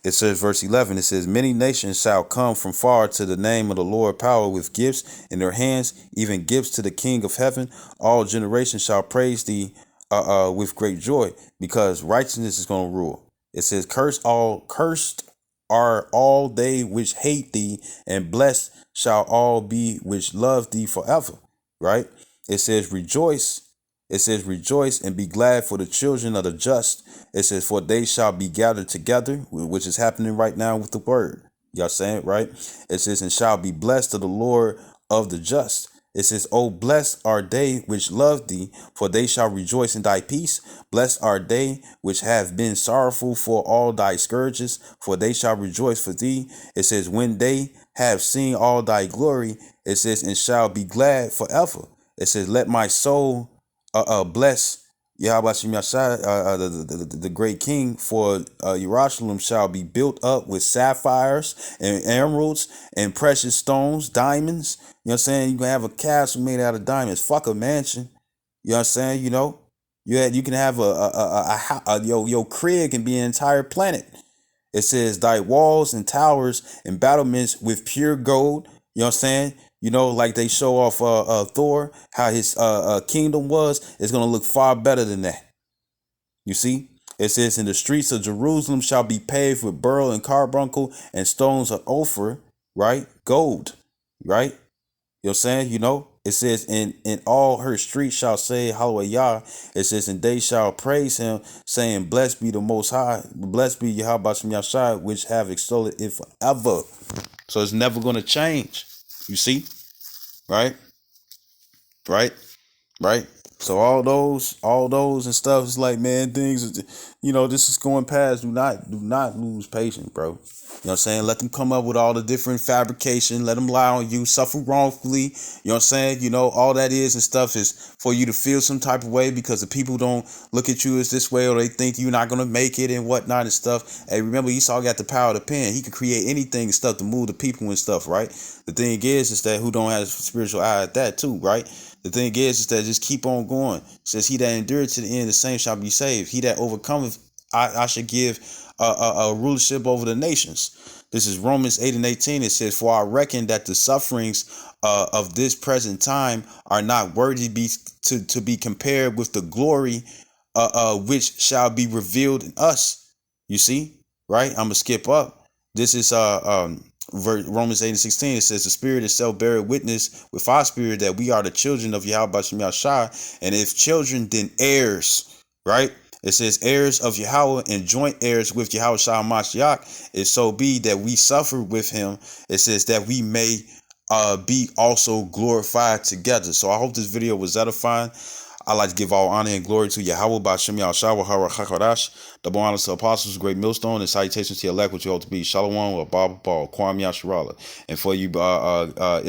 11, it says, many nations shall come from far to the name of the Lord power with gifts in their hands, even gifts to the King of heaven. All generations shall praise thee with great joy, because righteousness is going to rule. It says, cursed are all they which hate thee, and blessed shall all be which love thee forever. Right? It says, rejoice. It says, rejoice and be glad for the children of the just. It says, for they shall be gathered together, which is happening right now with the word. Y'all saying it, right? It says, and shall be blessed of the Lord of the just. It says, oh, blessed are they which love thee, for they shall rejoice in thy peace. Blessed are they which have been sorrowful for all thy scourges, for they shall rejoice for thee. It says, when they have seen all thy glory, it says, and shall be glad forever. It says, let my soul bless Yahweh the great King, for Jerusalem shall be built up with sapphires and emeralds and precious stones, diamonds. You know what I'm saying? You can have a castle made out of diamonds. Fuck a mansion. You know what I'm saying? You know, you can have your crib can be an entire planet. It says thy walls and towers and battlements with pure gold. You know what I'm saying? You know, like they show off Thor, how his kingdom was. It's going to look far better than that. You see? It says, in the streets of Jerusalem shall be paved with beryl and carbuncle and stones of Ophir, right? Gold, right? You know what I'm saying? You know? It says, in all her streets shall say hallelujah. It says, and they shall praise him, saying, blessed be the most high, blessed be Yahweh Bashem Yashai, which have extolled it forever. So it's never going to change. You see? Right? Right? Right? So all those and stuff is like, man, things, this is going past. Do not lose patience, bro. You know what I'm saying? Let them come up with all the different fabrication. Let them lie on you, suffer wrongfully. You know what I'm saying? All that is and stuff is for you to feel some type of way because the people don't look at you as this way, or they think you're not going to make it and whatnot and stuff. Hey, remember, Esau got the power of the pen. He could create anything and stuff to move the people and stuff, right? The thing is that who don't have a spiritual eye at that too, right? The thing is that just keep on going. It says, he that endured to the end, the same shall be saved. He that overcometh, I should give a rulership over the nations. This is Romans 8:18. It says, for I reckon that the sufferings of this present time are not worthy to be compared with the glory which shall be revealed in us. You see, right? I'm gonna skip up. This is Romans 8:16. It says, the spirit itself beareth witness with our spirit that we are the children of Yahweh Bashem Yashai, and if children, then heirs, right? It says heirs of Yahweh and joint heirs with Yahweh Shah Mashiach. If so be that we suffer with him, it says that we may be also glorified together. So I hope this video was edifying. I like to give all honor and glory to Yahweh Bashem Yahshua Wahara Chakadash. Double honor to apostles, great millstone, and salutations to your elect, which you hope to be Shalom or Baba Paul, Kwam Yasharala. And for you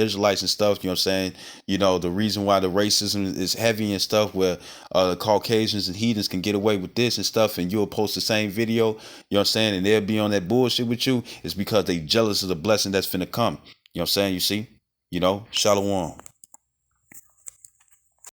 Israelites and stuff, you know what I'm saying? The reason why the racism is heavy and stuff, where the Caucasians and heathens can get away with this and stuff, and you'll post the same video, you know what I'm saying, and they'll be on that bullshit with you, is because they jealous of the blessing that's finna come. You know what I'm saying? You see? Shalom.